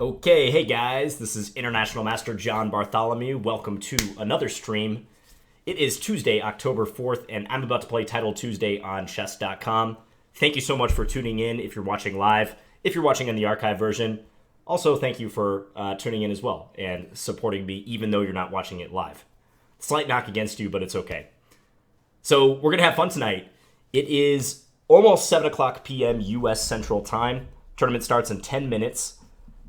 Okay, hey guys, this is International Master John Bartholomew. Welcome to another stream. It is Tuesday, October 4th, and I'm about to play Title Tuesday on chess.com. Thank you so much for tuning in if you're watching live, if you're watching in the archive version. Also, thank you for tuning in as well and supporting me even though you're not watching it live. Slight knock against you, but it's okay. So we're going to have fun tonight. It is almost 7 o'clock p.m. U.S. Central Time. Tournament starts in 10 minutes.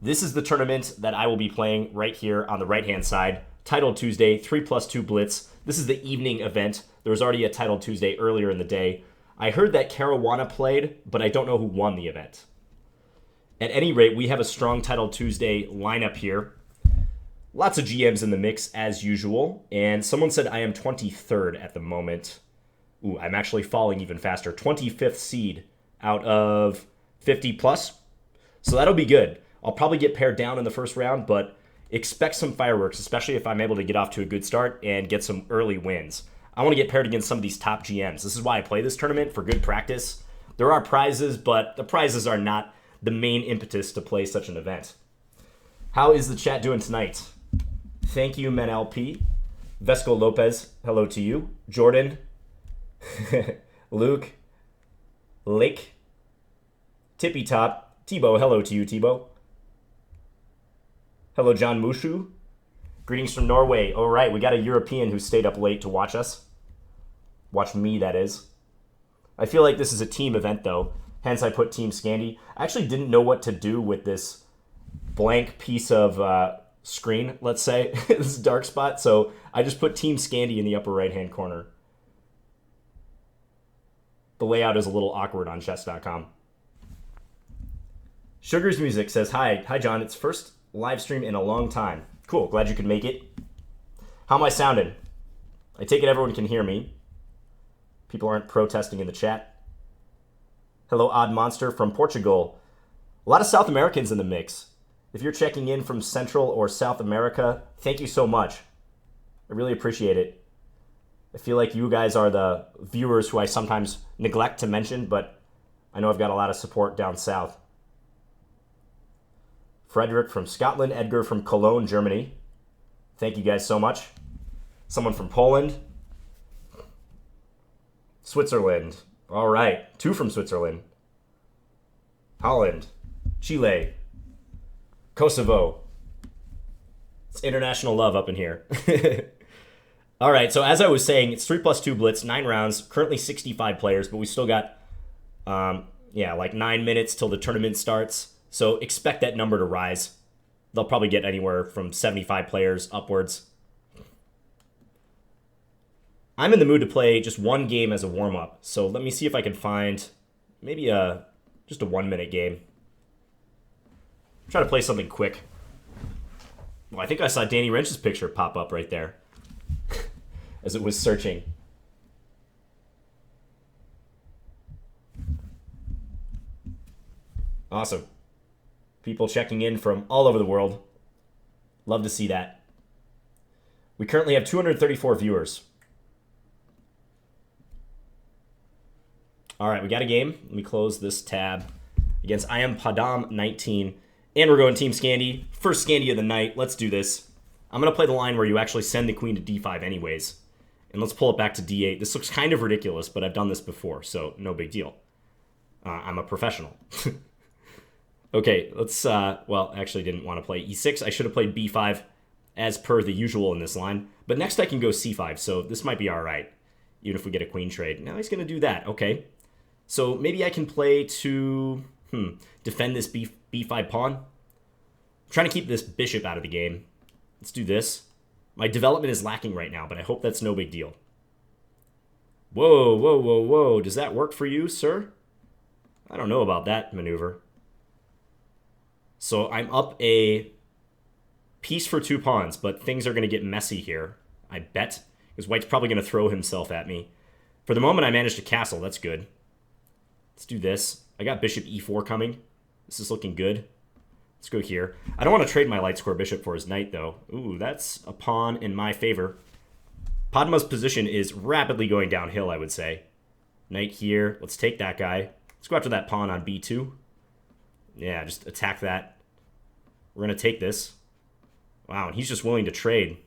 This is the tournament that I will be playing right here on the right-hand side. Title Tuesday, 3+2 Blitz. This is the evening event. There was already a Title Tuesday earlier in the day. I heard that Caruana played, but I don't know who won the event. At any rate, we have a strong Title Tuesday lineup here. Lots of GMs in the mix, as usual. And someone said I am 23rd at the moment. Ooh, I'm actually falling even faster. 25th seed out of 50 plus. So that'll be good. I'll probably get pared down in the first round, but expect some fireworks, especially if I'm able to get off to a good start and get some early wins. I want to get paired against some of these top GMs. This is why I play this tournament, for good practice. There are prizes, but the prizes are not the main impetus to play such an event. How is the chat doing tonight? Thank you, MenLP. Vesco Lopez, hello to you. Jordan, Luke, Lake, Tippy Top, Tebow, hello to you, Tebow. Hello, John Mushu. Greetings from Norway. All right, we got a European who stayed up late to watch us. Watch me, that is. I feel like this is a team event, though. Hence, I put Team Scandy. I actually didn't know what to do with this blank piece of screen, let's say. This dark spot. So I just put Team Scandy in the upper right-hand corner. The layout is a little awkward on chess.com. Sugar's Music says, Hi, John. It's first live stream in a long time. Cool, glad you could make it. How am I sounding? I take it everyone can hear me. People aren't protesting in the chat. Hello, Odd Monster from Portugal. A lot of South Americans in the mix. If you're checking in from Central or South America, thank you so much. I really appreciate it. I feel like you guys are the viewers who I sometimes neglect to mention, but I know I've got a lot of support down south. Frederick from Scotland, Edgar from Cologne, Germany. Thank you guys so much. Someone from Poland. Switzerland. All right, 2 from Switzerland. Holland, Chile, Kosovo. It's international love up in here. All right, so as I was saying, it's 3+2 Blitz, 9 rounds, currently 65 players, but we still got, like 9 minutes till the tournament starts. So expect that number to rise. They'll probably get anywhere from 75 players upwards. I'm in the mood to play just one game as a warm-up. So let me see if I can find maybe just a 1-minute game. Try to play something quick. Well, I think I saw Danny Wrench's picture pop up right there as it was searching. Awesome. People checking in from all over the world. Love to see that. We currently have 234 viewers. All right, we got a game. Let me close this tab against I am Padam 19. And we're going Team Scandy. First Scandy of the night. Let's do this. I'm going to play the line where you actually send the queen to d5 anyways. And let's pull it back to d8. This looks kind of ridiculous, but I've done this before, so no big deal. I'm a professional. Okay, let's, actually didn't want to play e6. I should have played b5 as per the usual in this line. But next I can go c5, so this might be all right, even if we get a queen trade. Now he's going to do that. Okay. So maybe I can play to defend this b5 pawn. I'm trying to keep this bishop out of the game. Let's do this. My development is lacking right now, but I hope that's no big deal. Whoa, whoa, whoa, whoa. Does that work for you, sir? I don't know about that maneuver. So I'm up a piece for 2 pawns, but things are going to get messy here, I bet, because White's probably going to throw himself at me. For the moment, I managed to castle. That's good. Let's do this. I got bishop e4 coming. This is looking good. Let's go here. I don't want to trade my light square bishop for his knight, though. Ooh, that's a pawn in my favor. Padma's position is rapidly going downhill, I would say. Knight here. Let's take that guy. Let's go after that pawn on b2. Yeah, just attack that. We're going to take this. Wow, and he's just willing to trade.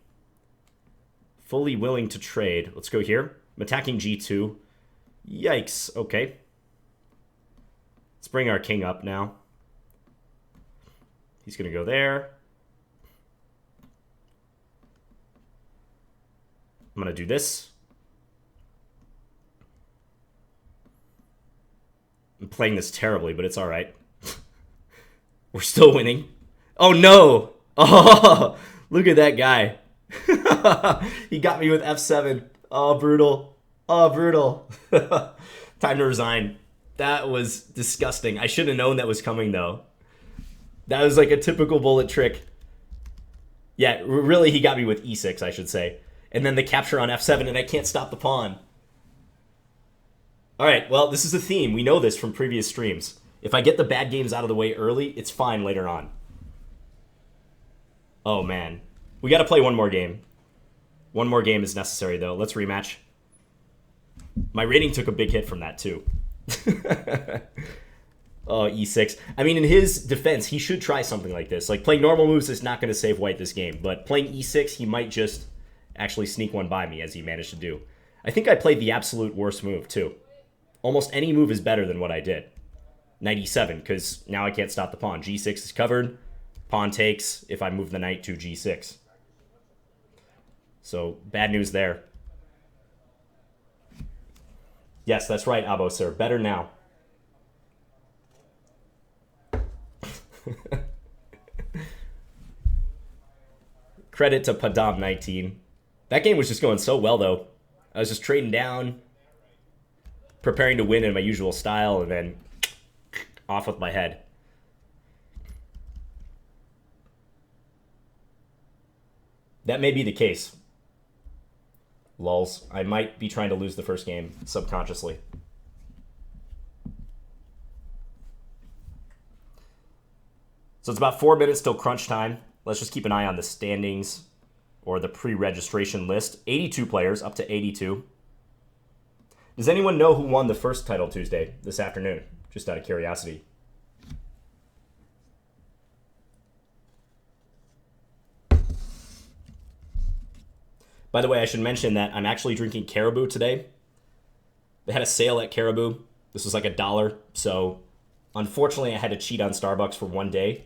Fully willing to trade. Let's go here. I'm attacking G2. Yikes. Okay. Let's bring our king up now. He's going to go there. I'm going to do this. I'm playing this terribly, but it's all right. We're still winning. Oh, no. Oh, look at that guy. He got me with F7. Oh, brutal. Oh, brutal. Time to resign. That was disgusting. I should have known that was coming, though. That was like a typical bullet trick. Yeah, really, he got me with E6, I should say. And then the capture on F7, and I can't stop the pawn. All right, well, this is a theme. We know this from previous streams. If I get the bad games out of the way early, it's fine later on. Oh, man. We got to play one more game. One more game is necessary, though. Let's rematch. My rating took a big hit from that, too. Oh, E6. I mean, in his defense, he should try something like this. Like, playing normal moves is not going to save white this game. But playing E6, he might just actually sneak one by me, as he managed to do. I think I played the absolute worst move, too. Almost any move is better than what I did. Knight E7, because now I can't stop the pawn. G6 is covered. Pawn takes if I move the knight to G6. So, bad news there. Yes, that's right, Abo, sir. Better now. Credit to Padam19. That game was just going so well, though. I was just trading down, preparing to win in my usual style, and then off with my head. That may be the case. Lulz. I might be trying to lose the first game subconsciously. So it's about 4 minutes till crunch time. Let's just keep an eye on the standings or the pre-registration list. 82 players, up to 82. Does anyone know who won the first Title Tuesday this afternoon? Just out of curiosity. By the way, I should mention that I'm actually drinking Caribou today. They had a sale at Caribou. This was like $1. So, unfortunately, I had to cheat on Starbucks for one day.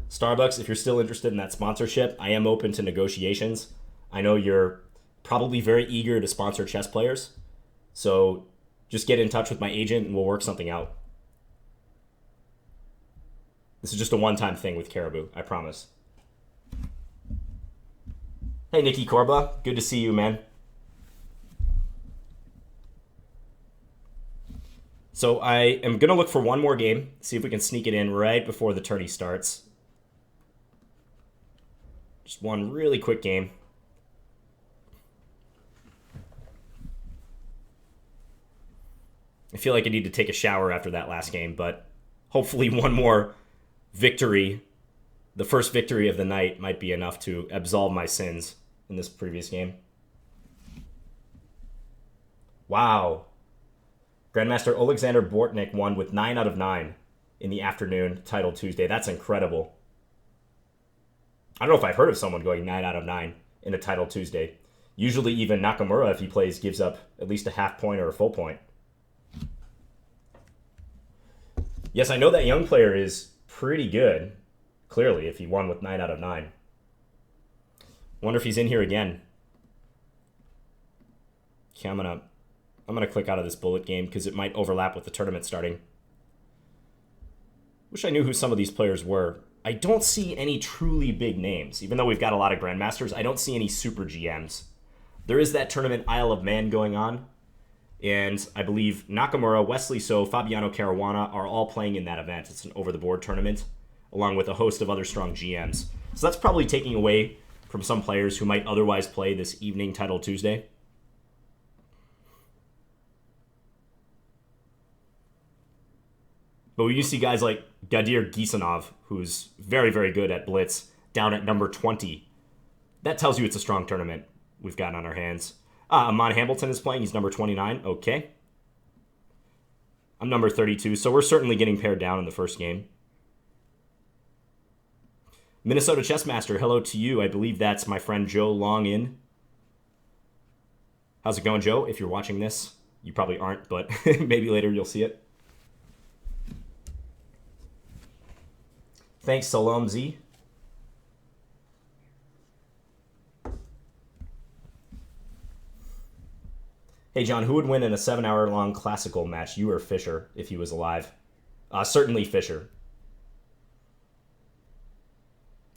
Starbucks, if you're still interested in that sponsorship, I am open to negotiations. I know you're probably very eager to sponsor chess players. So, just get in touch with my agent and we'll work something out. This is just a one-time thing with Caribou, I promise. Hey, Nikki Korba. Good to see you, man. So I am going to look for one more game, see if we can sneak it in right before the tourney starts. Just one really quick game. I feel like I need to take a shower after that last game, but hopefully one more victory, the first victory of the night, might be enough to absolve my sins in this previous game. Wow. Grandmaster Alexander Bortnik won with 9 out of 9 in the afternoon Title Tuesday. That's incredible. I don't know if I've heard of someone going 9 out of 9 in a Title Tuesday. Usually even Nakamura, if he plays, gives up at least a half point or a full point. Yes, I know that young player is pretty good, clearly, if he won with 9 out of 9. Wonder if he's in here again. Okay, I'm gonna click out of this bullet game because it might overlap with the tournament starting. Wish I knew who some of these players were. I don't see any truly big names. Even though we've got a lot of Grandmasters, I don't see any super GMs. There is that tournament Isle of Man going on. And I believe Nakamura, Wesley So, Fabiano Caruana are all playing in that event. It's an over-the-board tournament, along with a host of other strong GMs. So that's probably taking away from some players who might otherwise play this evening Title Tuesday. But when you see guys like Gadir Gisanov, who's very, very good at Blitz, down at number 20, that tells you it's a strong tournament we've got on our hands. Amon Hamilton is playing. He's number 29. Okay. I'm number 32, so we're certainly getting paired down in the first game. Minnesota Chessmaster, hello to you. I believe that's my friend Joe Long in. How's it going, Joe? If you're watching this, you probably aren't, but maybe later you'll see it. Thanks, Salam Z. Hey, John, who would win in a 7-hour-long classical match, you or Fischer, if he was alive? Certainly Fischer.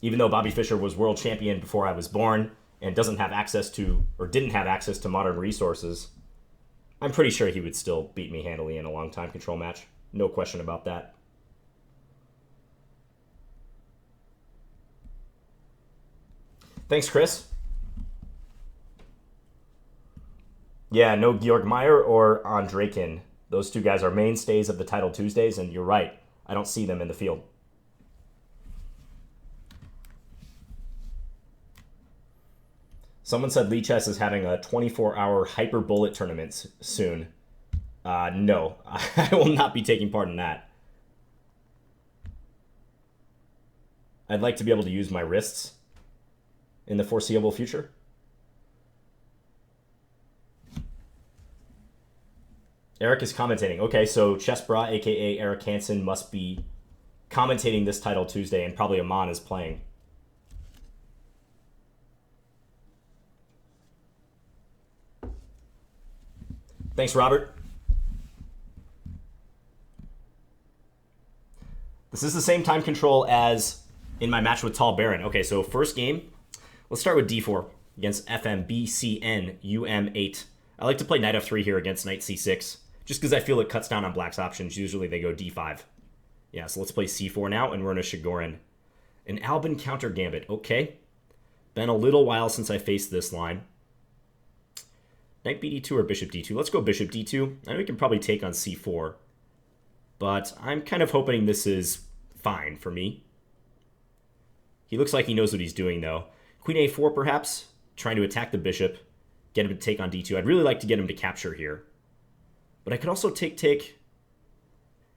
Even though Bobby Fischer was world champion before I was born and doesn't have access to, or didn't have access to modern resources, I'm pretty sure he would still beat me handily in a long time control match. No question about that. Thanks, Chris. Yeah, no Georg Meyer or Andrekin. Those two guys are mainstays of the Title Tuesdays, and you're right. I don't see them in the field. Someone said Lee Chess is having a 24-hour hyper bullet tournament soon. No, I will not be taking part in that. I'd like to be able to use my wrists in the foreseeable future. Eric is commentating. Okay, so Chessbra, a.k.a. Eric Hansen, must be commentating this Title Tuesday, and probably Amon is playing. Thanks, Robert. This is the same time control as in my match with Tall Baron. Okay, so first game, let's start with d4 against FMBCN UM8. I like to play knight f3 here against knight c6, just because I feel it cuts down on black's options. Usually they go d5. Yeah, so let's play c4 now, and we're in a Shigorin. An Albin counter gambit. Okay. Been a little while since I faced this line. Knight bd2 or bishop d2? Let's go bishop d2. I know we can probably take on c4, but I'm kind of hoping this is fine for me. He looks like he knows what he's doing, though. Queen a4, perhaps, trying to attack the bishop, get him to take on d2. I'd really like to get him to capture here, but I could also take.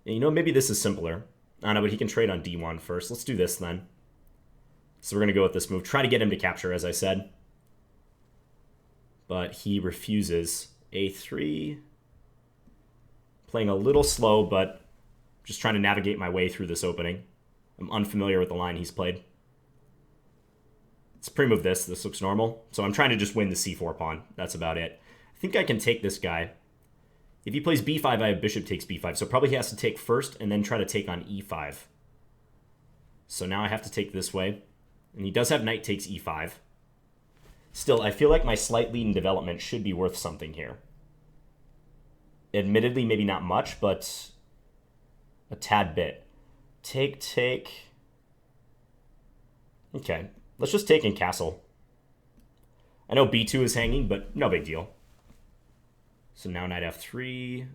You know, maybe this is simpler. I don't know, but he can trade on d1 first. Let's do this then. So we're going to go with this move. Try to get him to capture, as I said. But he refuses. A3. Playing a little slow, but just trying to navigate my way through this opening. I'm unfamiliar with the line he's played. Let's pre-move this. This looks normal. So I'm trying to just win the c4 pawn. That's about it. I think I can take this guy. If he plays b5, I have bishop takes b5. So probably he has to take first and then try to take on e5. So now I have to take this way. And he does have knight takes e5. Still, I feel like my slight lead in development should be worth something here. Admittedly, maybe not much, but a tad bit. Take. Okay, let's just take in castle. I know b2 is hanging, but no big deal. So now knight f3.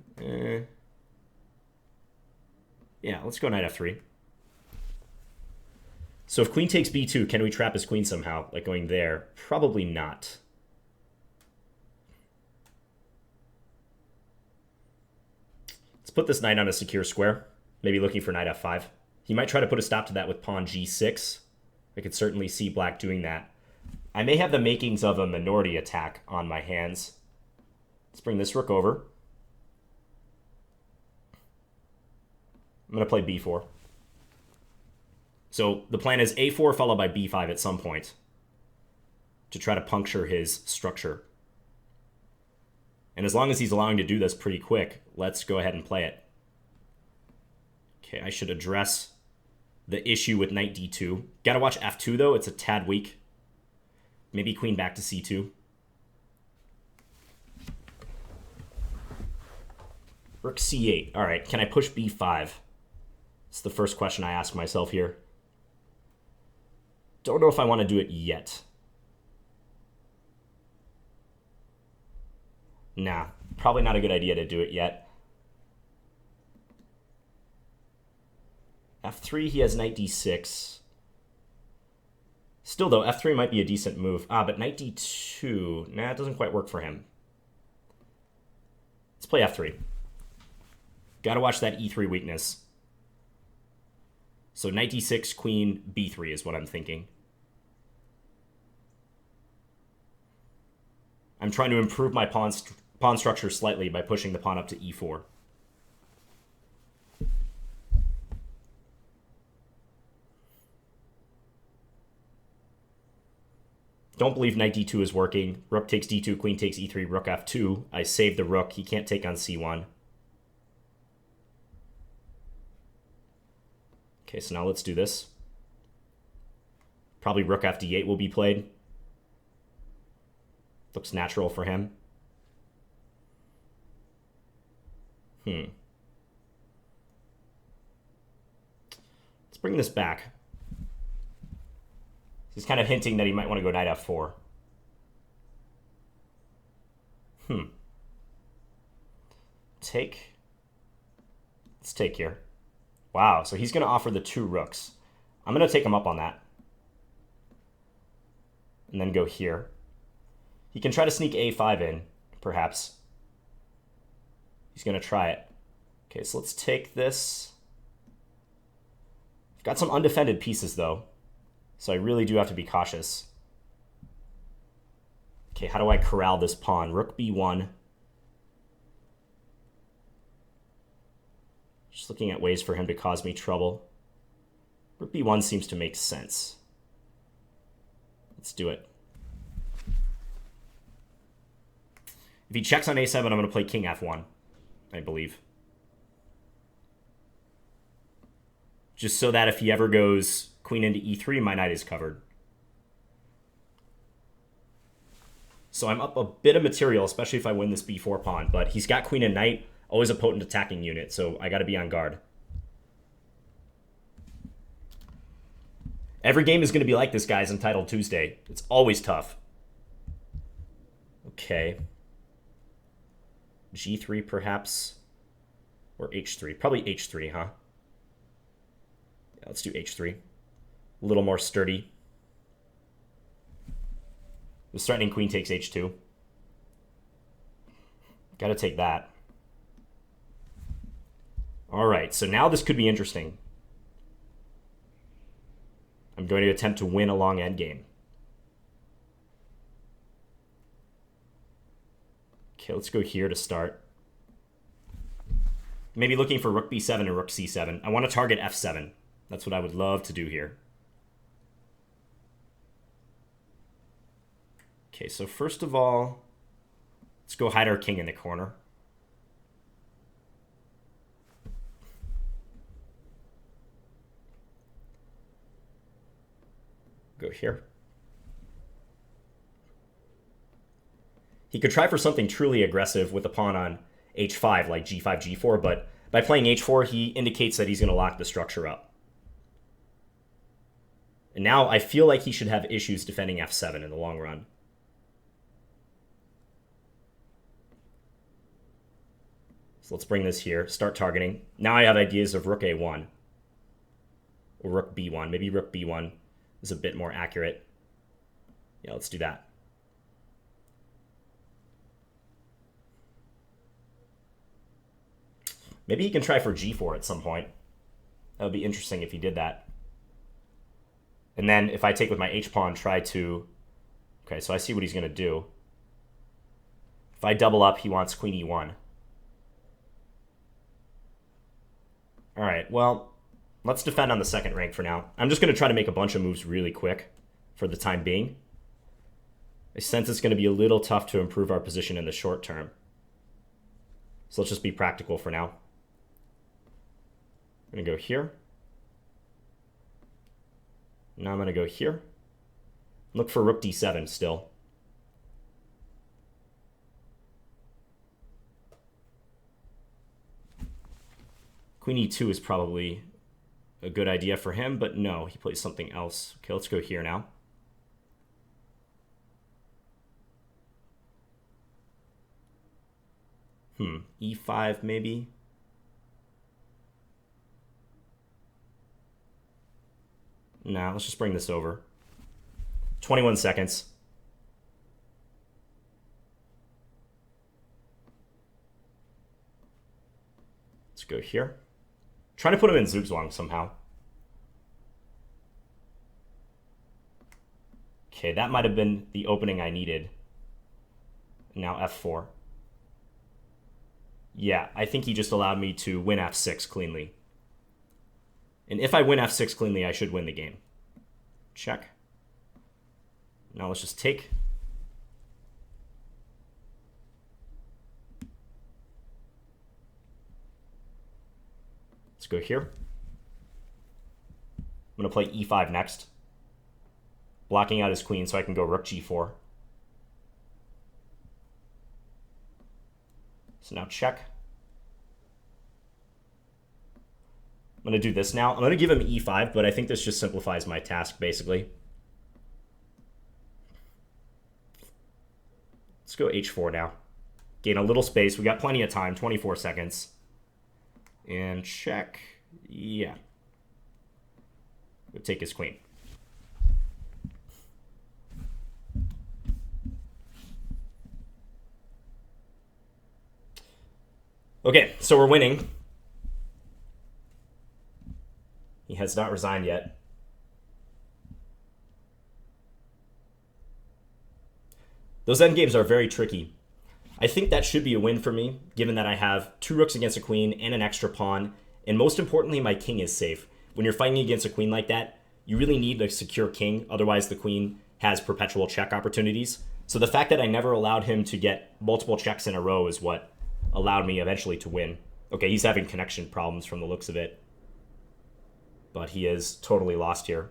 Yeah, let's go knight f3. So if queen takes b2, can we trap his queen somehow? Like going there? Probably not. Let's put this knight on a secure square. Maybe looking for knight f5. He might try to put a stop to that with pawn g6. I could certainly see black doing that. I may have the makings of a minority attack on my hands. Let's bring this rook over. I'm going to play b4. So the plan is a4 followed by b5 at some point to try to puncture his structure. And as long as he's allowing to do this pretty quick, let's go ahead and play it. Okay, I should address the issue with knight d2. Gotta watch f2 though, it's a tad weak. Maybe queen back to c2. Rook c8. All right, can I push b5? It's the first question I ask myself here. Don't know if I want to do it yet. Nah, probably not a good idea to do it yet. f3, he has knight d6. Still, though, f3 might be a decent move. But knight d2, nah, it doesn't quite work for him. Let's play f3. Gotta watch that e3 weakness. So knight d6, queen b3 is what I'm thinking. I'm trying to improve my pawn structure slightly by pushing the pawn up to e4. Don't believe knight d2 is working. Rook takes d2, queen takes e3, rook f2. I save the rook. He can't take on c1. Okay, so now let's do this. Probably rook fd8 will be played. Looks natural for him. Let's bring this back. He's kind of hinting that he might want to go knight f4. Take. Let's take here. Wow, so he's going to offer the 2 rooks. I'm going to take him up on that. And then go here. He can try to sneak a5 in, perhaps. He's going to try it. Okay, so let's take this. I've got some undefended pieces, though. So I really do have to be cautious. Okay, how do I corral this pawn? Rook b1. Just looking at ways for him to cause me trouble. Rook b1 seems to make sense. Let's do it. If he checks on a7, I'm going to play king f1, I believe. Just so that if he ever goes queen into e3, my knight is covered. So I'm up a bit of material, especially if I win this b4 pawn. But he's got queen and knight, always a potent attacking unit, so I got to be on guard. Every game is going to be like this, guys, entitled Tuesday. It's always tough. Okay. G3, perhaps. Or H3. Probably H3, huh? Yeah, let's do H3. A little more sturdy. The threatening queen takes H2. Gotta take that. Alright, so now this could be interesting. I'm going to attempt to win a long endgame. Okay, let's go here to start. Maybe looking for rook b7 and rook c7. I want to target f7. That's what I would love to do here. Okay, so first of all, let's go hide our king in the corner. Go here. He could try for something truly aggressive with the pawn on h5, like g5, g4, but by playing h4, he indicates that he's going to lock the structure up. And now I feel like he should have issues defending f7 in the long run. So let's bring this here, start targeting. Now I have ideas of rook a1 or rook b1. Maybe rook b1 is a bit more accurate. Yeah, let's do that. Maybe he can try for g4 at some point. That would be interesting if he did that. And then if I take with my h-pawn, try to... Okay, so I see what he's going to do. If I double up, he wants queen e1. All right, well, let's defend on the second rank for now. I'm just going to try to make a bunch of moves really quick for the time being. I sense it's going to be a little tough to improve our position in the short term. So let's just be practical for now. I'm going to go here. Now I'm going to go here. Look for rook d7 still. Queen e2 is probably a good idea for him, but no, he plays something else. Okay, let's go here now. E5 maybe. Nah, let's just bring this over. 21 seconds. Let's go here. Trying to put him in Zugzwang somehow. Okay, that might have been the opening I needed. Now f4. Yeah, I think he just allowed me to win f6 cleanly. And if I win f6 cleanly, I should win the game. Check. Now let's just take. Let's go here. I'm going to play e5 next. Blocking out his queen so I can go rook g4. So now check. I'm going to do this now. I'm going to give him e5, but I think this just simplifies my task, basically. Let's go h4 now. Gain a little space. We got plenty of time, 24 seconds. And check. Yeah. We'll take his queen. Okay, so we're winning. He has not resigned yet. Those endgames are very tricky. I think that should be a win for me, given that I have 2 rooks against a queen and an extra pawn, and most importantly, my king is safe. When you're fighting against a queen like that, you really need a secure king, otherwise the queen has perpetual check opportunities. So the fact that I never allowed him to get multiple checks in a row is what allowed me eventually to win. Okay, he's having connection problems from the looks of it, but he is totally lost here.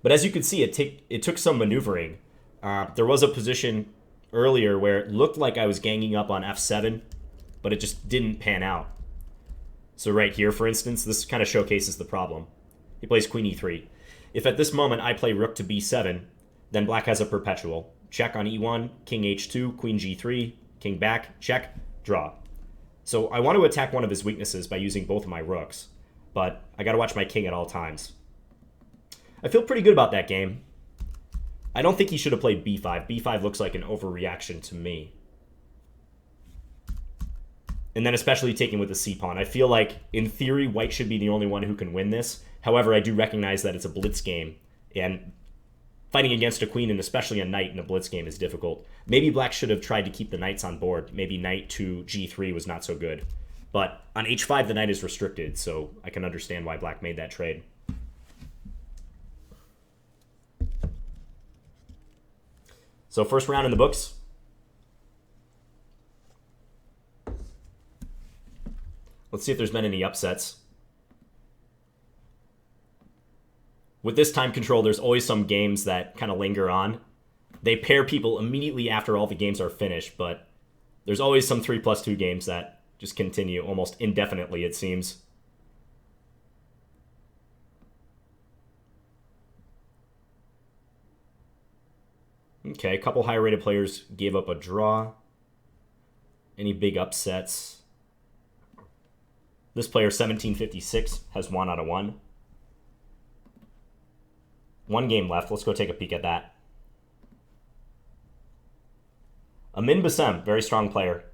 But as you can see, it took some maneuvering. There was a position earlier where it looked like I was ganging up on f7, but it just didn't pan out. So right here, for instance, this kind of showcases the problem. He plays queen e3. If at this moment I play rook to b7, then black has a perpetual. Check on e1, king h2, queen g3, king back, check, draw. So I want to attack one of his weaknesses by using both of my rooks, but I got to watch my king at all times. I feel pretty good about that game. I don't think he should have played b5. b5 looks like an overreaction to me. And then especially taking with the c-pawn. I feel like, in theory, white should be the only one who can win this. However, I do recognize that it's a blitz game, and fighting against a queen and especially a knight in a blitz game is difficult. Maybe black should have tried to keep the knights on board. Maybe knight to g3 was not so good. But on h5, the knight is restricted, so I can understand why black made that trade. So first round in the books. Let's see if there's been any upsets. With this time control, there's always some games that kind of linger on. They pair people immediately after all the games are finished, but there's always some 3+2 games that just continue almost indefinitely, it seems. Okay, a couple higher rated players gave up a draw. Any big upsets? This player, 1756, has 1 out of 1. 1 game left. Let's go take a peek at that. Amin Bassem, very strong player.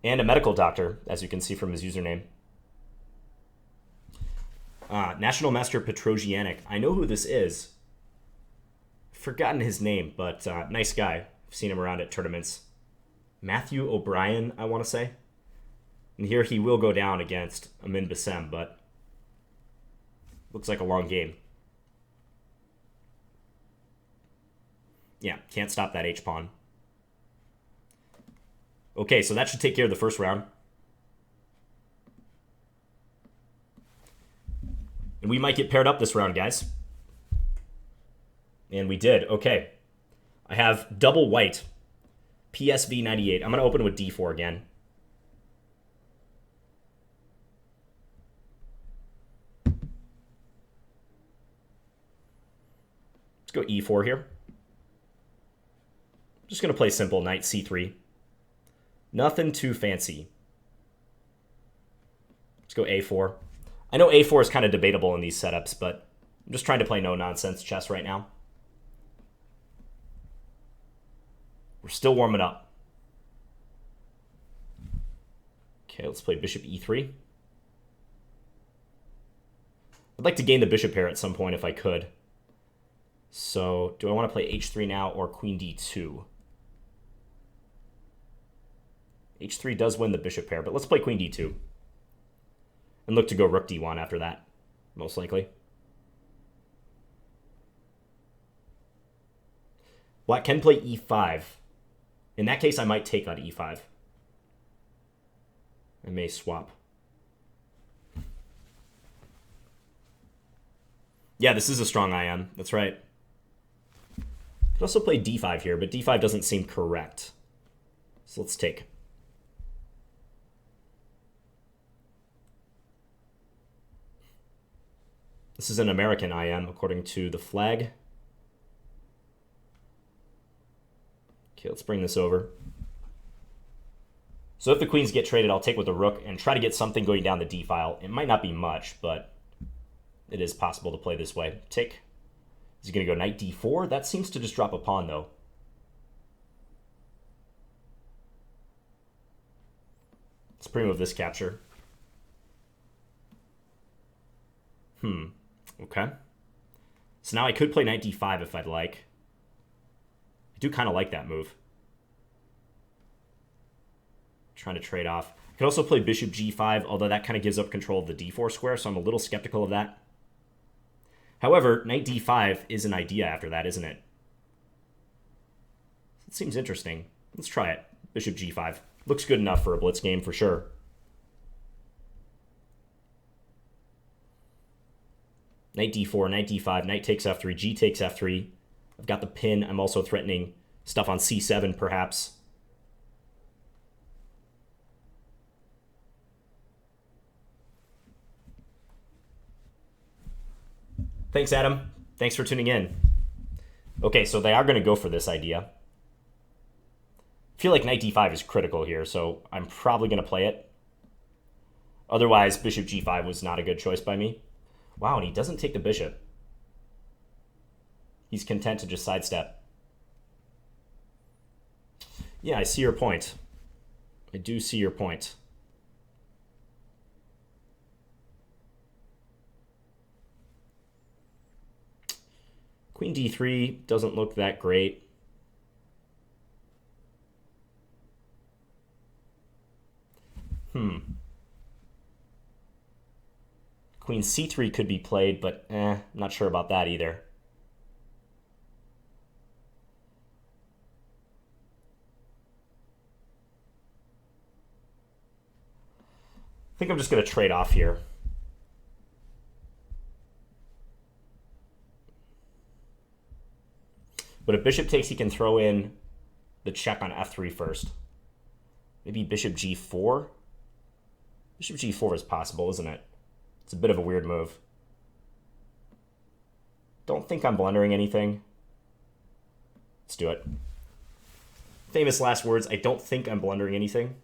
And a medical doctor, as you can see from his username. National Master Petrosianic. I know who this is. Forgotten his name, but nice guy. I've seen him around at tournaments. Matthew O'Brien, I want to say. And here he will go down against Amin Bassem, but looks like a long game. Yeah, can't stop that H-pawn. Okay, so that should take care of the first round. And we might get paired up this round, guys. And we did. Okay. I have double white. PSV 98. I'm going to open with D4 again. Let's go E4 here. I'm just going to play simple knight C3. Nothing too fancy. Let's go A4. I know A4 is kind of debatable in these setups, but I'm just trying to play no-nonsense chess right now. We're still warming up. Okay, let's play bishop E3. I'd like to gain the bishop pair at some point if I could. So do I want to play h3 now or queen d2? h3 does win the bishop pair, but let's play queen d2. And look to go rook d1 after that, most likely. Black can play e5. In that case, I might take on e5. I may swap. Yeah, this is a strong IM. That's right. Could also play d5 here, but d5 doesn't seem correct. So let's take. This is an American IM, according to the flag. Okay, let's bring this over. So if the queens get traded, I'll take with the rook and try to get something going down the d file. It might not be much, but it is possible to play this way. Take. Is he going to go knight d4? That seems to just drop a pawn, though. Let's pre-move this capture. Okay. So now I could play knight d5 if I'd like. I do kind of like that move. Trying to trade off. I could also play bishop g5, although that kind of gives up control of the d4 square, so I'm a little skeptical of that. However, knight d5 is an idea after that, isn't it? It seems interesting. Let's try it. Bishop g5. Looks good enough for a blitz game for sure. Knight d4, knight d5, knight takes f3, g takes f3. I've got the pin. I'm also threatening stuff on c7, perhaps. Thanks, Adam. Thanks for tuning in. Okay, so they are going to go for this idea. I feel like knight d5 is critical here, so I'm probably going to play it. Otherwise, bishop g5 was not a good choice by me. Wow, and he doesn't take the bishop. He's content to just sidestep. Yeah, I see your point. I do see your point. Queen d3 doesn't look that great. Queen c3 could be played, but I'm not sure about that either. I think I'm just going to trade off here. But if bishop takes, he can throw in the check on f3 first. Maybe bishop g4? Bishop g4 is possible, isn't it? It's a bit of a weird move. Don't think I'm blundering anything. Let's do it. Famous last words, I don't think I'm blundering anything.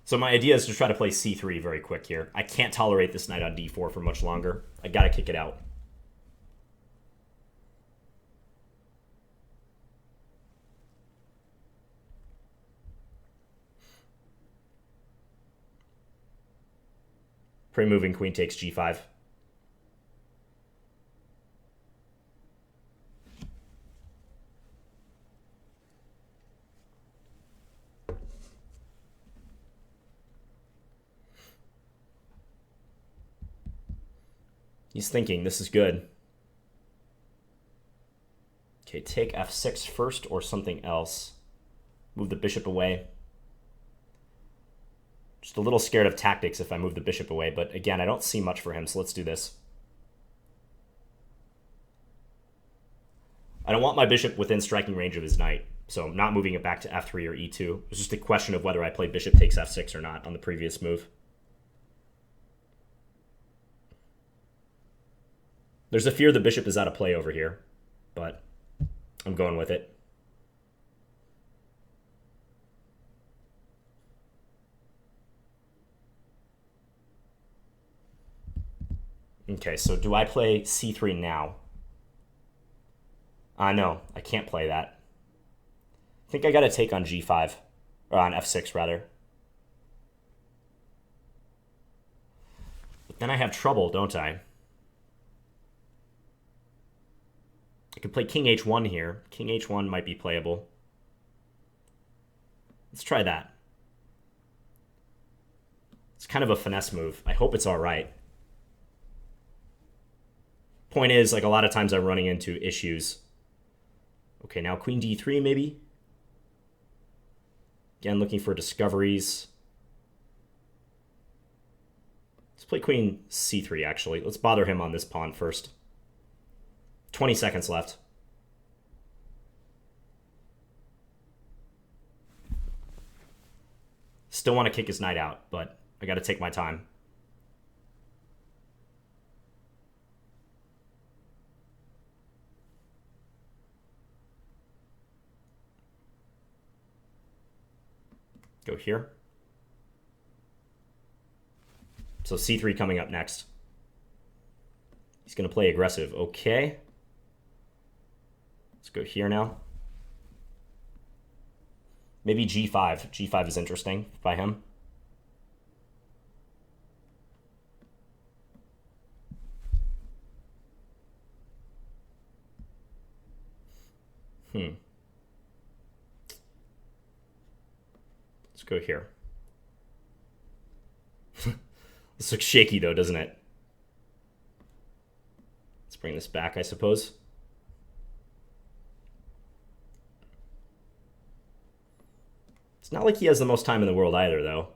So my idea is to try to play c3 very quick here. I can't tolerate this knight on d4 for much longer. I gotta kick it out. Pre-moving queen takes g5. He's thinking, this is good. Okay, take f6 first or something else. Move the bishop away. Just a little scared of tactics if I move the bishop away, but again, I don't see much for him, so let's do this. I don't want my bishop within striking range of his knight, so I'm not moving it back to f3 or e2. It's just a question of whether I play bishop takes f6 or not on the previous move. There's a fear the bishop is out of play over here, but I'm going with it. Okay, so do I play c3 now? No, I can't play that. I think I got to take on g5, or on f6 rather. Then I have trouble, don't I? I could play king h1 here. King h1 might be playable. Let's try that. It's kind of a finesse move. I hope it's all right. Point is, like, a lot of times I'm running into issues. Okay, now queen d3 maybe. Again, looking for discoveries. Let's play queen c3, actually. Let's bother him on this pawn first. 20 seconds left. Still want to kick his knight out, but I got to take my time. Go here. So c3 coming up next. He's going to play aggressive. Okay. Let's go here now. Maybe g5. g5 is interesting by him. Let's go here. This looks shaky though, doesn't it? Let's bring this back, I suppose. It's not like he has the most time in the world either, though.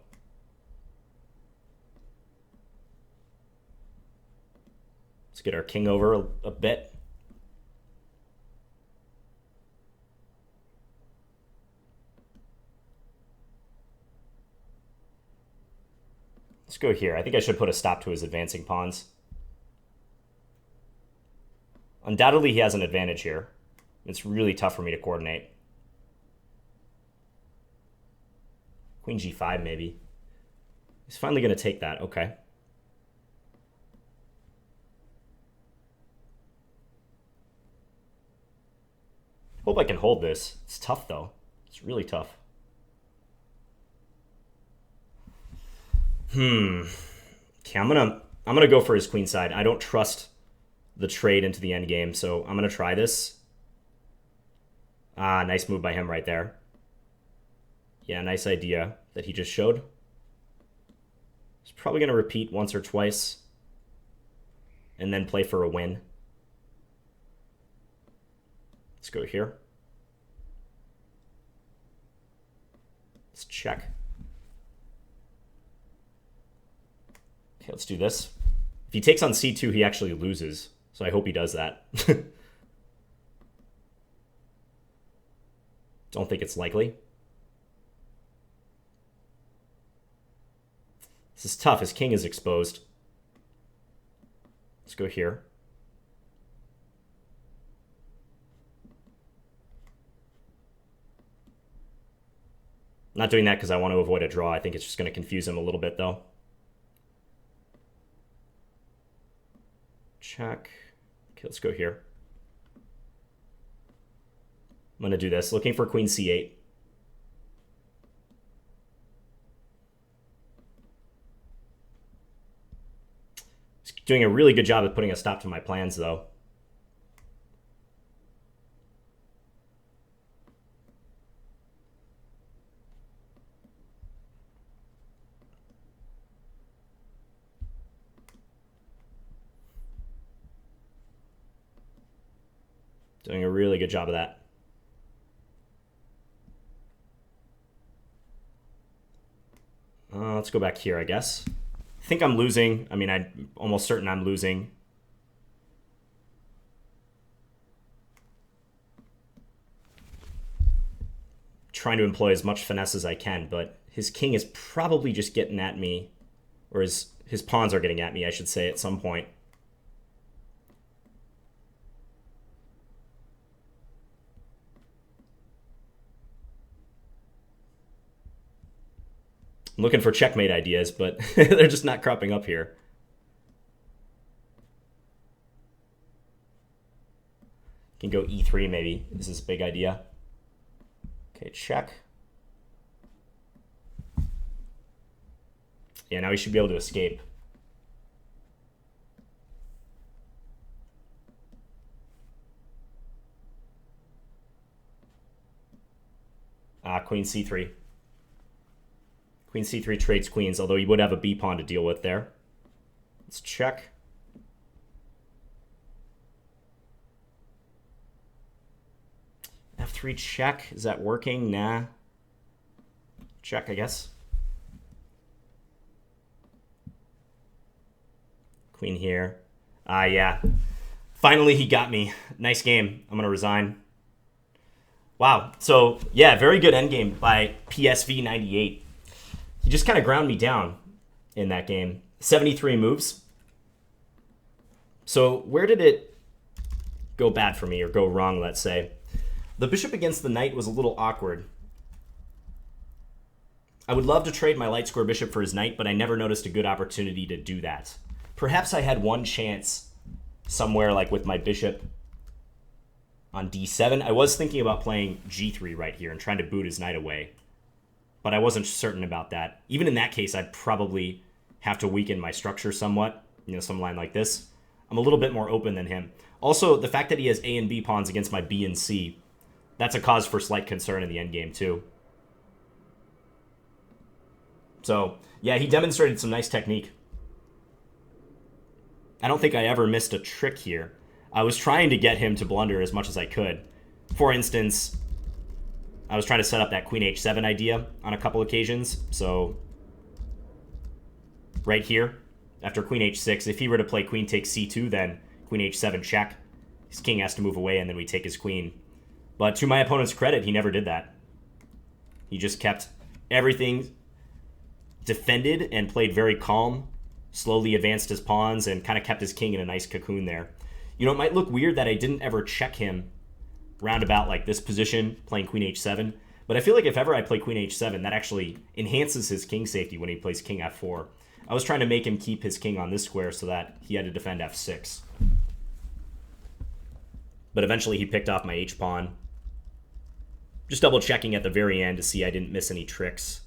Let's get our king over a bit. Let's go here. I think I should put a stop to his advancing pawns. Undoubtedly, he has an advantage here. It's really tough for me to coordinate. Queen g5, maybe. He's finally going to take that. Okay. Hope I can hold this. It's tough, though. It's really tough. Okay, I'm gonna go for his queen side. I don't trust the trade into the endgame, so I'm gonna try this. Ah, nice move by him right there. Yeah, nice idea that he just showed. He's probably gonna repeat once or twice and then play for a win. Let's go here. Let's check. Okay, let's do this. If he takes on c2, he actually loses. So I hope he does that. Don't think it's likely. This is tough. His king is exposed. Let's go here. I'm not doing that because I want to avoid a draw. I think it's just going to confuse him a little bit, though. Check. Okay, let's go here. I'm going to do this. Looking for queen c8. He's doing a really good job at putting a stop to my plans, though. Doing a really good job of that. Let's go back here, I guess. I think I'm losing. I mean, I'm almost certain I'm losing. Trying to employ as much finesse as I can, but his king is probably just getting at me, or his pawns are getting at me, I should say, at some point. I'm looking for checkmate ideas, but they're just not cropping up here. Can go e3 maybe. This is a big idea. Okay, check. Yeah, now he should be able to escape. queen c3. Queen c3 trades queens, although he would have a b pawn to deal with there. Let's check. F3 check. Is that working? Nah. Check, I guess. Queen here. Yeah. Finally, he got me. Nice game. I'm going to resign. Wow. So, yeah, very good endgame by PSV98. He just kind of ground me down in that game. 73 moves. So, where did it go bad for me or go wrong, let's say? The bishop against the knight was a little awkward. I would love to trade my light square bishop for his knight, but I never noticed a good opportunity to do that. Perhaps I had one chance somewhere like with my bishop on d7. I was thinking about playing g3 right here and trying to boot his knight away, but I wasn't certain about that. Even in that case, I'd probably have to weaken my structure somewhat, some line like this. I'm a little bit more open than him. Also, the fact that he has A and B pawns against my B and C, that's a cause for slight concern in the endgame too. So, yeah, he demonstrated some nice technique. I don't think I ever missed a trick here. I was trying to get him to blunder as much as I could. For instance, I was trying to set up that queen h7 idea on a couple occasions. So, right here, after queen h6, if he were to play queen takes c2, then queen h7 check. His king has to move away, and then we take his queen. But to my opponent's credit, he never did that. He just kept everything defended and played very calm, slowly advanced his pawns, and kind of kept his king in a nice cocoon there. It might look weird that I didn't ever check him roundabout like this position, playing queen h7, but I feel like if ever I play queen h7, that actually enhances his king safety when he plays king f4. I was trying to make him keep his king on this square so that he had to defend f6. But eventually he picked off my h-pawn. Just double checking at the very end to see I didn't miss any tricks.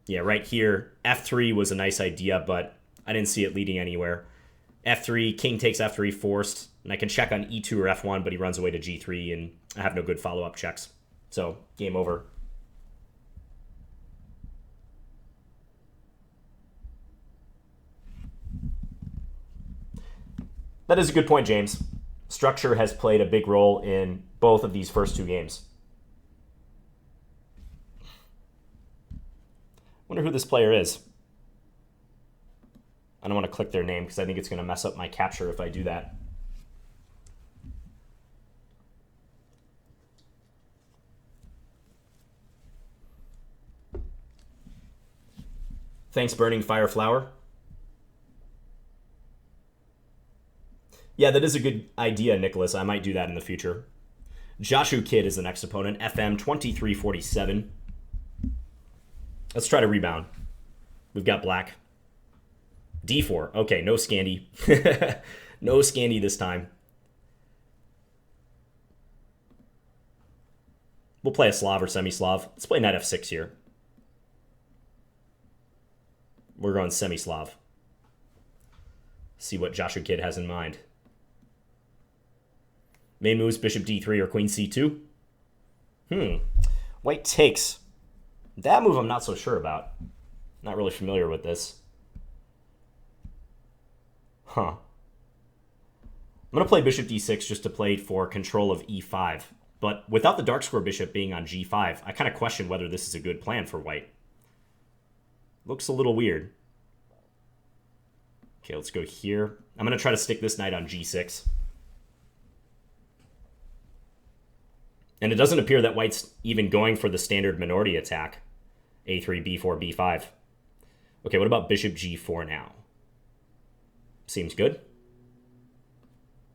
Yeah, right here, f3 was a nice idea, but I didn't see it leading anywhere. f3, king takes f3 forced, and I can check on e2 or f1, but he runs away to g3, and I have no good follow-up checks. So, game over. That is a good point, James. Structure has played a big role in both of these first two games. Wonder who this player is. I don't want to click their name because I think it's going to mess up my capture if I do that. Thanks, Burning Fire Flower. Yeah, that is a good idea, Nicholas. I might do that in the future. Joshu Kid is the next opponent. FM 2347. Let's try to rebound. We've got black. D4. Okay, no Scandi. No Scandi this time. We'll play a Slav or semi-Slav. Let's play knight f6 here. We're going semi-Slav. See what Joshua Kid has in mind. Main moves, bishop d3 or queen c2. White takes. That move I'm not so sure about. Not really familiar with this. I'm going to play bishop d6 just to play for control of e5. But without the dark square bishop being on g5, I kind of question whether this is a good plan for white. Looks a little weird. Okay, let's go here. I'm going to try to stick this knight on g6. And it doesn't appear that white's even going for the standard minority attack. a3, b4, b5. Okay, what about bishop g4 now? Seems good.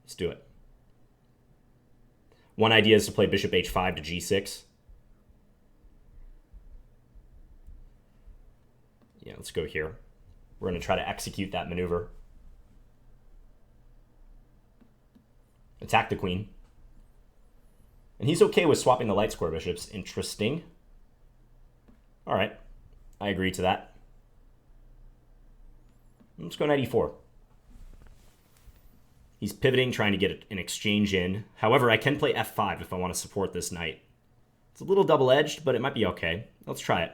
Let's do it. One idea is to play bishop h5 to g6. Yeah, let's go here. We're going to try to execute that maneuver. Attack the queen. And he's okay with swapping the light square bishops. Interesting. All right. I agree to that. Let's go knight e4. He's pivoting, trying to get an exchange in. However, I can play f5 if I want to support this knight. It's a little double-edged, but it might be okay. Let's try it.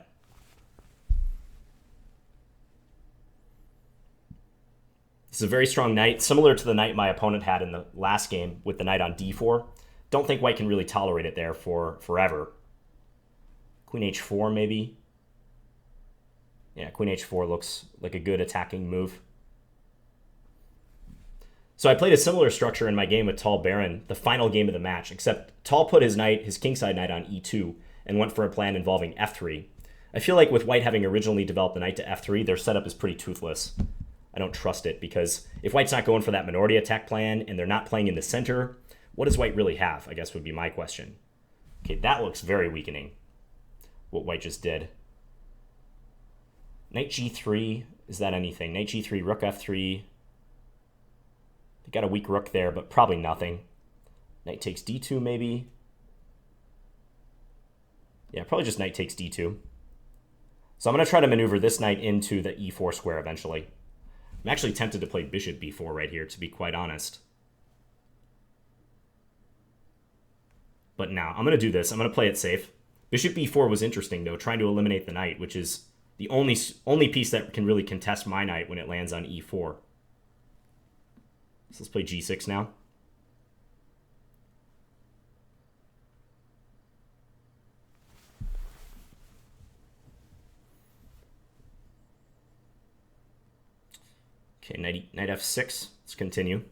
This is a very strong knight, similar to the knight my opponent had in the last game with the knight on d4. Don't think white can really tolerate it there for forever. Queen h4, maybe. Yeah, queen h4 looks like a good attacking move. So I played a similar structure in my game with Tall Baron, the final game of the match, except Tall put his knight, his kingside knight, on e2 and went for a plan involving f3. I feel like with white having originally developed the knight to f3, their setup is pretty toothless. I don't trust it because if white's not going for that minority attack plan and they're not playing in the center, what does white really have, I guess would be my question. Okay, that looks very weakening, what white just did. Knight g3, is that anything? Knight g3, rook f3. They got a weak rook there, but probably nothing. Knight takes d2 maybe. Yeah, probably just knight takes d2. So I'm going to try to maneuver this knight into the e4 square eventually. I'm actually tempted to play bishop b4 right here, to be quite honest. But now, I'm going to do this. I'm going to play it safe. Bishop b4 was interesting, though, trying to eliminate the knight, which is the only piece that can really contest my knight when it lands on e4. So let's play g6 now. Okay, knight f6. Let's continue.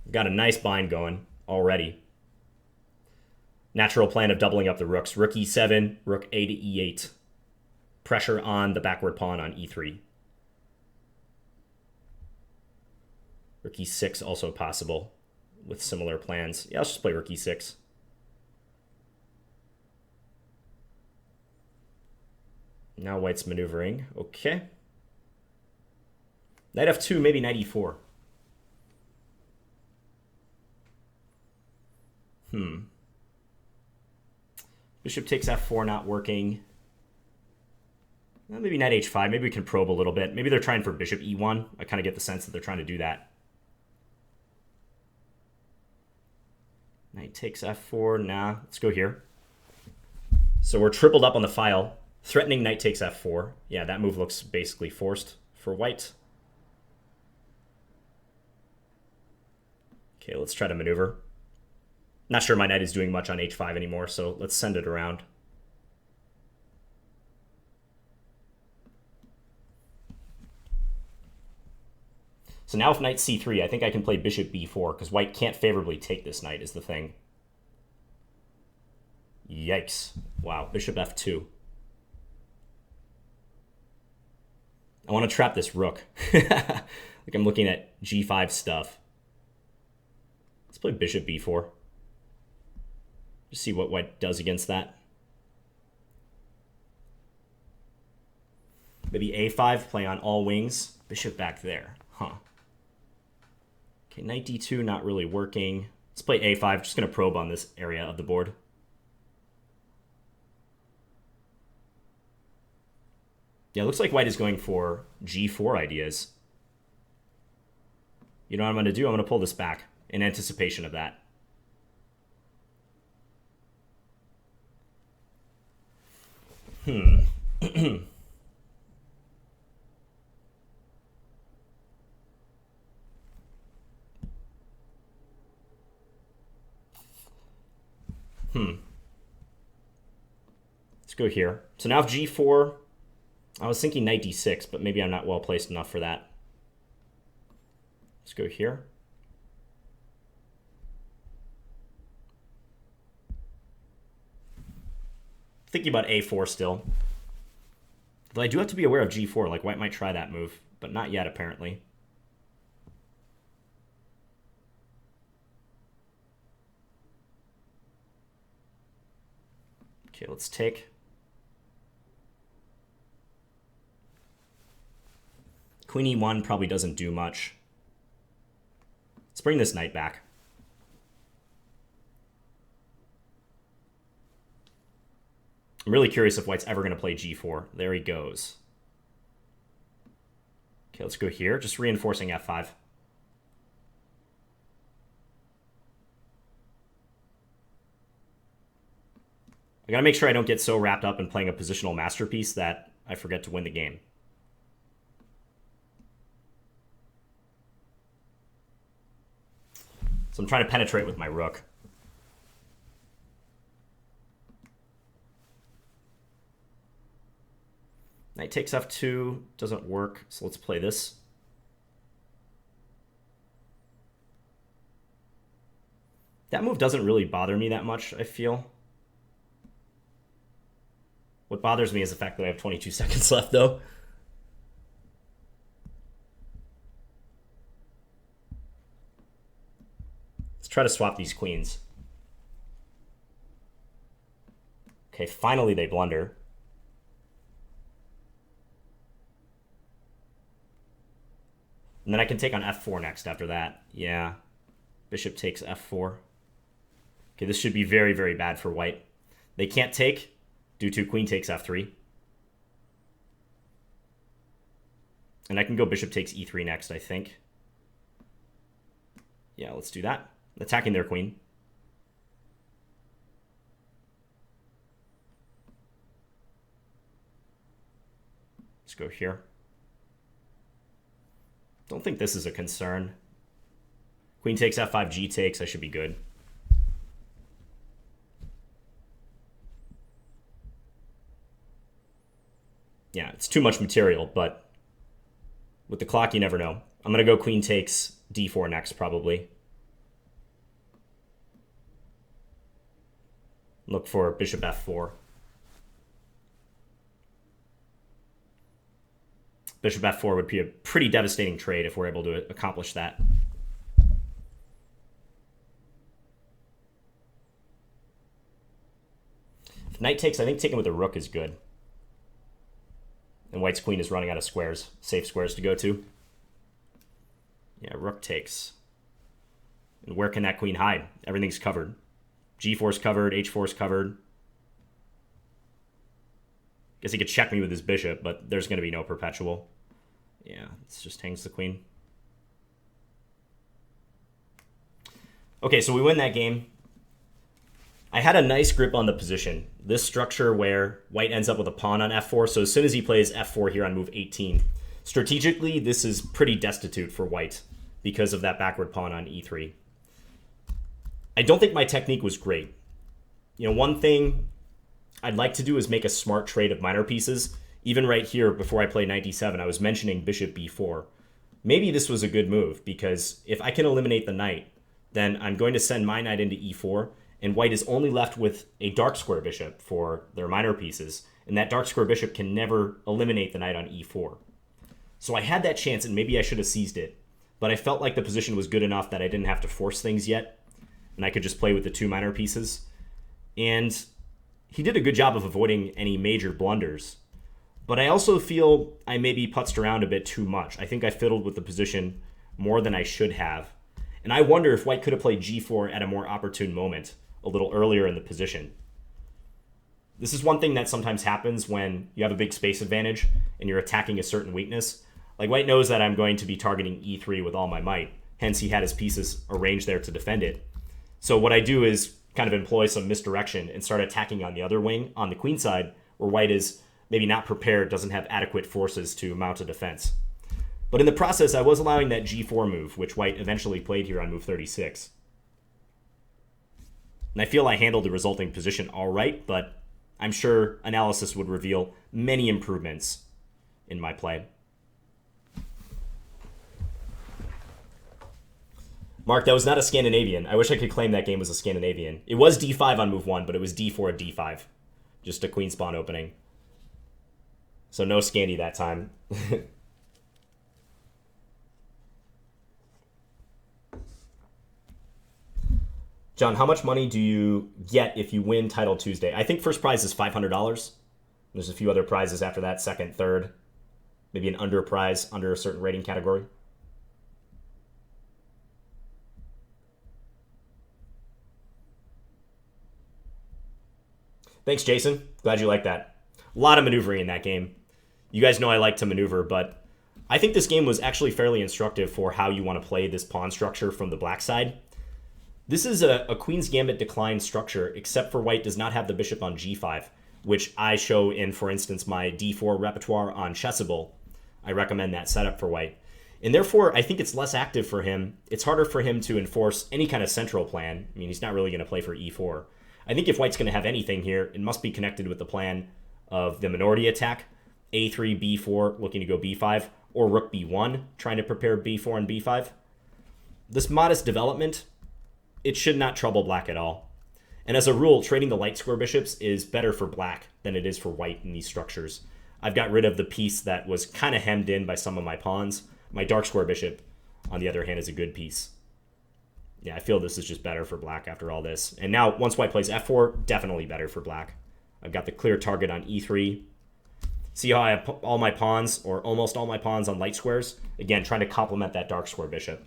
Got a nice bind going already. Natural plan of doubling up the rooks. Rook e7, rook a to e8. Pressure on the backward pawn on e3. Rook e6 also possible with similar plans. Yeah, let's just play rook e6. Now white's maneuvering. Okay. Knight f2, maybe knight e4. Bishop takes f4, not working. Well, maybe knight h5. Maybe we can probe a little bit. Maybe they're trying for bishop e1. I kind of get the sense that they're trying to do that. Knight takes f4. Nah, let's go here. So we're tripled up on the file. Threatening knight takes f4. Yeah, that move looks basically forced for white. Okay, let's try to maneuver. Not sure my knight is doing much on h5 anymore, so let's send it around. So now with knight c3, I think I can play bishop b4, because white can't favorably take this knight is the thing. Yikes. Wow, bishop f2. I want to trap this rook. Like I'm looking at g5 stuff. Let's play bishop b4. Just see what white does against that. Maybe a5, play on all wings. Bishop back there. Huh. Okay, knight d2, not really working. Let's play a5. Just going to probe on this area of the board. Yeah, looks like white is going for g4 ideas. You know what I'm going to do? I'm going to pull this back in anticipation of that. Let's go here. So now if g4, I was thinking knight d6, but maybe I'm not well placed enough for that. Let's go here. Thinking about a4 still. Though I do have to be aware of g4, like white might try that move, but not yet apparently. Okay, let's take. Queen e1 probably doesn't do much. Let's bring this knight back. I'm really curious if white's ever going to play g4. There he goes. Okay, let's go here. Just reinforcing f5. I gotta make sure I don't get so wrapped up in playing a positional masterpiece that I forget to win the game. So I'm trying to penetrate with my rook. Knight takes f2, doesn't work, so let's play this. That move doesn't really bother me that much, I feel. What bothers me is the fact that I have 22 seconds left, though. Let's try to swap these queens. Okay, finally they blunder. And then I can take on f4 next after that. Yeah. Bishop takes f4. Okay, this should be very, very bad for white. They can't take due to queen takes f3. And I can go bishop takes e3 next, I think. Yeah, let's do that. Attacking their queen. Let's go here. Don't think this is a concern. Queen takes f5, g takes. I should be good. Yeah, it's too much material, but with the clock, you never know. I'm going to go queen takes d4 next, probably. Look for bishop f4. Bishop f4 would be a pretty devastating trade if we're able to accomplish that. If knight takes, I think taking with a rook is good. And white's queen is running out of squares, safe squares to go to. Yeah, rook takes. And where can that queen hide? Everything's covered. g4 is covered, h4 is covered. Guess he could check me with his bishop, but there's going to be no perpetual. Yeah, this just hangs the queen. Okay, so we win that game. I had a nice grip on the position. This structure where white ends up with a pawn on f4, so as soon as he plays f4 here on move 18, strategically, this is pretty destitute for white because of that backward pawn on e3. I don't think my technique was great. You know, one thing I'd like to do is make a smart trade of minor pieces. Even right here, before I play knight d7, I was mentioning bishop b4. Maybe this was a good move, because if I can eliminate the knight, then I'm going to send my knight into e4, and white is only left with a dark square bishop for their minor pieces, and that dark square bishop can never eliminate the knight on e4. So I had that chance, and maybe I should have seized it, but I felt like the position was good enough that I didn't have to force things yet, and I could just play with the two minor pieces. And he did a good job of avoiding any major blunders. But I also feel I maybe putzed around a bit too much. I think I fiddled with the position more than I should have. And I wonder if white could have played g4 at a more opportune moment, a little earlier in the position. This is one thing that sometimes happens when you have a big space advantage and you're attacking a certain weakness. Like white knows that I'm going to be targeting e3 with all my might. Hence, he had his pieces arranged there to defend it. So what I do is kind of employ some misdirection and start attacking on the other wing, on the queen side, where white is maybe not prepared, doesn't have adequate forces to mount a defense. But in the process, I was allowing that g4 move, which white eventually played here on move 36. And I feel I handled the resulting position all right, but I'm sure analysis would reveal many improvements in my play. Mark, that was not a Scandinavian. I wish I could claim that game was a Scandinavian. It was d5 on move 1, but it was d4, d5. Just a queen spawn opening. So no Scandi that time. John, how much money do you get if you win Title Tuesday? I think first prize is $500. There's a few other prizes after that, second, third. Maybe an under prize under a certain rating category. Thanks, Jason. Glad you like that. A lot of maneuvering in that game. You guys know I like to maneuver, but I think this game was actually fairly instructive for how you want to play this pawn structure from the black side. This is a Queen's Gambit decline structure, except for white does not have the bishop on g5, which I show in, for instance, my d4 repertoire on Chessable. I recommend that setup for white. And therefore, I think it's less active for him. It's harder for him to enforce any kind of central plan. I mean, he's not really going to play for e4. I think if white's going to have anything here, it must be connected with the plan of the minority attack, a3, b4, looking to go b5, or rook b1, trying to prepare b4 and b5. This modest development, it should not trouble black at all. And as a rule, trading the light square bishops is better for black than it is for white in these structures. I've got rid of the piece that was kind of hemmed in by some of my pawns. My dark square bishop, on the other hand, is a good piece. Yeah, I feel this is just better for black after all this. And now, once white plays f4, definitely better for black. I've got the clear target on e3. See how I have all my pawns, or almost all my pawns, on light squares? Again, trying to complement that dark square bishop.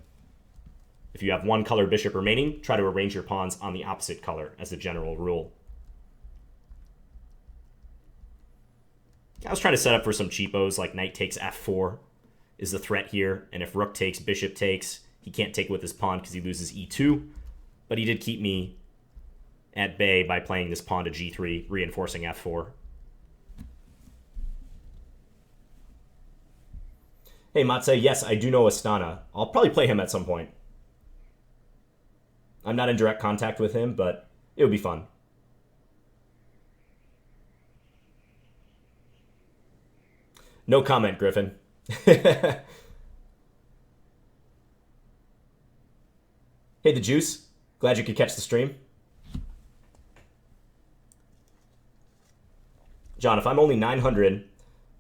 If you have one color bishop remaining, try to arrange your pawns on the opposite color as a general rule. I was trying to set up for some cheapos, like knight takes f4 is the threat here, and if rook takes, bishop takes, he can't take with his pawn because he loses e2, but he did keep me at bay by playing this pawn to g3, reinforcing f4. Hey, Matze, yes, I do know Astana. I'll probably play him at some point. I'm not in direct contact with him, but it would be fun. No comment, Griffin. Hey, the Juice. Glad you could catch the stream. John, if I'm only 900,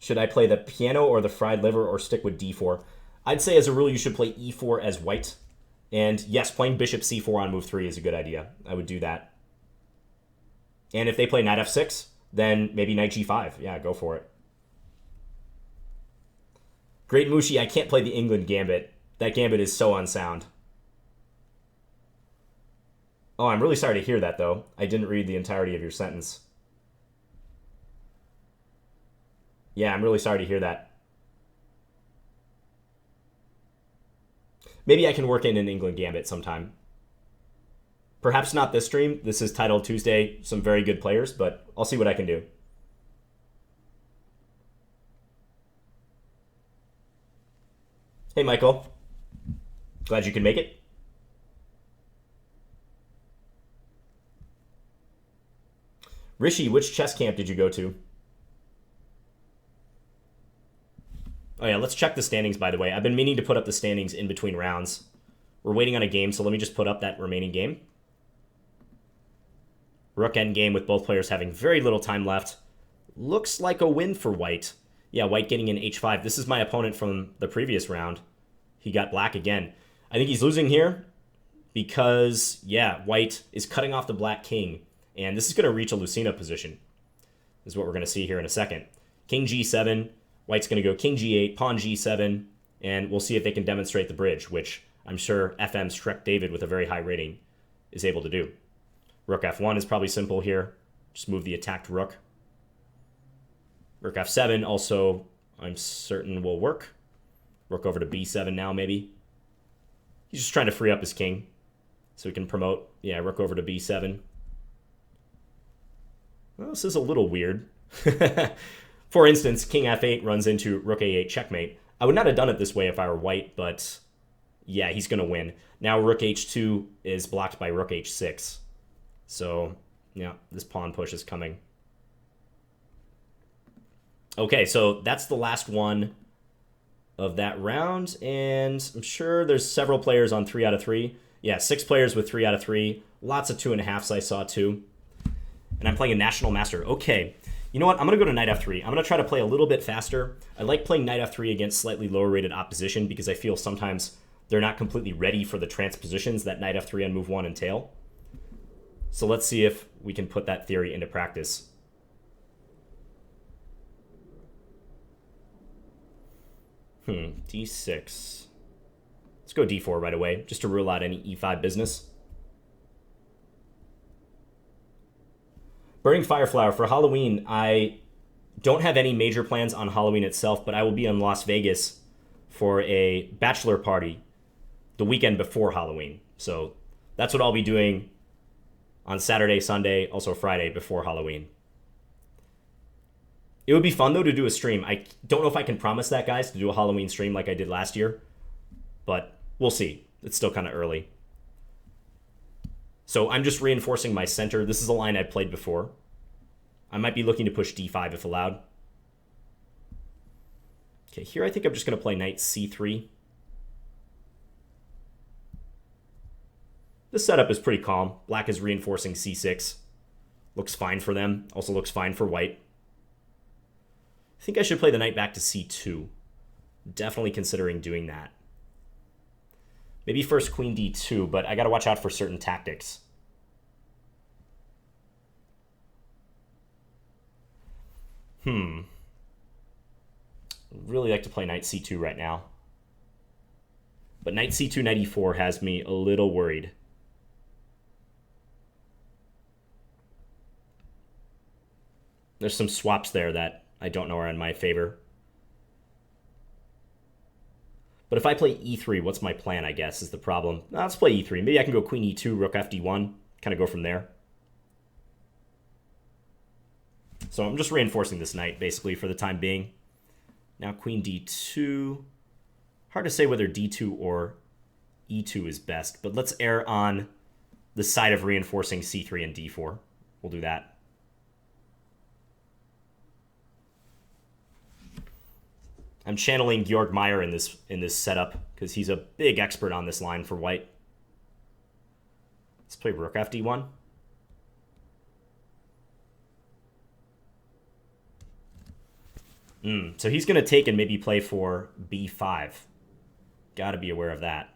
should I play the piano or the fried liver or stick with d4? I'd say as a rule you should play e4 as white. And yes, playing bishop c4 on move 3 is a good idea. I would do that. And if they play knight f6, then maybe knight g5. Yeah, go for it. Great Mushi, I can't play the England gambit. That gambit is so unsound. Oh, I'm really sorry to hear that, though. I didn't read the entirety of your sentence. Yeah, I'm really sorry to hear that. Maybe I can work in an England gambit sometime. Perhaps not this stream. This is titled Tuesday, some very good players, but I'll see what I can do. Hey, Michael. Glad you could make it. Rishi, which chess camp did you go to? Oh yeah, let's check the standings, by the way. I've been meaning to put up the standings in between rounds. We're waiting on a game, so let me just put up that remaining game. Rook endgame with both players having very little time left. Looks like a win for white. Yeah, white getting in h5. This is my opponent from the previous round. He got black again. I think he's losing here because, yeah, white is cutting off the black king. And this is going to reach a Lucina position. This is what we're going to see here in a second. King g7. White's going to go king g8, pawn g7, and we'll see if they can demonstrate the bridge, which I'm sure FM's Shrek David with a very high rating is able to do. Rook f1 is probably simple here. Just move the attacked rook. Rook f7 also, I'm certain, will work. Rook over to b7 now, maybe. He's just trying to free up his king so he can promote. Yeah, rook over to b7. Well, this is a little weird. For instance, king f8 runs into rook a8 checkmate. I would not have done it this way if I were white, but yeah, he's going to win. Now rook h2 is blocked by rook h6. So, yeah, this pawn push is coming. Okay, so that's the last one of that round, and I'm sure there's several players on 3 out of 3. Yeah, 6 players with 3 out of 3. Lots of 2.5s I saw too. And I'm playing a National Master. Okay. You know what? I'm going to go to knight f3. I'm going to try to play a little bit faster. I like playing knight f3 against slightly lower rated opposition because I feel sometimes they're not completely ready for the transpositions that knight f3 on move 1 entail. So let's see if we can put that theory into practice. D6. Let's go d4 right away, just to rule out any e5 business. Burning Fireflower, for Halloween, I don't have any major plans on Halloween itself, but I will be in Las Vegas for a bachelor party the weekend before Halloween. So That's what I'll be doing on Saturday, Sunday, also Friday before Halloween. It would be fun, though, to do a stream. I don't know if I can promise that, guys, to do a Halloween stream like I did last year. But we'll see. It's still kind of early. So I'm just reinforcing my center. This is a line I've played before. I might be looking to push d5 if allowed. Okay, here I think I'm just going to play knight c3. This setup is pretty calm. Black is reinforcing c6. Looks fine for them. Also looks fine for white. I think I should play the knight back to c2. Definitely considering doing that. Maybe first queen d2, but I got to watch out for certain tactics. Really like to play knight c2 right now. But knight c2, knight e4 has me a little worried. There's some swaps there that I don't know are in my favor. But if I play e3, what's my plan, I guess, is the problem. Let's play e3. Maybe I can go queen e2, rook fd1, kind of go from there. So I'm just reinforcing this knight, basically, for the time being. Now queen d2. Hard to say whether d2 or e2 is best, but let's err on the side of reinforcing c3 and d4. We'll do that. I'm channeling Georg Meyer in this setup because he's a big expert on this line for white. Let's play rook fd1. So he's going to take and maybe play for b5. Got to be aware of that.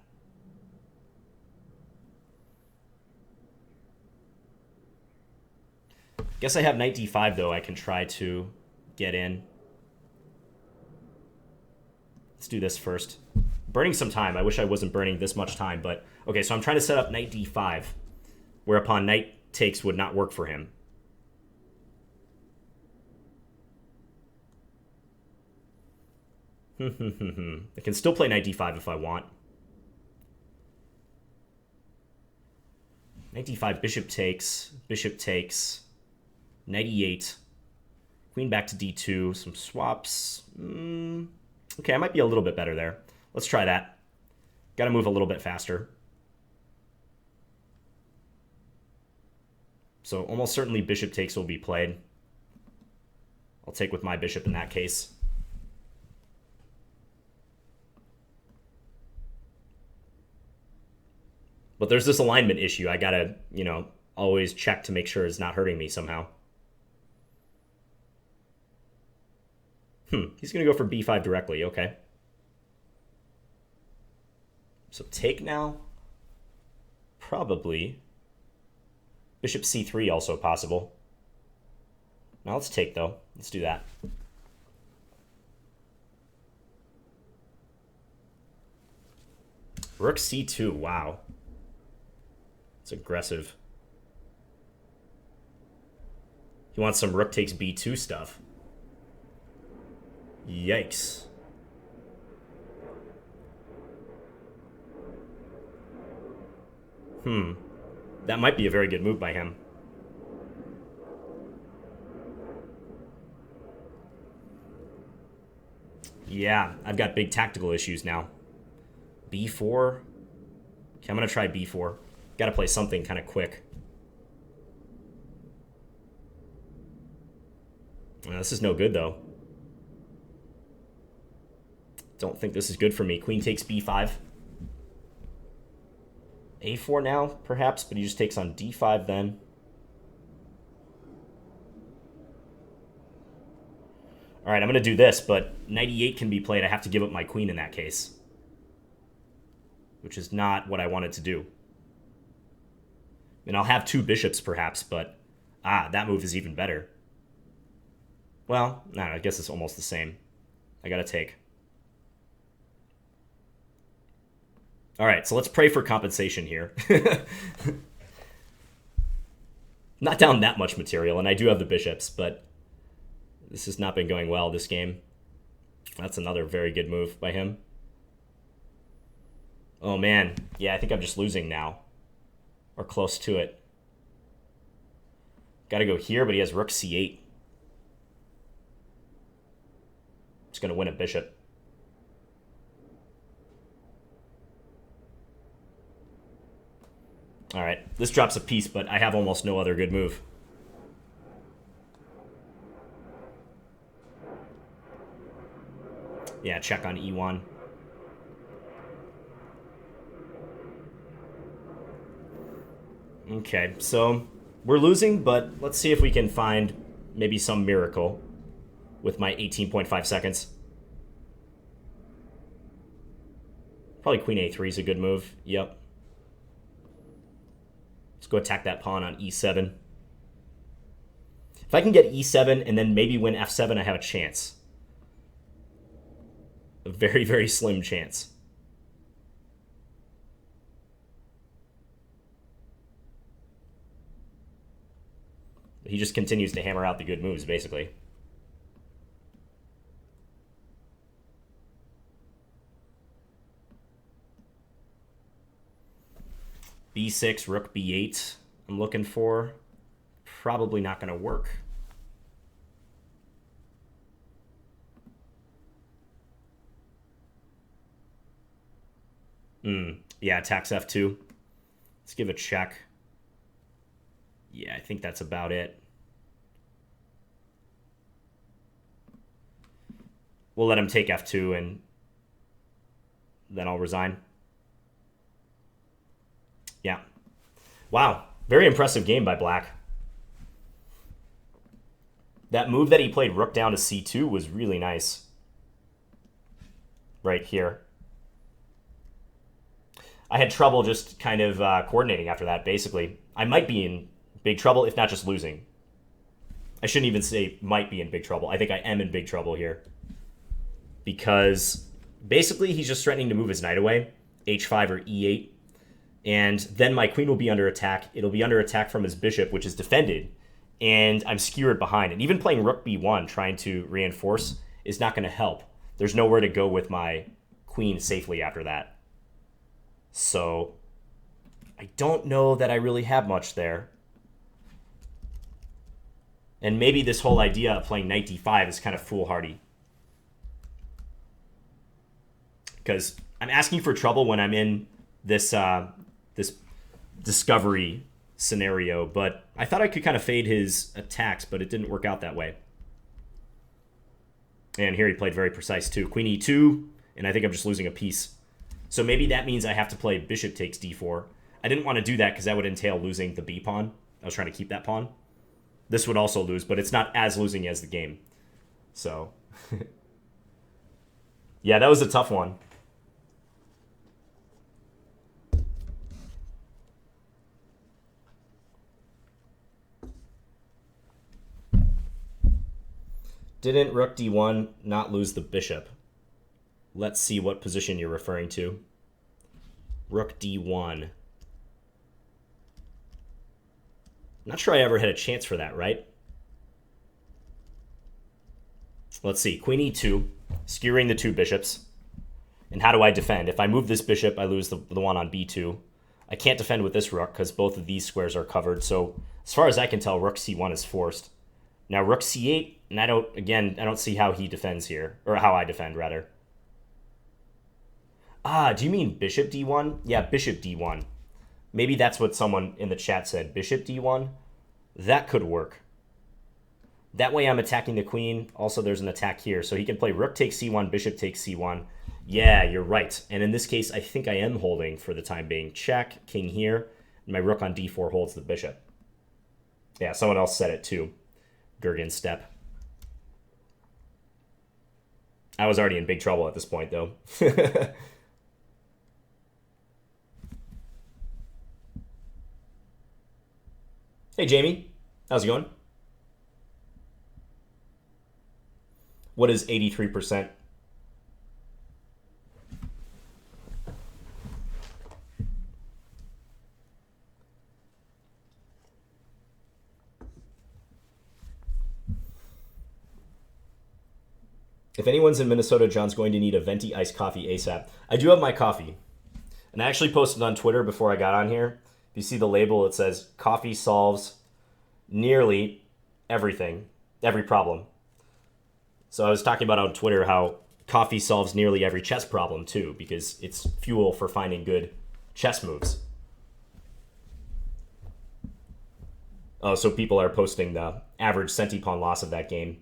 Guess I have knight d5, though. I can try to get in. Let's do this first. Burning some time. I wish I wasn't burning this much time, but okay, so I'm trying to set up knight d5, whereupon knight takes would not work for him. I can still play knight d5 if I want. Knight d5, bishop takes, knight e8, queen back to d2, some swaps. Okay, I might be a little bit better there. Let's try that. Got to move a little bit faster. So almost certainly bishop takes will be played. I'll take with my bishop in that case. But there's this alignment issue. I gotta, always check to make sure it's not hurting me somehow. He's gonna go for b5 directly, okay. So take now? Probably. Bishop c3 also possible. Now let's take, though. Let's do that. Rook c2, wow. It's aggressive. He wants some rook takes b2 stuff. Yikes. That might be a very good move by him. Yeah, I've got big tactical issues now. b4. Okay, I'm going to try b4. Got to play something kind of quick. This is no good, though. Don't think this is good for me. Queen takes b5. a4 now, perhaps, but he just takes on d5 then. All right, I'm going to do this, but knight e8 can be played. I have to give up my queen in that case, which is not what I wanted to do. And I'll have two bishops, perhaps, but that move is even better. Well, no, I guess it's almost the same. I got to take. All right, so let's pray for compensation here. Not down that much material, and I do have the bishops, but this has not been going well this game. That's another very good move by him. Oh, man. Yeah, I think I'm just losing now. or close to it. Got to go here, but he has rook c8. It's going to win a bishop. All right, this drops a piece, but I have almost no other good move. Yeah, check on e1. Okay, so we're losing, but let's see if we can find maybe some miracle with my 18.5 seconds. Probably queen a3 is a good move. Yep. Let's go attack that pawn on e7. If I can get e7 and then maybe win f7, I have a chance. A very, very slim chance. He just continues to hammer out the good moves, basically. b6, rook b8 I'm looking for. Probably not going to work. Yeah, attacks f2. Let's give a check. Yeah, I think that's about it. We'll let him take f2 and then I'll resign. Yeah. Wow. Very impressive game by Black. That move that he played rook down to c2 was really nice. Right here. I had trouble just kind of coordinating after that, basically. I might be in big trouble, if not just losing. I shouldn't even say might be in big trouble. I think I am in big trouble here. Because basically he's just threatening to move his knight away, h5 or e8. And then my queen will be under attack. It'll be under attack from his bishop, which is defended. And I'm skewered behind. And even playing rook b1, trying to reinforce, is not going to help. There's nowhere to go with my queen safely after that. So I don't know that I really have much there. And maybe this whole idea of playing knight d5 is kind of foolhardy. Because I'm asking for trouble when I'm in this this discovery scenario, but I thought I could kind of fade his attacks, but it didn't work out that way. And here he played very precise too. Queen e2, and I think I'm just losing a piece. So maybe that means I have to play bishop takes d4. I didn't want to do that because that would entail losing the b pawn. I was trying to keep that pawn. This would also lose, but it's not as losing as the game. So, yeah, that was a tough one. Didn't rook d1 not lose the bishop? Let's see what position you're referring to. Rook d1. Not sure I ever had a chance for that, right? Let's see. Queen e2, skewering the two bishops. And how do I defend? If I move this bishop, I lose the one on b2. I can't defend with this rook because both of these squares are covered. So as far as I can tell, rook c1 is forced. Now rook c8, and I don't see how he defends here. Or how I defend, rather. Ah, do you mean bishop d1? Yeah, bishop d1. Maybe that's what someone in the chat said. Bishop d1? That could work. That way I'm attacking the queen. Also, there's an attack here. So he can play rook takes c1, bishop takes c1. Yeah, you're right. And in this case, I think I am holding for the time being. Check, king here. And my rook on d4 holds the bishop. Yeah, someone else said it too. Gurgen step. I was already in big trouble at this point, though. Hey, Jamie. How's it going? What is 83%? If anyone's in Minnesota, John's going to need a venti iced coffee ASAP. I do have my coffee. And I actually posted on Twitter before I got on here. you see the label, it says coffee solves nearly everything, every problem. So I was talking about on Twitter how coffee solves nearly every chess problem too, because it's fuel for finding good chess moves. Oh, so people are posting the average centi-pawn loss of that game.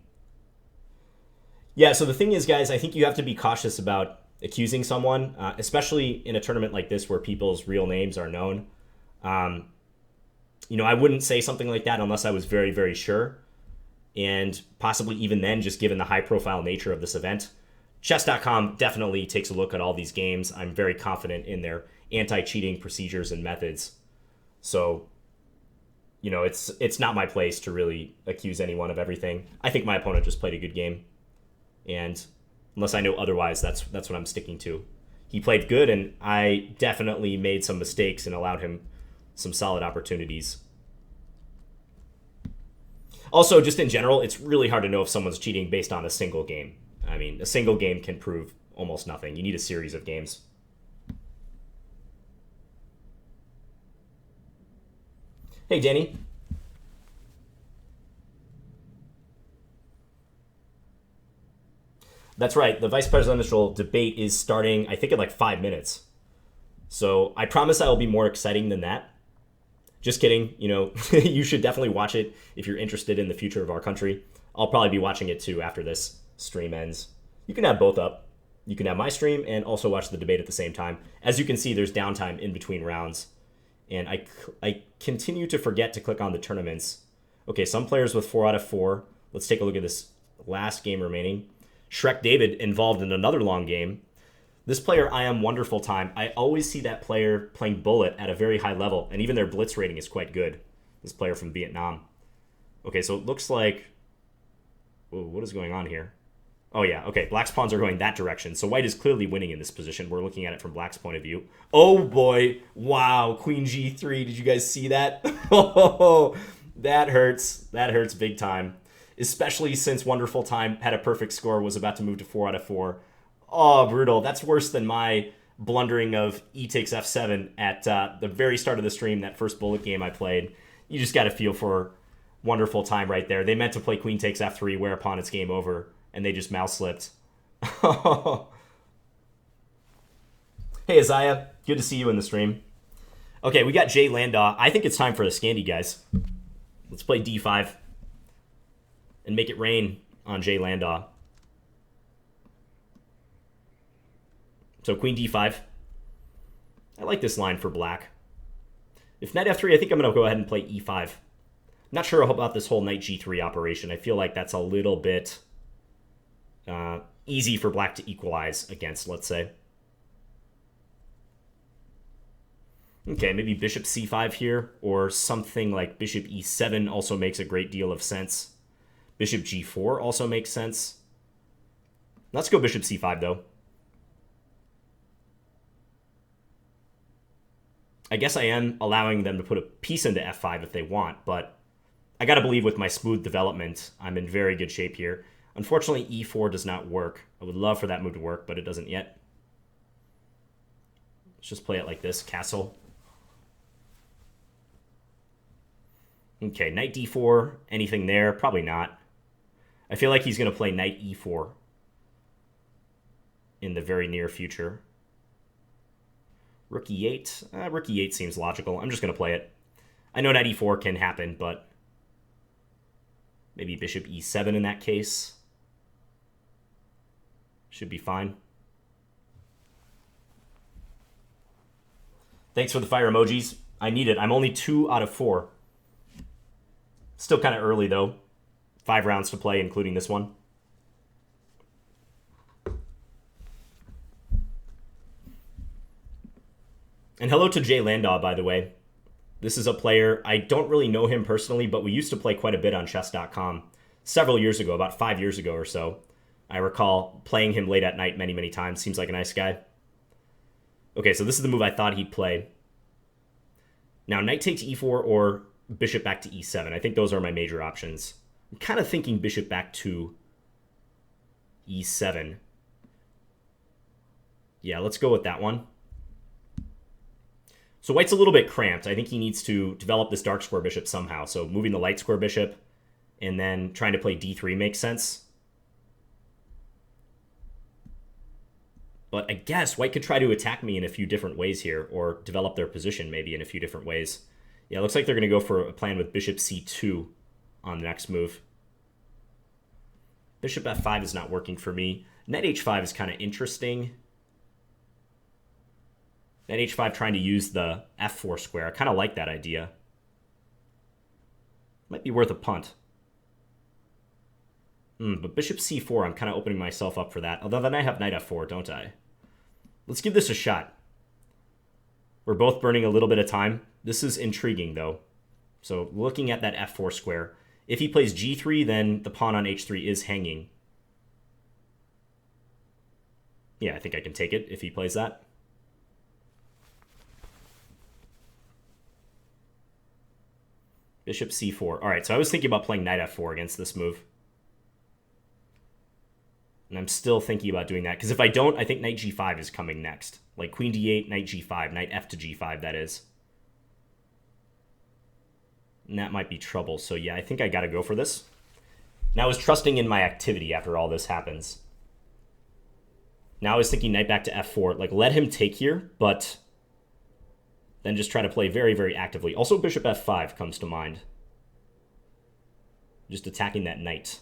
Yeah, so the thing is, guys, I think you have to be cautious about accusing someone, especially in a tournament like this where people's real names are known. I wouldn't say something like that unless I was very, very sure. And possibly even then, just given the high-profile nature of this event. Chess.com definitely takes a look at all these games. I'm very confident in their anti-cheating procedures and methods. So, it's not my place to really accuse anyone of everything. I think my opponent just played a good game. And unless I know otherwise, that's what I'm sticking to. He played good, and I definitely made some mistakes and allowed him some solid opportunities. Also, just in general, it's really hard to know if someone's cheating based on a single game. I mean, a single game can prove almost nothing. You need a series of games. Hey, Danny. That's right. The vice presidential debate is starting, I think, in like 5 minutes. So I promise I will be more exciting than that. Just kidding. You should definitely watch it if you're interested in the future of our country. I'll probably be watching it too after this stream ends. You can have both up. You can have my stream and also watch the debate at the same time. As you can see, there's downtime in between rounds. And I continue to forget to click on the tournaments. Okay, some players with 4 out of 4. Let's take a look at this last game remaining. Shrek David involved in another long game. This player, I Am Wonderful Time, I always see that player playing Bullet at a very high level, and even their Blitz rating is quite good. This player from Vietnam. Okay, so it looks like... Whoa, what is going on here? Oh yeah, okay, Black's pawns are going that direction, so White is clearly winning in this position. We're looking at it from Black's point of view. Oh boy, wow, Queen G3, did you guys see that? Oh, that hurts. That hurts big time. Especially since Wonderful Time had a perfect score, was about to move to 4 out of 4. Oh, brutal. That's worse than my blundering of E takes F7 at the very start of the stream, that first Bullet game I played. You just got to feel for Wonderful Time right there. They meant to play Queen takes F3, whereupon it's game over, and they just mouse slipped. Hey, Isaiah. Good to see you in the stream. Okay, we got Jay Landau. I think it's time for the Scandi, guys. Let's play D5 and make it rain on Jay Landau. So Queen D5. I like this line for Black. If Knight F3, I think I'm going to go ahead and play E5. Not sure about this whole Knight G3 operation. I feel like that's a little bit easy for Black to equalize against, let's say. Okay, maybe Bishop C5 here, or something like Bishop E7 also makes a great deal of sense. Bishop G4 also makes sense. Let's go Bishop C5, though. I guess I am allowing them to put a piece into F5 if they want, but I gotta believe with my smooth development, I'm in very good shape here. Unfortunately, E4 does not work. I would love for that move to work, but it doesn't yet. Let's just play it like this, castle. Okay, Knight D4, anything there? Probably not. I feel like he's going to play Knight E4 in the very near future. Rook E8. Rook E8 seems logical. I'm just going to play it. I know Knight E4 can happen, but maybe Bishop E7 in that case. Should be fine. Thanks for the fire emojis. I need it. I'm only 2 out of 4. Still kind of early, though. 5 rounds to play, including this one. And hello to Jay Landau, by the way. This is a player, I don't really know him personally, but we used to play quite a bit on chess.com several years ago, about 5 years ago or so. I recall playing him late at night many, many times. Seems like a nice guy. Okay, so this is the move I thought he'd play. Now, knight takes e4 or bishop back to e7. I think those are my major options. I'm kind of thinking bishop back to e7. Yeah, let's go with that one. So white's a little bit cramped. I think he needs to develop this dark square bishop somehow. So moving the light square bishop and then trying to play d3 makes sense. But I guess white could try to attack me in a few different ways here, or develop their position maybe in a few different ways. Yeah, it looks like they're going to go for a plan with bishop c2 on the next move. Bishop f5 is not working for me. Knight h5 is kind of interesting. Knight h5 trying to use the f4 square. I kind of like that idea. Might be worth a punt. But bishop c4, I'm kind of opening myself up for that. Although then I have knight f4, don't I? Let's give this a shot. We're both burning a little bit of time. This is intriguing, though. So looking at that f4 square. If he plays g3, then the pawn on h3 is hanging. Yeah, I think I can take it if he plays that. Bishop c4. All right, so I was thinking about playing knight f4 against this move. And I'm still thinking about doing that. Because if I don't, I think knight g5 is coming next. Like queen d8, knight g5, knight f to g5, that is. And that might be trouble. So yeah, I think I got to go for this. Now I was trusting in my activity after all this happens. Now I was thinking knight back to f4. Like, let him take here, but then just try to play very, very actively. Also, bishop f5 comes to mind. Just attacking that knight.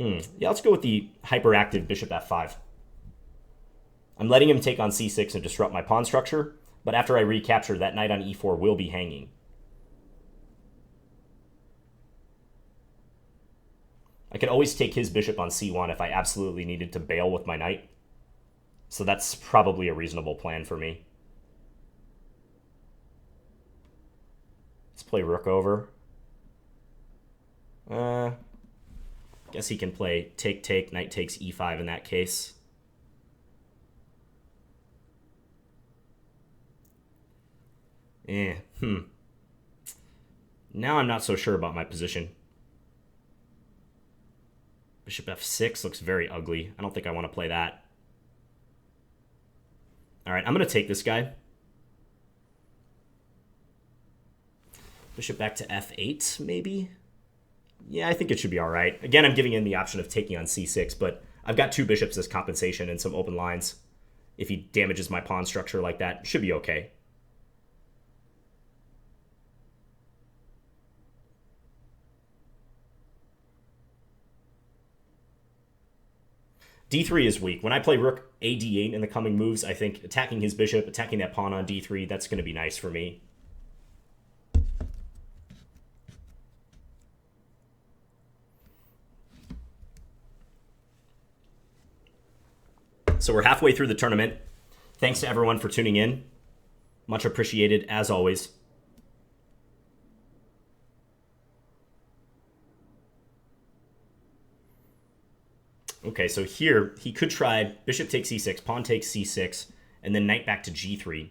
Yeah, let's go with the hyperactive bishop f5. I'm letting him take on c6 and disrupt my pawn structure, but after I recapture, that knight on e4 will be hanging. I could always take his bishop on c1 if I absolutely needed to bail with my knight. So that's probably a reasonable plan for me. Let's play rook over. Guess he can play take, knight takes e5 in that case. Now I'm not so sure about my position. Bishop f6 looks very ugly. I don't think I want to play that. All right, I'm going to take this guy. Bishop back to f8, maybe? Yeah, I think it should be all right. Again, I'm giving him the option of taking on c6, but I've got two bishops as compensation and some open lines. If he damages my pawn structure like that, should be okay. d3 is weak. When I play rook a d8 in the coming moves, I think attacking his bishop, attacking that pawn on d3, that's going to be nice for me. So we're halfway through the tournament. Thanks to everyone for tuning in. Much appreciated, as always. Okay, so here he could try bishop takes c6, pawn takes c6, and then knight back to g3.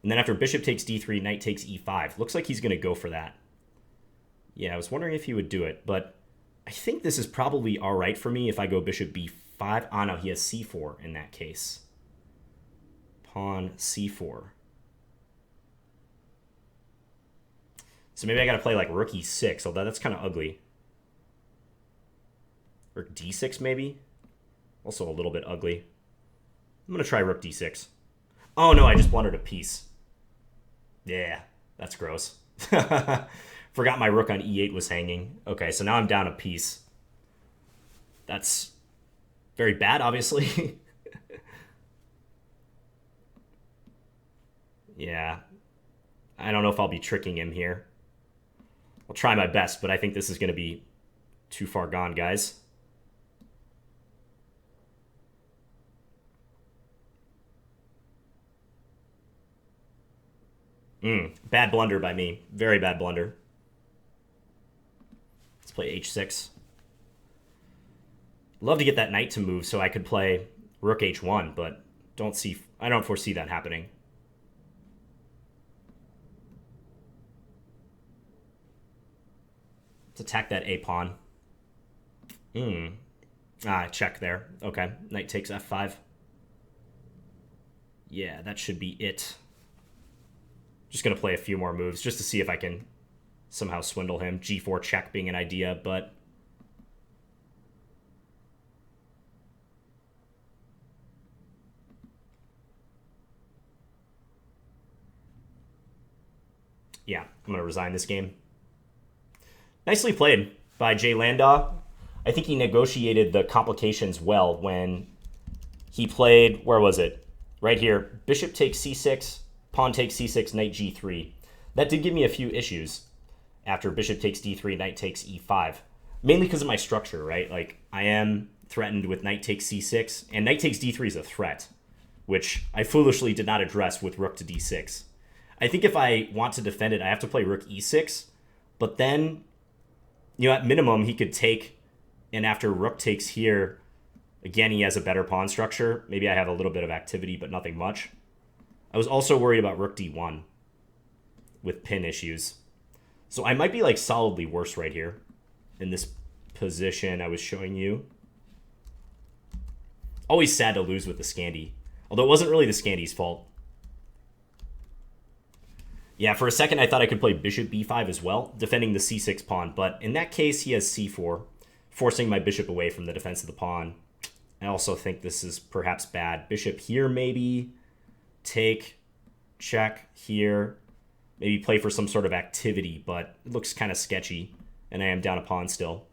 And then after bishop takes d3, knight takes e5. Looks like he's going to go for that. Yeah, I was wondering if he would do it, but I think this is probably all right for me if I go bishop b5. Ah, no, he has c4 in that case. Pawn c4. So maybe I got to play like rook e6, although that's kind of ugly. Rook d6 maybe? Also a little bit ugly. I'm going to try rook d6. Oh no, I just blundered a piece. Yeah, that's gross. Forgot my rook on e8 was hanging. Okay, so now I'm down a piece. That's very bad, obviously. Yeah. I don't know if I'll be tricking him here. I'll try my best, but I think this is going to be too far gone, guys. Bad blunder by me. Very bad blunder. Let's play h6. Love to get that knight to move so I could play rook h1, but I don't foresee that happening. Let's attack that a pawn. Check there. Okay, knight takes f5. Yeah, that should be it. Just going to play a few more moves just to see if I can somehow swindle him. G4 check being an idea, but... yeah, I'm going to resign this game. Nicely played by Jay Landaw. I think he negotiated the complications well when he played, where was it? Right here. Bishop takes c6, pawn takes c6, knight g3. That did give me a few issues after bishop takes d3, knight takes e5. Mainly because of my structure, right? Like, I am threatened with knight takes c6, and knight takes d3 is a threat, which I foolishly did not address with rook to d6. I think if I want to defend it, I have to play rook e6, but then, you know, at minimum, he could take, and after rook takes here, again, he has a better pawn structure. Maybe I have a little bit of activity, but nothing much. I was also worried about rook d1 with pin issues. So I might be like solidly worse right here in this position I was showing you. Always sad to lose with the Scandi, although it wasn't really the Scandi's fault. Yeah, for a second I thought I could play bishop b5 as well, defending the c6 pawn, but in that case he has c4, forcing my bishop away from the defense of the pawn. I also think this is perhaps bad. Bishop here maybe, take, check here, maybe play for some sort of activity, but it looks kind of sketchy, and I am down a pawn still.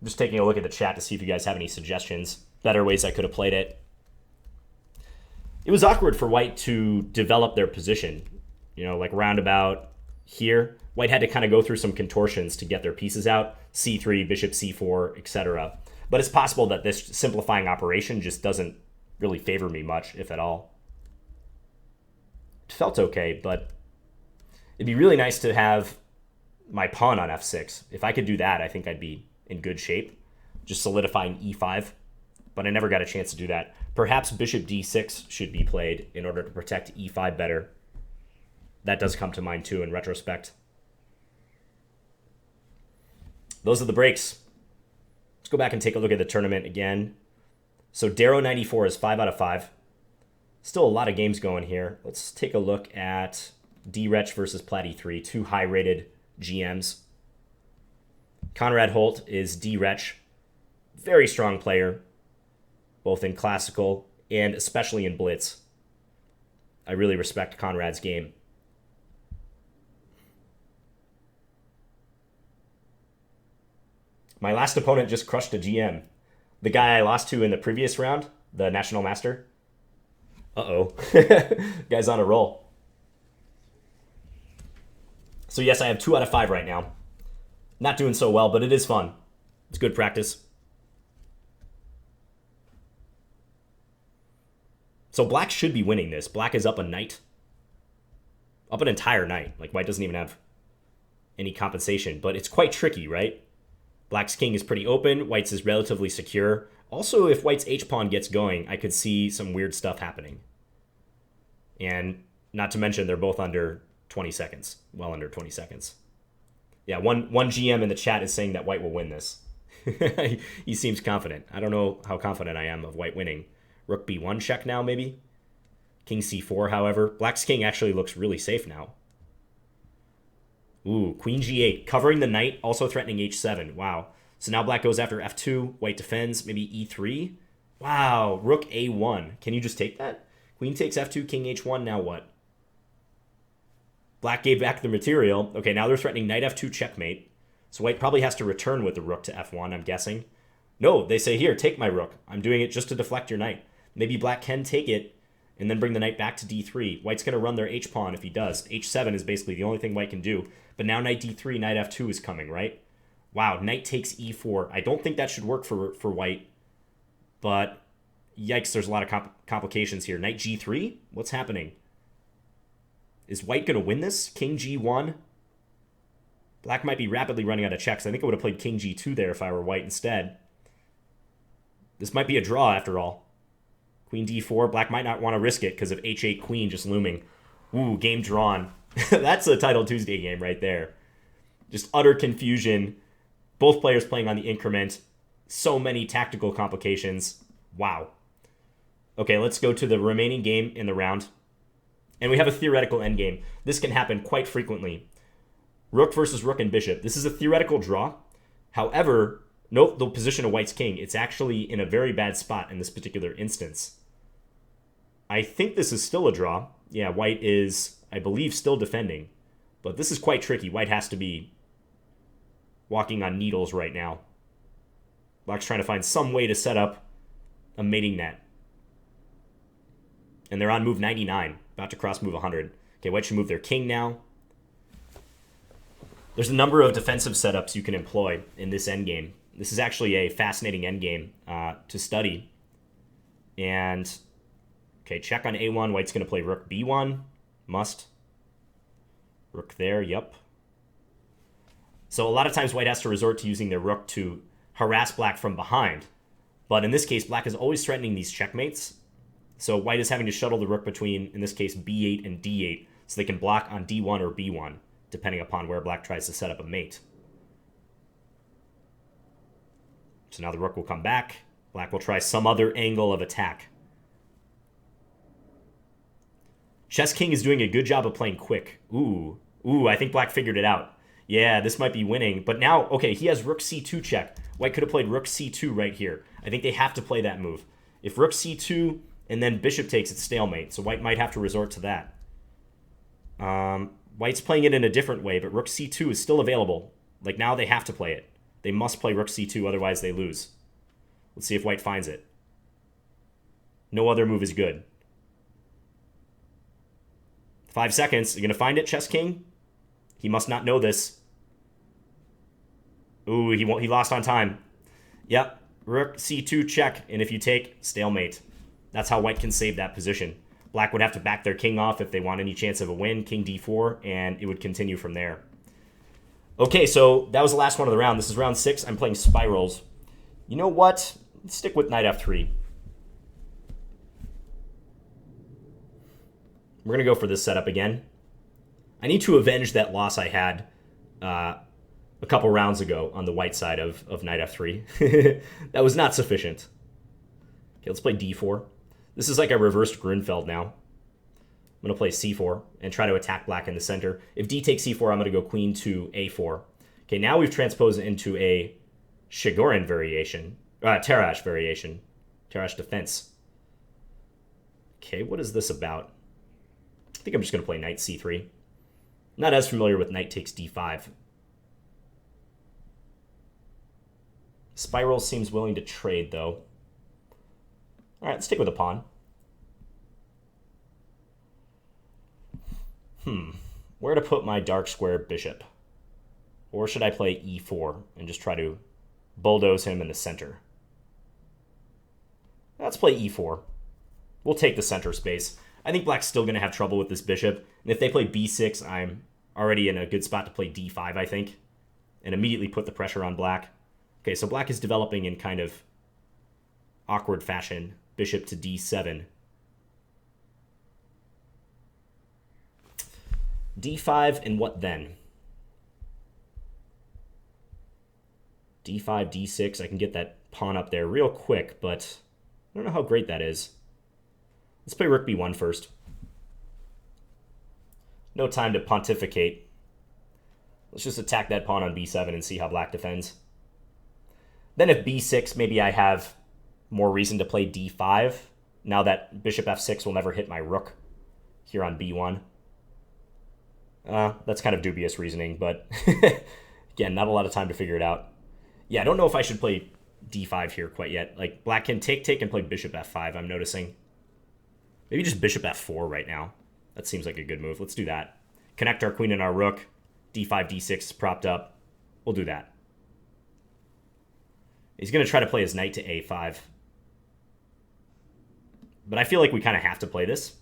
Just taking a look at the chat to see if you guys have any suggestions, better ways I could have played it. It was awkward for white to develop their position. You know, like roundabout here, white had to kind of go through some contortions to get their pieces out. c3, bishop c4, etc. But it's possible that this simplifying operation just doesn't really favor me much, if at all. It felt okay, but it'd be really nice to have my pawn on f6. If I could do that, I think I'd be in good shape, just solidifying e5, but I never got a chance to do that. Perhaps bishop d6 should be played in order to protect e5 better. That does come to mind too in retrospect. Those are the breaks. Let's go back and take a look at the tournament again. So Darrow 94 is 5 out of 5. Still a lot of games going here. Let's take a look at D-Wretch versus Platty 3, two high-rated GMs. Conrad Holt is D-Wretch. Very strong player, both in classical and especially in Blitz. I really respect Conrad's game. My last opponent just crushed a GM. The guy I lost to in the previous round, the National Master. Uh-oh. Guy's on a roll. So yes, I have 2 out of 5 right now. Not doing so well, but it is fun. It's good practice. So black should be winning this. Black is up a knight. Up an entire knight. Like, white doesn't even have any compensation, but it's quite tricky, right? Black's king is pretty open. White's is relatively secure. Also, if white's h-pawn gets going, I could see some weird stuff happening. And not to mention, they're both under 20 seconds. Well under 20 seconds. Yeah, one GM in the chat is saying that white will win this. He seems confident. I don't know how confident I am of white winning. Rook b1 check now, maybe? King c4, however. Black's king actually looks really safe now. Ooh, queen g8. Covering the knight, also threatening h7. Wow. So now black goes after f2. White defends. Maybe e3. Wow. Rook a1. Can you just take that? Queen takes f2, king h1. Now what? Black gave back the material. Okay, now they're threatening knight f2 checkmate. So white probably has to return with the rook to f1, I'm guessing. No, they say, here, take my rook. I'm doing it just to deflect your knight. Maybe black can take it and then bring the knight back to d3. White's going to run their h-pawn if he does. h7 is basically the only thing white can do. But now knight d3, knight f2 is coming, right? Wow, knight takes e4. I don't think that should work for white. But yikes, there's a lot of complications here. Knight g3? What's happening? Is white going to win this? King g1? Black might be rapidly running out of checks. I think I would have played king g2 there if I were white instead. This might be a draw after all. Queen d4. Black might not want to risk it because of h8 queen just looming. Ooh, game drawn. That's a Title Tuesday game right there. Just utter confusion. Both players playing on the increment. So many tactical complications. Wow. Okay, let's go to the remaining game in the round. And we have a theoretical endgame. This can happen quite frequently. Rook versus rook and bishop. This is a theoretical draw. However, note the position of white's king. It's actually in a very bad spot in this particular instance. I think this is still a draw. Yeah, white is, I believe, still defending. But this is quite tricky. White has to be walking on needles right now. Black's trying to find some way to set up a mating net. And they're on move 99, about to cross move 100. Okay, white should move their king now. There's a number of defensive setups you can employ in this endgame. This is actually a fascinating endgame to study. And, okay, check on a1. White's going to play rook b1. Must. Rook there, yep. So a lot of times white has to resort to using their rook to harass black from behind. But in this case, black is always threatening these checkmates. So white is having to shuttle the rook between, in this case, b8 and d8, so they can block on d1 or b1, depending upon where black tries to set up a mate. So now the rook will come back. Black will try some other angle of attack. Chess King is doing a good job of playing quick. Ooh, I think black figured it out. Yeah, this might be winning. But now, okay, he has rook c2 check. White could have played rook c2 right here. I think they have to play that move. If rook c2 and then bishop takes, it's stalemate. So white might have to resort to that. White's playing it in a different way, but rook c2 is still available. Like, now they have to play it. They must play rook c2, otherwise they lose. Let's see if white finds it. No other move is good. 5 seconds. You going to find it, Chess King? He must not know this. Ooh, he lost on time. Yep, rook c2 check, and if you take, stalemate. That's how white can save that position. Black would have to back their king off if they want any chance of a win, king d4, and it would continue from there. Okay, so that was the last one of the round. This is round 6. I'm playing spirals. You know what? Let's stick with knight f3. We're going to go for this setup again. I need to avenge that loss I had a couple rounds ago on the white side of knight f3. That was not sufficient. Okay, let's play d4. This is like a reversed Grunfeld now. I'm going to play c4 and try to attack black in the center. If d takes c4, I'm going to go queen to a4. Okay, now we've transposed it into a Shigorin variation. Tarrasch variation. Tarrasch defense. Okay, what is this about? I think I'm just going to play knight c3. Not as familiar with knight takes d5. Spiral seems willing to trade, though. All right, let's stick with a pawn. Where to put my dark square bishop? Or should I play e4 and just try to bulldoze him in the center? Let's play e4. We'll take the center space. I think black's still going to have trouble with this bishop. And if they play b6, I'm already in a good spot to play d5, I think. And immediately put the pressure on black. Okay, so black is developing in kind of awkward fashion. Bishop to d7. d5, and what then? d5, d6. I can get that pawn up there real quick, but I don't know how great that is. Let's play rook b1 first. No time to pontificate. Let's just attack that pawn on b7 and see how black defends. Then if b6, maybe I have more reason to play d5. Now that bishop f6 will never hit my rook here on b1. That's kind of dubious reasoning, but again, not a lot of time to figure it out. Yeah, I don't know if I should play d5 here quite yet. Like, black can take and play bishop f5, I'm noticing. Maybe just bishop f4 right now. That seems like a good move. Let's do that. Connect our queen and our rook. d5, d6 is propped up. We'll do that. He's going to try to play his knight to a5. But I feel like we kind of have to play this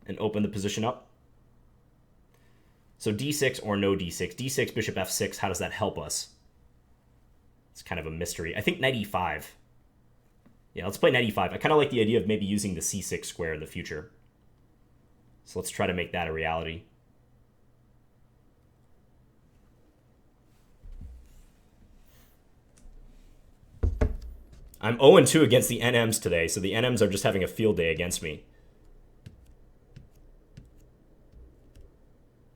and open the position up. So d6 or no d6. d6, bishop f6, how does that help us? It's kind of a mystery. I think knight e5. Yeah, let's play knight e5. I kind of like the idea of maybe using the c6 square in the future. So let's try to make that a reality. I'm 0-2 against the NMs today, so the NMs are just having a field day against me.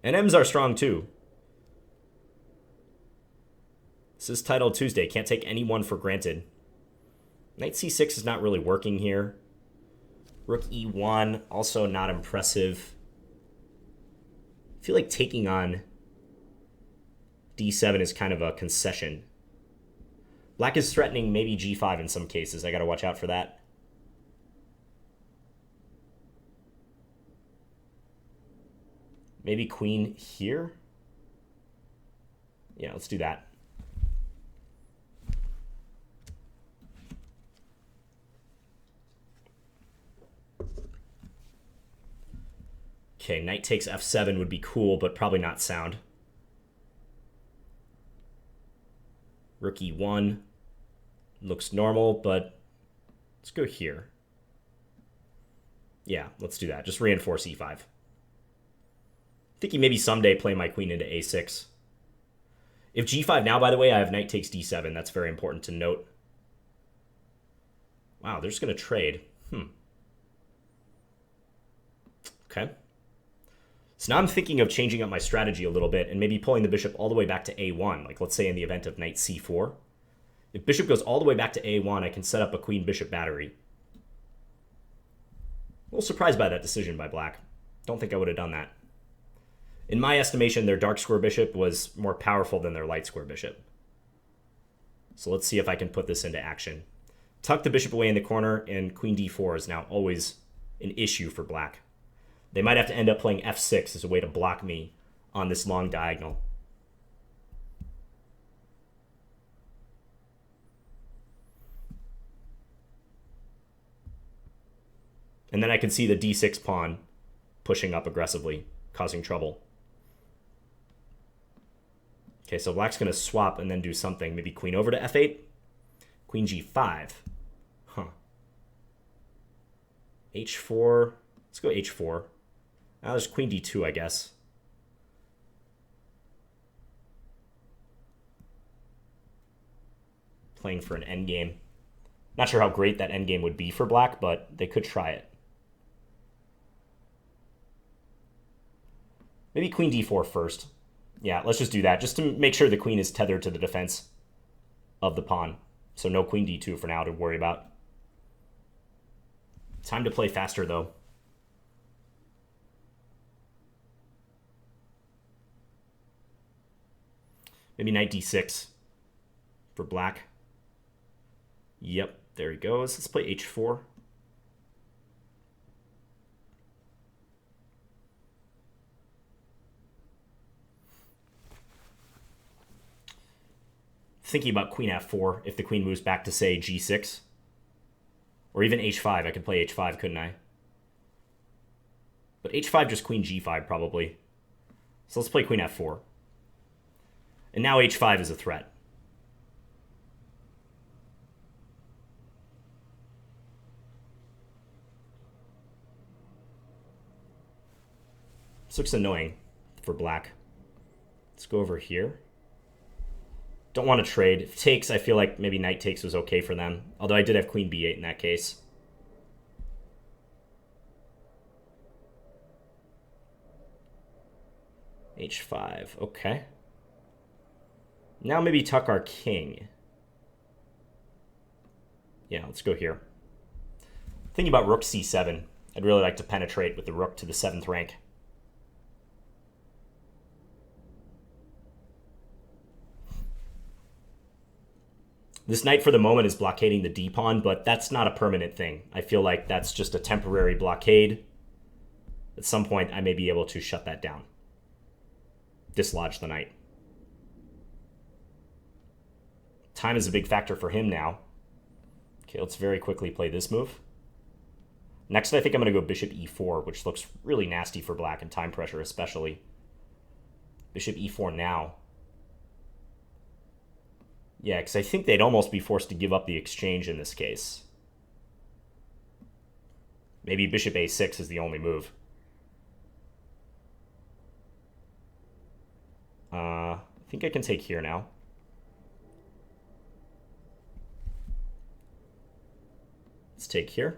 NMs are strong too. This is Title Tuesday. Can't take anyone for granted. Knight c6 is not really working here. Rook e1, also not impressive. I feel like taking on d7 is kind of a concession. Black is threatening maybe g5 in some cases. I gotta watch out for that. Maybe queen here? Yeah, let's do that. Okay, knight takes f7 would be cool, but probably not sound. Rook e1 looks normal, but let's go here. Yeah, let's do that. Just reinforce e5. Thinking maybe someday play my queen into a6. If g5 now, by the way, I have knight takes d7. That's very important to note. Wow, they're just going to trade. Okay. So now I'm thinking of changing up my strategy a little bit and maybe pulling the bishop all the way back to a1. Like, let's say in the event of knight c4. If bishop goes all the way back to a1, I can set up a queen-bishop battery. A little surprised by that decision by black. Don't think I would have done that. In my estimation, their dark square bishop was more powerful than their light square bishop. So let's see if I can put this into action. Tuck the bishop away in the corner, and queen d4 is now always an issue for black. They might have to end up playing f6 as a way to block me on this long diagonal. And then I can see the d6 pawn pushing up aggressively, causing trouble. Okay, so black's going to swap and then do something. Maybe queen over to f8. Queen g5. Huh. h4. Let's go h4. Now there's queen d2, I guess. Playing for an endgame. Not sure how great that endgame would be for black, but they could try it. Maybe queen d4 first. Yeah, let's just do that, just to make sure the queen is tethered to the defense of the pawn. So no queen d2 for now to worry about. Time to play faster, though. Maybe knight d6 for black. Yep, there he goes. Let's play h4. Thinking about queen f4 if the queen moves back to, say, g6. Or even h5. I could play h5, couldn't I? But h5 just queen g5 probably. So let's play queen f4. And now h5 is a threat. This looks annoying for black. Let's go over here. Don't want to trade. If takes, I feel like maybe knight takes was okay for them. Although I did have queen b8 in that case. h5, okay. Now maybe tuck our king. Yeah, let's go here. Thinking about rook c7. I'd really like to penetrate with the rook to the 7th rank. This knight for the moment is blockading the d-pawn, but that's not a permanent thing. I feel like that's just a temporary blockade. At some point, I may be able to shut that down. Dislodge the knight. Time is a big factor for him now. Okay, let's very quickly play this move. Next, I think I'm going to go bishop e4, which looks really nasty for black and time pressure especially. Bishop e4 now. Yeah, because I think they'd almost be forced to give up the exchange in this case. Maybe bishop a6 is the only move. I think I can take here now. take here.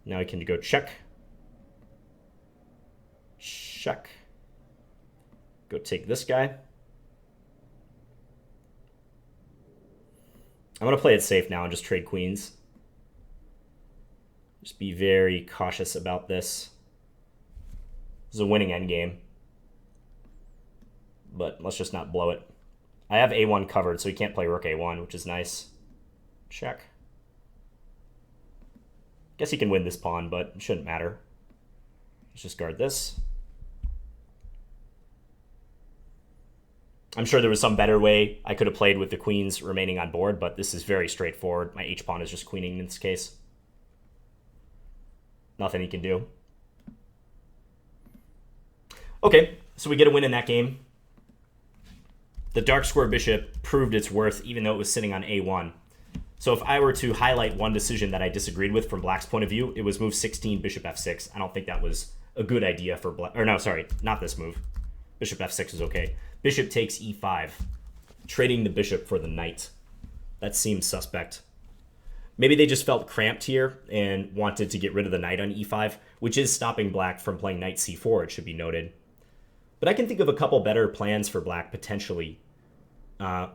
Now I can go check. Check. Go take this guy. I'm going to play it safe now and just trade queens. Just be very cautious about this. This is a winning endgame. But let's just not blow it. I have a1 covered, so he can't play rook a1, which is nice. Check. Guess he can win this pawn, but it shouldn't matter. Let's just guard this. I'm sure there was some better way I could have played with the queens remaining on board, but this is very straightforward. My h-pawn is just queening in this case. Nothing he can do. Okay, so we get a win in that game. The dark square bishop proved its worth even though it was sitting on a1. So if I were to highlight one decision that I disagreed with from Black's point of view, it was move 16, bishop f6. I don't think that was a good idea for Black. Or no, sorry, not this move. Bishop f6 is okay. Bishop takes e5, trading the bishop for the knight. That seems suspect. Maybe they just felt cramped here and wanted to get rid of the knight on e5, which is stopping Black from playing knight c4, it should be noted. But I can think of a couple better plans for Black, potentially.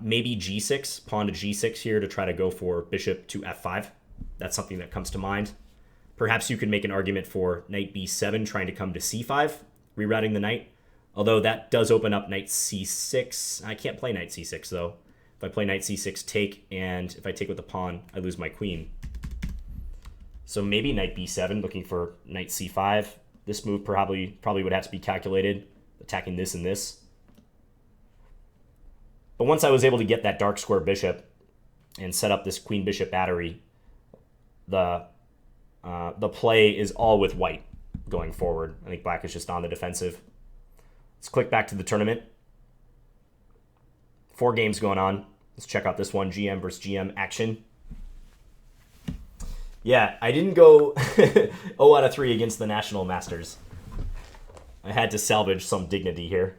Maybe g6, pawn to g6 here to try to go for bishop to f5. That's something that comes to mind. Perhaps you could make an argument for knight b7, trying to come to c5, rerouting the knight. Although that does open up knight c6. I can't play knight c6, though. If I play knight c6, take, and if I take with the pawn, I lose my queen. So maybe knight b7, looking for knight c5. This move probably would have to be calculated, attacking this and this. But once I was able to get that dark square bishop and set up this queen-bishop battery, the play is all with white going forward. I think Black is just on the defensive. Let's click back to the tournament. 4 games going on. Let's check out this one, GM versus GM action. Yeah, I didn't go 0 out of 3 against the National Masters. I had to salvage some dignity here.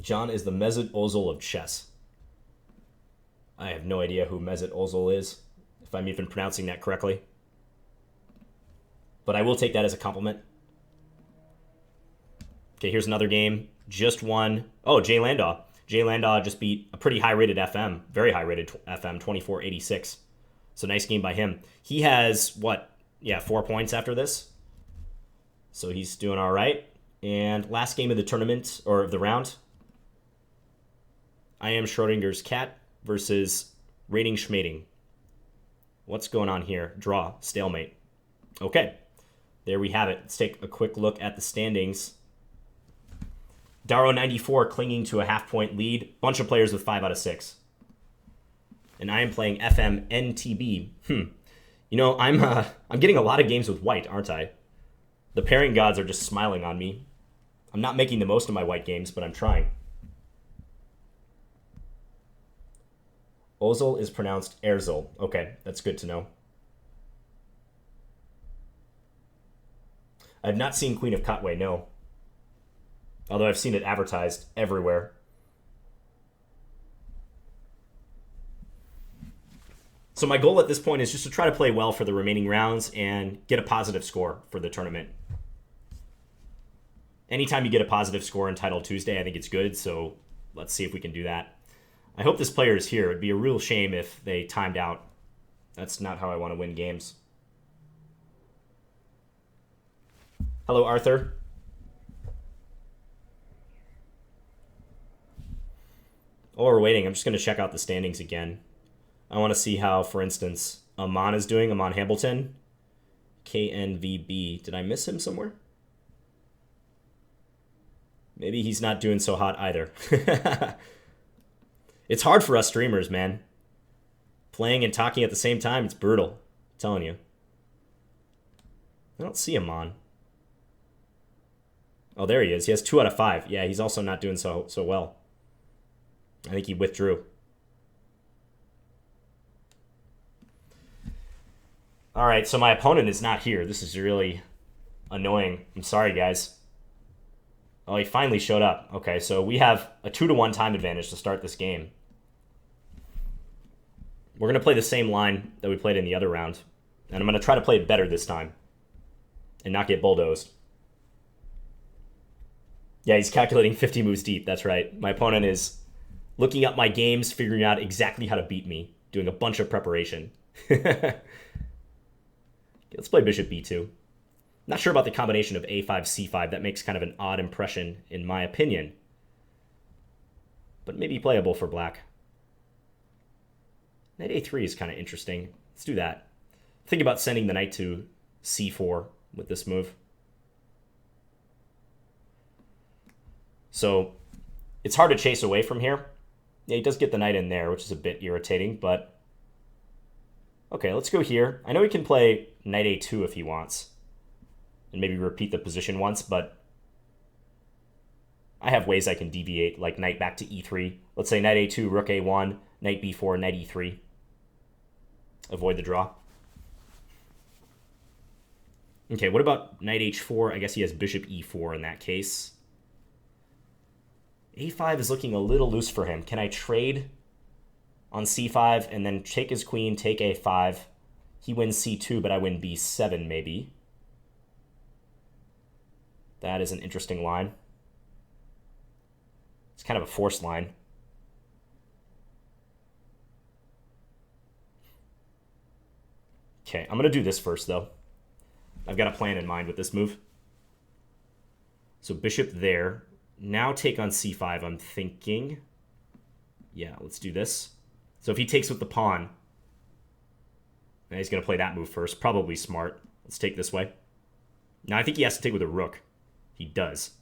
John is the Mesut Ozil of chess. I have no idea who Mesut Ozil is, if I'm even pronouncing that correctly. But I will take that as a compliment. Okay, here's another game. Just won. Oh, Jay Landau. Jay Landau just beat a pretty high-rated FM. Very high-rated FM, 2486. So nice game by him. He has, what? Yeah, 4 points after this. So he's doing all right. And last game of the tournament, or of the round, I am Schrodinger's cat versus Rating Schmating. What's going on here? Draw. Stalemate. Okay. There we have it. Let's take a quick look at the standings. Daro94 clinging to a half-point lead. Bunch of players with 5 out of 6. And I am playing FMNTB. You know, I'm getting a lot of games with white, aren't I? The pairing gods are just smiling on me. I'm not making the most of my white games, but I'm trying. Ozil is pronounced Erzil. Okay, that's good to know. I've not seen Queen of Katwe, no. Although I've seen it advertised everywhere. So my goal at this point is just to try to play well for the remaining rounds and get a positive score for the tournament. Anytime you get a positive score in Title Tuesday, I think it's good, so let's see if we can do that. I hope this player is here. It'd be a real shame if they timed out. That's not how I want to win games. Hello, Arthur. While we're waiting, I'm just going to check out the standings again. I want to see how, for instance, Amon is doing. Amon Hamilton. KNVB. Did I miss him somewhere? Maybe he's not doing so hot either. It's hard for us streamers, man. Playing and talking at the same time, it's brutal. I'm telling you. I don't see Amon. Oh, there he is. He has 2 out of 5. Yeah, he's also not doing so well. I think he withdrew. All right, so my opponent is not here. This is really annoying. I'm sorry, guys. Oh, he finally showed up. Okay, so we have a 2-to-1 time advantage to start this game. We're going to play the same line that we played in the other round. And I'm going to try to play it better this time. And not get bulldozed. Yeah, he's calculating 50 moves deep. That's right. My opponent is looking up my games, figuring out exactly how to beat me. Doing a bunch of preparation. Okay, let's play bishop b2. Not sure about the combination of a5, c5. That makes kind of an odd impression, in my opinion. But maybe playable for black. Knight a3 is kind of interesting. Let's do that. Think about sending the knight to c4 with this move. So it's hard to chase away from here. Yeah, he does get the knight in there, which is a bit irritating, but... Okay, let's go here. I know he can play knight a2 if he wants. And maybe repeat the position once, but... I have ways I can deviate, like knight back to e3. Let's say knight a2, rook a1, knight b4, knight e3. Avoid the draw. Okay, what about knight h4? I guess he has bishop e4 in that case. a5 is looking a little loose for him. Can I trade on c5 and then take his queen, take a5? He wins c2, but I win b7 maybe. That is an interesting line. It's kind of a forced line. Okay, I'm going to do this first, though. I've got a plan in mind with this move. So bishop there. Now take on c5, I'm thinking. Yeah, let's do this. So if he takes with the pawn, now he's going to play that move first. Probably smart. Let's take this way. Now I think he has to take with a rook. He does.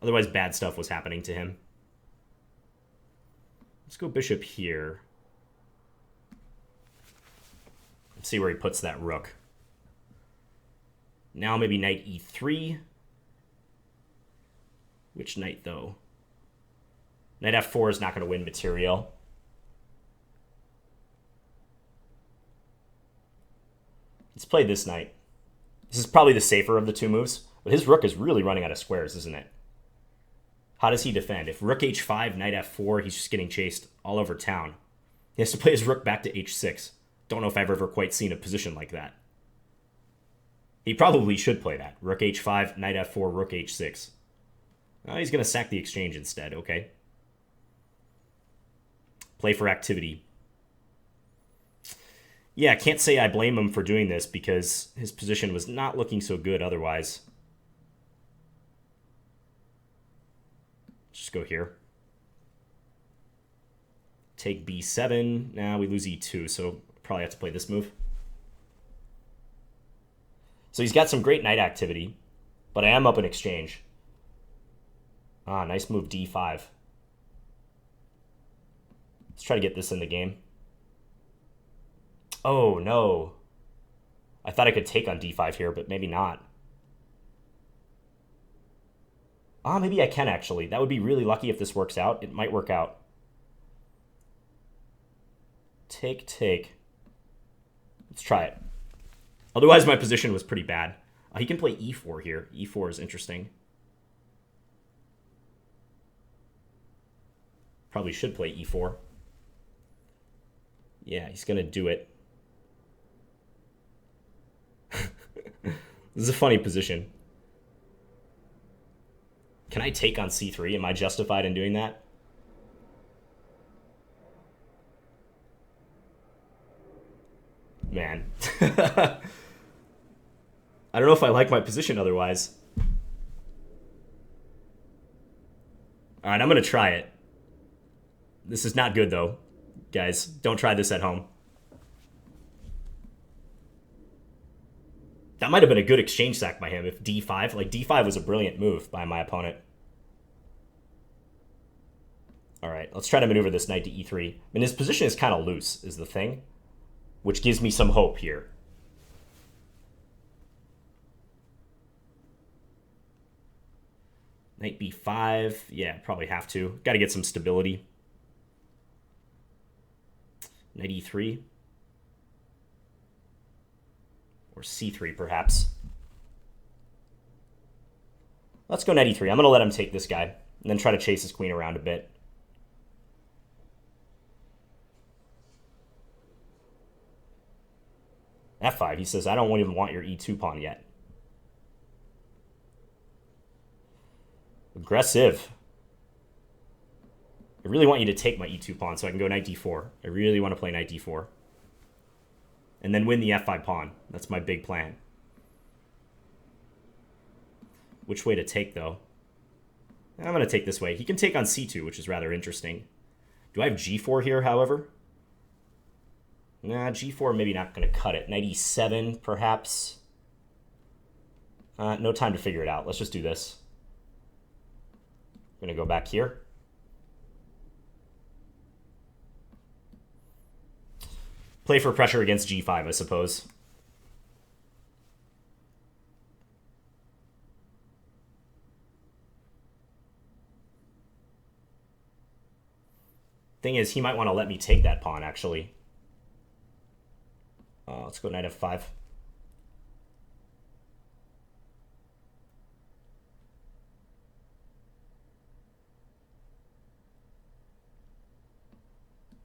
Otherwise, bad stuff was happening to him. Let's go bishop here. Let's see where he puts that rook. Now maybe knight e3. Which knight, though? Knight f4 is not going to win material. Let's play this knight. This is probably the safer of the two moves, but his rook is really running out of squares, isn't it? How does he defend? If rook h5, knight f4, he's just getting chased all over town. He has to play his rook back to h6. Don't know if I've ever quite seen a position like that. He probably should play that. Rook h5, knight f4, rook h6. Oh, he's going to sack the exchange instead. Okay. Play for activity. Yeah, can't say I blame him for doing this because his position was not looking so good otherwise. Just go here. Take b7. Now we lose e2, so probably have to play this move. So he's got some great knight activity, but I am up in exchange. Ah, nice move, d5. Let's try to get this in the game. Oh, no. I thought I could take on d5 here, but maybe not. Ah, maybe I can, actually. That would be really lucky if this works out. It might work out. Take, take. Let's try it. Otherwise, my position was pretty bad. He can play e4 here. e4 is interesting. Probably should play e4. Yeah, he's going to do it. This is a funny position. Can I take on c3? Am I justified in doing that? Man. I don't know if I like my position otherwise. Alright, I'm going to try it. This is not good, though. Guys, don't try this at home. That might have been a good exchange sack by him if d5. Like, d5 was a brilliant move by my opponent. Alright, let's try to maneuver this knight to e3. I mean, his position is kind of loose, is the thing. Which gives me some hope here. Knight b5. Yeah, probably have to. Got to get some stability. Knight e3. Or c3, perhaps. Let's go knight e3. I'm going to let him take this guy and then try to chase his queen around a bit. F5. He says, I don't even want your e2 pawn yet. Aggressive. I really want you to take my e2 pawn so I can go knight d4. I really want to play knight d4. And then win the f5 pawn. That's my big plan. Which way to take, though? I'm going to take this way. He can take on c2, which is rather interesting. Do I have g4 here, however? Nah, g4 maybe not going to cut it. Knight e7, perhaps. No time to figure it out. Let's just do this. I'm going to go back here. Play for pressure against g5, I suppose. Thing is, he might want to let me take that pawn, actually. Let's go knight f5.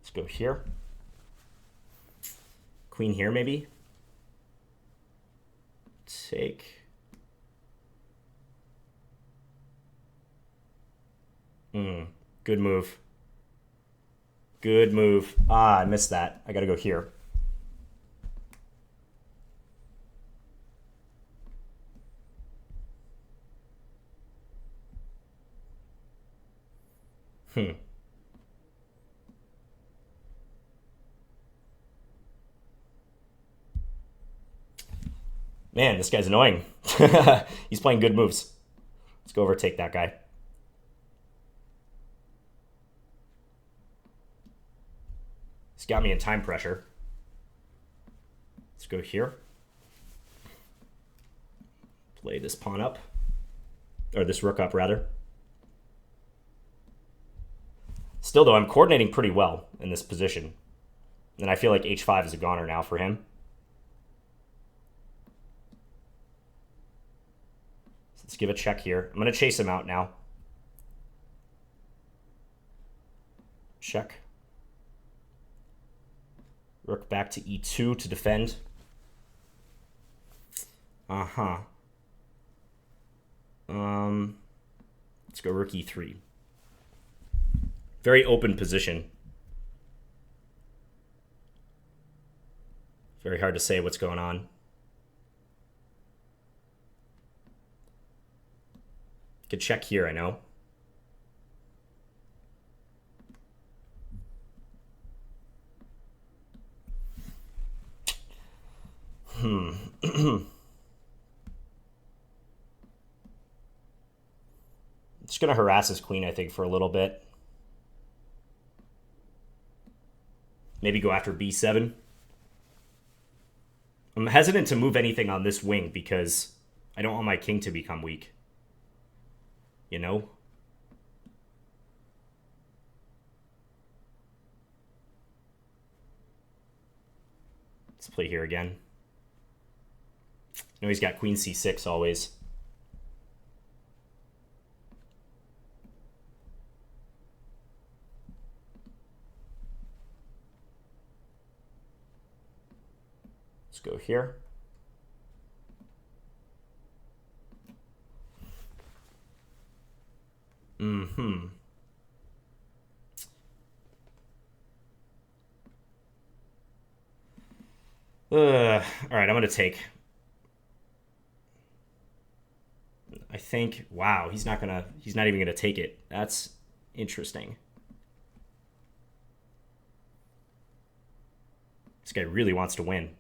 Let's go here. Queen here, maybe. Take. Good move. Good move. Ah, I missed that. I gotta go here. Man, this guy's annoying. He's playing good moves. Let's go overtake that guy. He's got me in time pressure. Let's go here. Play this pawn up. Or this rook up, rather. Still, though, I'm coordinating pretty well in this position. And I feel like h5 is a goner now for him. Let's give a check here. I'm going to chase him out now. Check. Rook back to e2 to defend. Let's go rook e3. Very open position. Very hard to say what's going on. Could check here, I know. Just going to harass his queen, I think, for a little bit. Maybe go after b7. I'm hesitant to move anything on this wing because I don't want my king to become weak. You know? Let's play here again. You know he's got queen c6 always. Let's go here. All right, I'm going to take. I think, wow, he's not even going to take it. That's interesting. This guy really wants to win.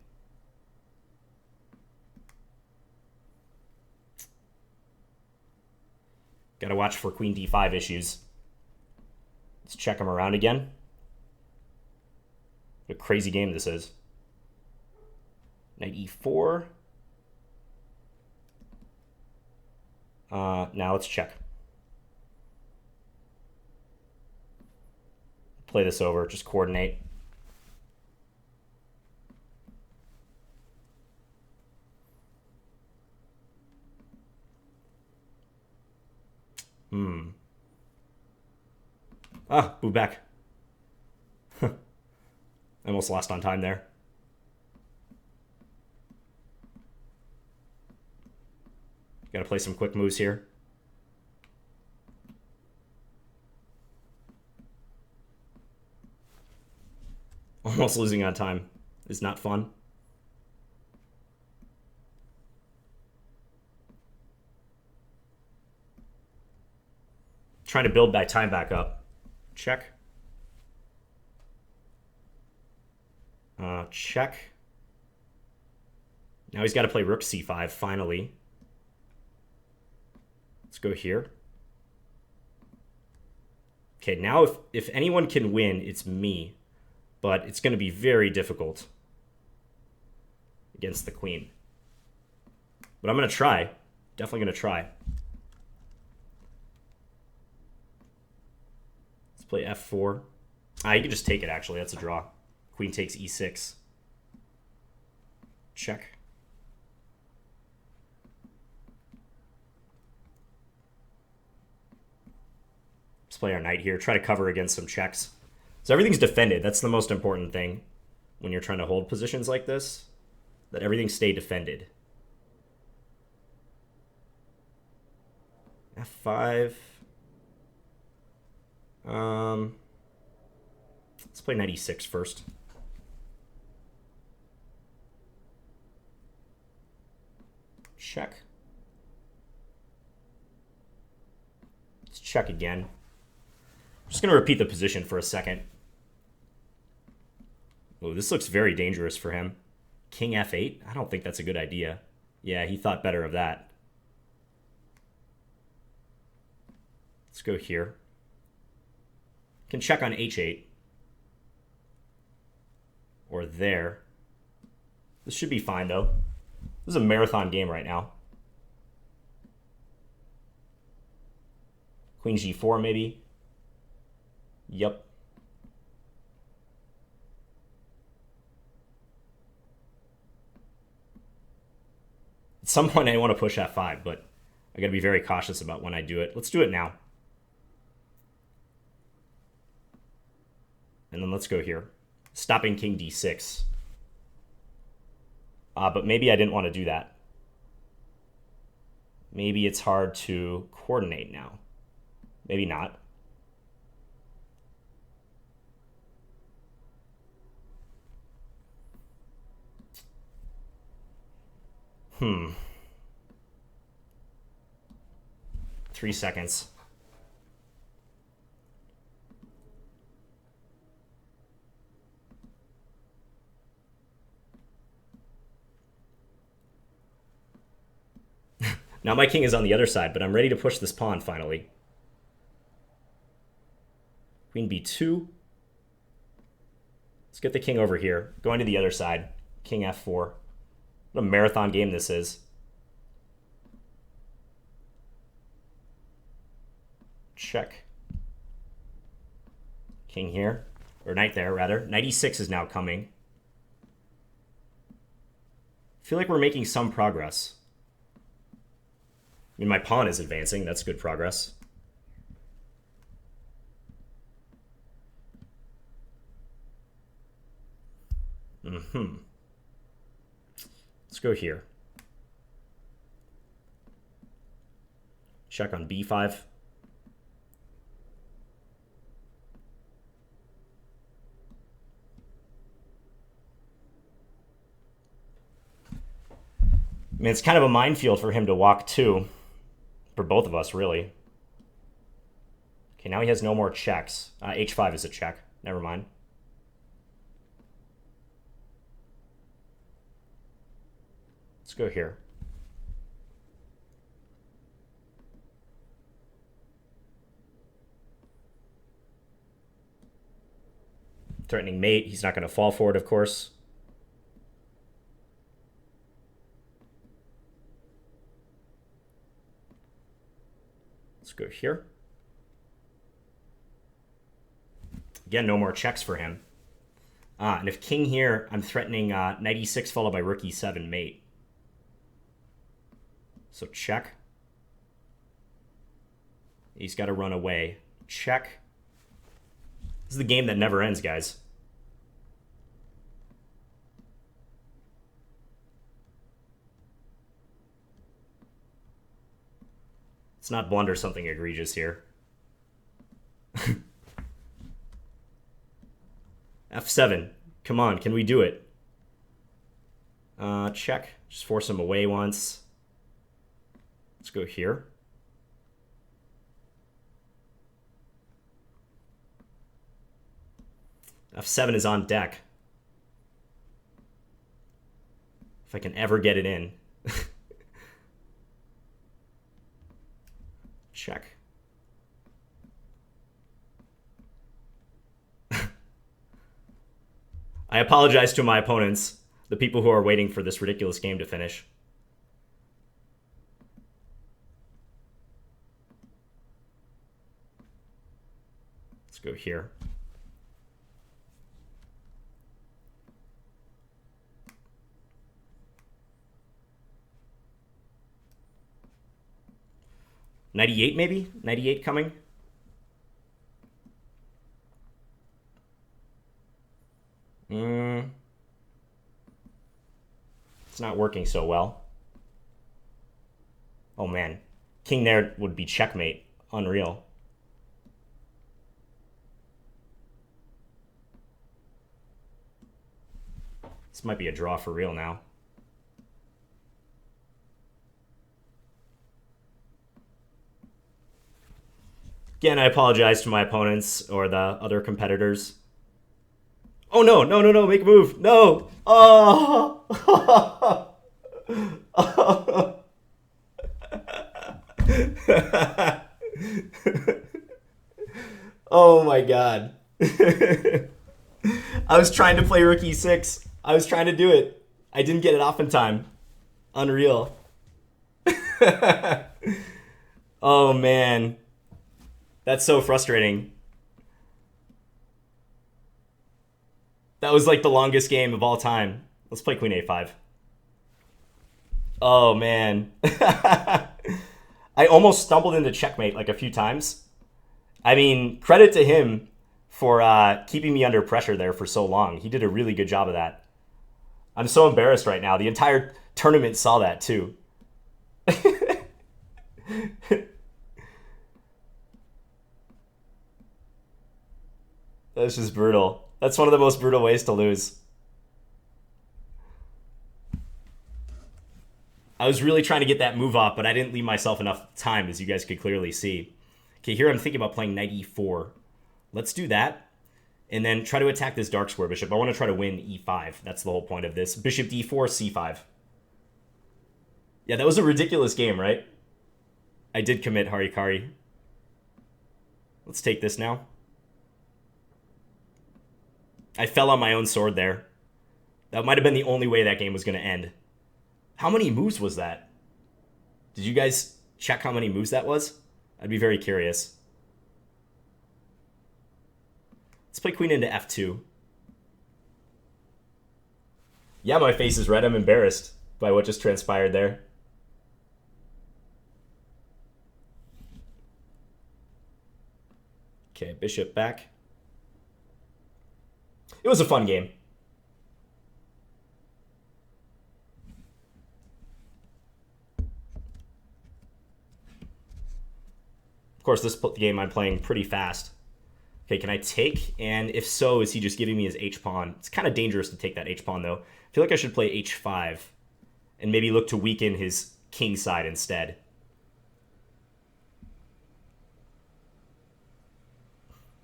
Got to watch for queen d5 issues. Let's check him around again. What a crazy game this is. Knight e4. Now let's check. Play this over, just coordinate. Ah, move back. I almost lost on time there. Got to play some quick moves here. Almost losing on time is not fun. Trying to build my time back up. Check. Check. Now he's got to play rook c5, finally. Let's go here. Okay, now if anyone can win, it's me. But it's going to be very difficult against the queen. But I'm going to try. Definitely going to try. Let's play f4. You can just take it, actually. That's a draw. Queen takes e6. Check. Let's play our knight here. Try to cover against some checks. So everything's defended. That's the most important thing when you're trying to hold positions like this. That everything stay defended. f5. Let's play knight e6 first. Check. Let's check again. I'm just going to repeat the position for a second. Oh, this looks very dangerous for him. King f8? I don't think that's a good idea. Yeah, he thought better of that. Let's go here. Can check on h8. Or there. This should be fine, though. This is a marathon game right now. Queen g4, maybe. Yep. At some point I want to push f5, but I got to be very cautious about when I do it. Let's do it now. And then let's go here. Stopping king d6. But maybe I didn't want to do that. Maybe it's hard to coordinate now. Maybe not. Hmm. 3 seconds. Now my king is on the other side, but I'm ready to push this pawn finally. Queen b2. Let's get the king over here. Going to the other side. King f4. What a marathon game this is. Check. King here. Or knight there, rather. Knight e6 is now coming. I feel like we're making some progress. I mean, my pawn is advancing. That's good progress. Let's go here. Check on b5. I mean, it's kind of a minefield for him to walk too. For both of us, really. Okay, now he has no more checks. H5 is a check. Never mind. Let's go here. Threatening mate. He's not going to fall for it, of course. Let's go here. Again, no more checks for him. And if king here, I'm threatening knight e6 followed by rook e7 mate. So check. He's got to run away. Check. This is the game that never ends, guys. Let's not blunder something egregious here. F7. Come on, can we do it? Check. Just force him away once. Let's go here. F7 is on deck. If I can ever get it in. Check. I apologize to my opponents, the people who are waiting for this ridiculous game to finish. Let's go here. '98 maybe? 98 coming? It's not working so well. Oh man. King there would be checkmate. Unreal. This might be a draw for real now. Again, I apologize to my opponents or the other competitors. Oh no, no, no, no, make a move. No. Oh. Oh my god. I was trying to play rook e6. I was trying to do it. I didn't get it off in time. Unreal. Oh man. That's so frustrating. That was like the longest game of all time. Let's play queen a5. Oh man. I almost stumbled into checkmate like a few times. I mean, credit to him for keeping me under pressure there for so long. He did a really good job of that. I'm so embarrassed right now. The entire tournament saw that too. That's just brutal. That's one of the most brutal ways to lose. I was really trying to get that move off, but I didn't leave myself enough time, as you guys could clearly see. Okay, here I'm thinking about playing knight e4. Let's do that. And then try to attack this dark square bishop. I want to try to win e5. That's the whole point of this. Bishop d4, c5. Yeah, that was a ridiculous game, right? I did commit Harikari. Let's take this now. I fell on my own sword there. That might have been the only way that game was going to end. How many moves was that? Did you guys check how many moves that was? I'd be very curious. Let's play queen into f2. Yeah, my face is red. I'm embarrassed by what just transpired there. Okay, bishop back. It was a fun game. Of course, this game I'm playing pretty fast. Okay, can I take? And if so, is he just giving me his h-pawn? It's kind of dangerous to take that h-pawn, though. I feel like I should play h5 and maybe look to weaken his king side instead.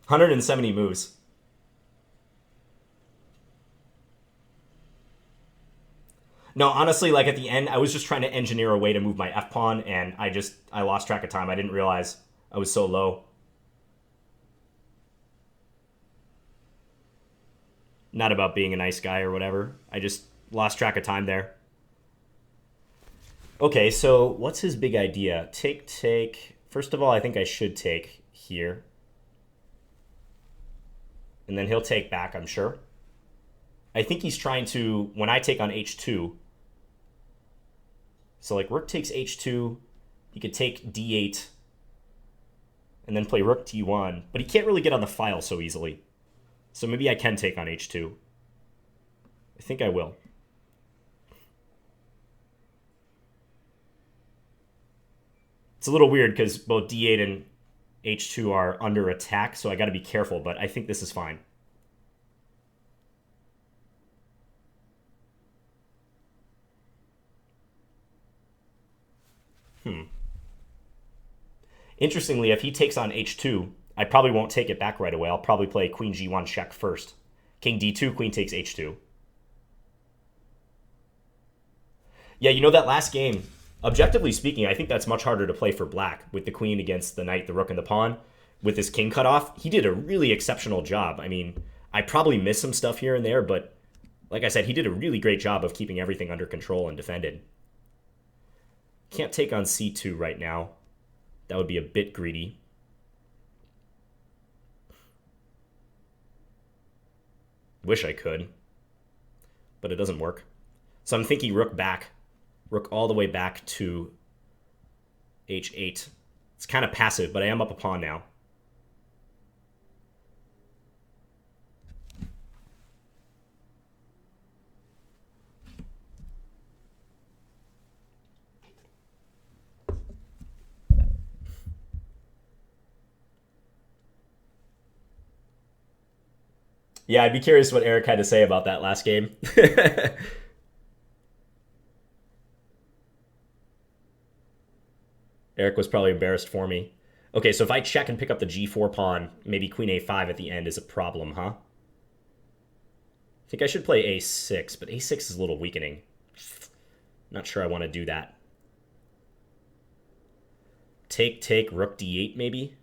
$170 moves. No, honestly, like at the end, I was just trying to engineer a way to move my f-pawn, and I lost track of time. I didn't realize I was so low. Not about being a nice guy or whatever. I just lost track of time there. Okay, so what's his big idea? Take. First of all, I think I should take here. And then he'll take back, I'm sure. I think he's trying to, when I take on h2, so like rook takes h2, he could take d8, and then play rook d1. But he can't really get on the file so easily. So maybe I can take on h2. I think I will. It's a little weird because both d8 and h2 are under attack, so I got to be careful, but I think this is fine. Interestingly, if he takes on h2, I probably won't take it back right away. I'll probably play queen g1 check first. King d2, queen takes h2. Yeah, you know that last game, objectively speaking, I think that's much harder to play for black with the queen against the knight, the rook, and the pawn. With his king cut off, he did a really exceptional job. I mean, I probably missed some stuff here and there, but like I said, he did a really great job of keeping everything under control and defended. Can't take on c2 right now. That would be a bit greedy. Wish I could, but it doesn't work. So I'm thinking rook back. Rook all the way back to h8. It's kind of passive, but I am up a pawn now. Yeah, I'd be curious what Eric had to say about that last game. Eric was probably embarrassed for me. Okay, so if I check and pick up the g4 pawn, maybe queen a5 at the end is a problem, huh? I think I should play a6, but a6 is a little weakening. Not sure I want to do that. Take, rook d8 maybe?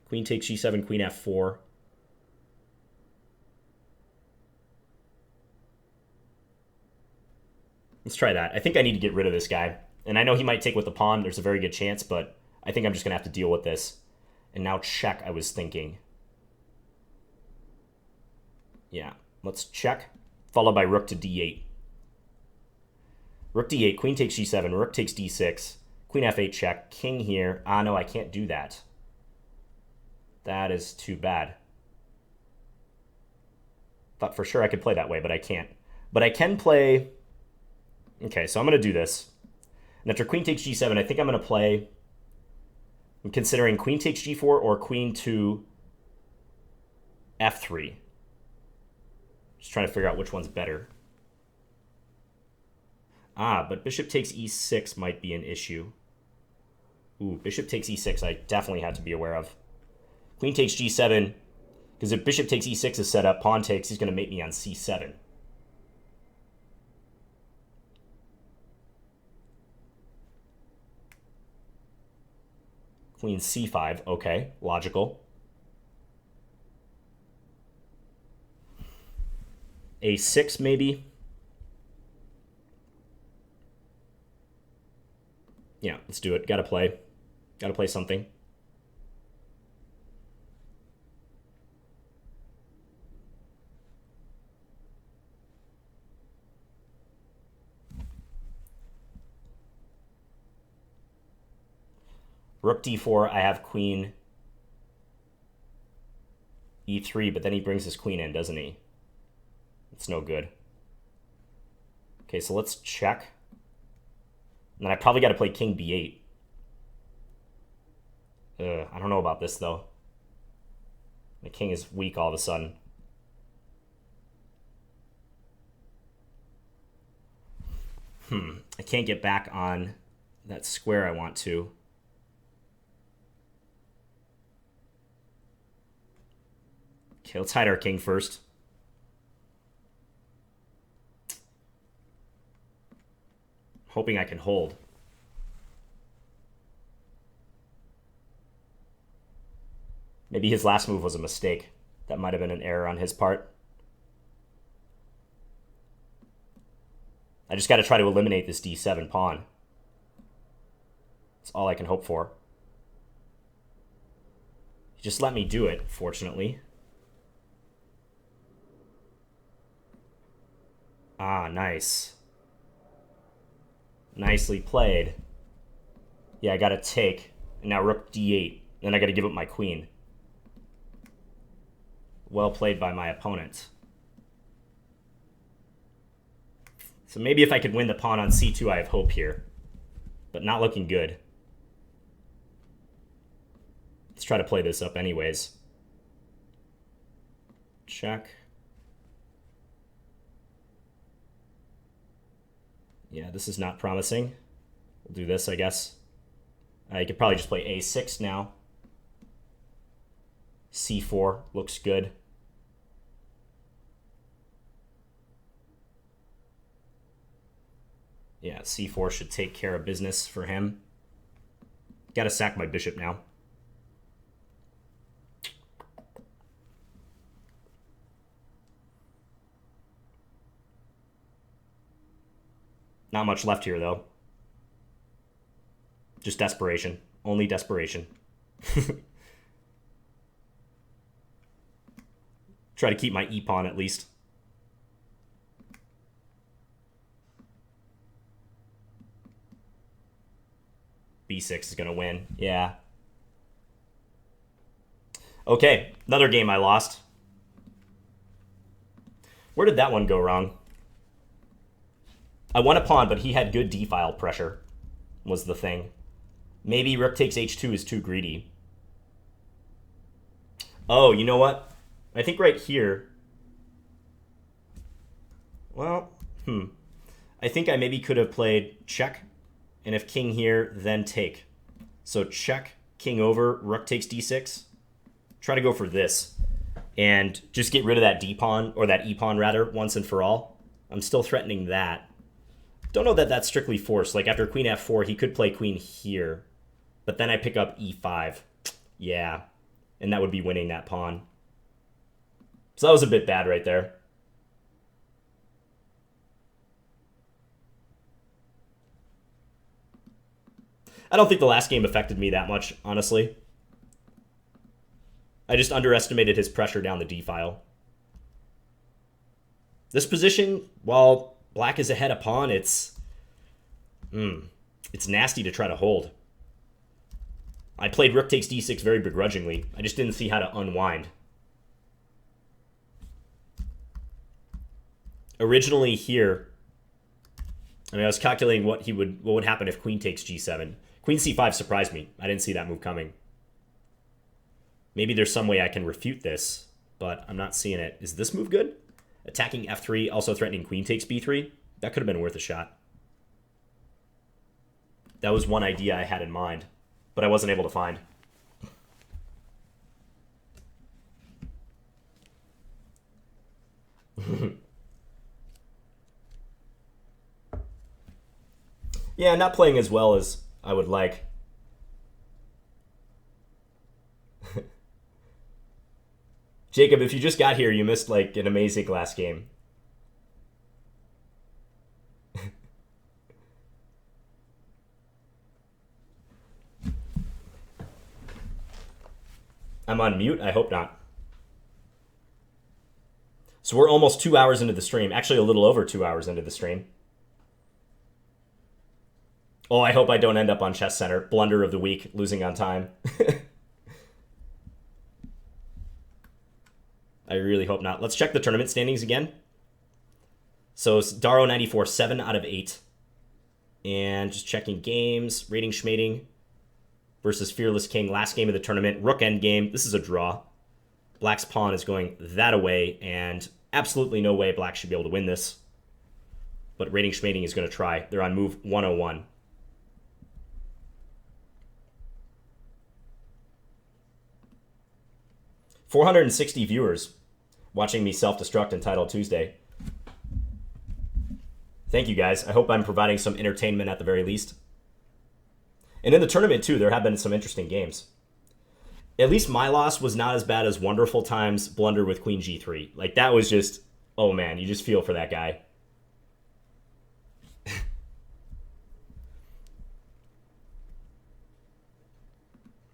Queen takes g7, queen f4. Let's try that. I think I need to get rid of this guy. And I know he might take with the pawn. There's a very good chance, but I think I'm just going to have to deal with this. And now check, I was thinking. Yeah, let's check. Followed by rook to d8. Rook d8, queen takes g7, rook takes d6. Queen f8 check, king here. Ah, no, I can't do that. That is too bad. Thought for sure I could play that way, but I can't. But I can play... Okay, so I'm going to do this. And after queen takes g7, I think I'm going to play... I'm considering queen takes g4 or queen to f3. Just trying to figure out which one's better. Ah, but bishop takes e6 might be an issue. Ooh, bishop takes e6 I definitely had to be aware of. Queen takes g7, because if bishop takes e6 is set up, pawn takes, he's going to mate me on c7. Queen c5, okay, logical. a6 maybe. Yeah, let's do it. Gotta play something. Rook d4, I have queen e3, but then he brings his queen in, doesn't he? It's no good. Okay, so let's check. And then I probably got to play king b8. I don't know about this, though. The king is weak all of a sudden. I can't get back on that square I want to. Okay, let's hide our king first. Hoping I can hold. Maybe his last move was a mistake. That might have been an error on his part. I just got to try to eliminate this d7 pawn. That's all I can hope for. He just let me do it, fortunately. Ah, nice. Nicely played. Yeah, I got to take. And now rook d8. Then I got to give up my queen. Well played by my opponent. So maybe if I could win the pawn on c2, I have hope here. But not looking good. Let's try to play this up anyways. Check. Yeah, this is not promising. We'll do this, I guess. I could probably just play a6 now. c4 looks good. Yeah, c4 should take care of business for him. Gotta sack my bishop now. Not much left here, though. Just desperation. Only desperation. Try to keep my e-pawn at least. b6 is going to win. Yeah. Okay, another game I lost. Where did that one go wrong? I won a pawn, but he had good d-file pressure, was the thing. Maybe rook takes h2 is too greedy. Oh, you know what? I think right here... Well, I think I maybe could have played check. And if king here, then take. So check, king over, rook takes d6. Try to go for this. And just get rid of that d-pawn, or that e-pawn rather, once and for all. I'm still threatening that. Don't know that that's strictly forced. Like after queen f4, he could play queen here. But then I pick up e5. Yeah. And that would be winning that pawn. So that was a bit bad right there. I don't think the last game affected me that much, honestly. I just underestimated his pressure down the d-file. This position, while black is ahead a pawn, it's nasty to try to hold. I played rook takes d6 very begrudgingly. I just didn't see how to unwind. Originally here, I was calculating what would happen if queen takes g7. Queen c5 surprised me. I didn't see that move coming. Maybe there's some way I can refute this, but I'm not seeing it. Is this move good? Attacking f3, also threatening queen takes b3. That could have been worth a shot. That was one idea I had in mind, but I wasn't able to find. Yeah, not playing as well as I would like. Jacob, if you just got here, you missed like an amazing last game. I'm on mute? I hope not. So we're almost 2 hours into the stream. Actually, a little over 2 hours into the stream. Oh, I hope I don't end up on Chess Center. Blunder of the week, losing on time. I really hope not. Let's check the tournament standings again. So Daro 94, 7 out of 8. And just checking games, rating schmating versus Fearless King. Last game of the tournament, Rook endgame. This is a draw. Black's pawn is going that away, and absolutely no way Black should be able to win this. But rating schmating is going to try. They're on move 101. $460 viewers watching me self-destruct entitled Tuesday. Thank you, guys. I hope I'm providing some entertainment at the very least. And in the tournament, too, there have been some interesting games. At least my loss was not as bad as Wonderful Times' blunder with Queen G3. Like, that was just... Oh, man, you just feel for that guy.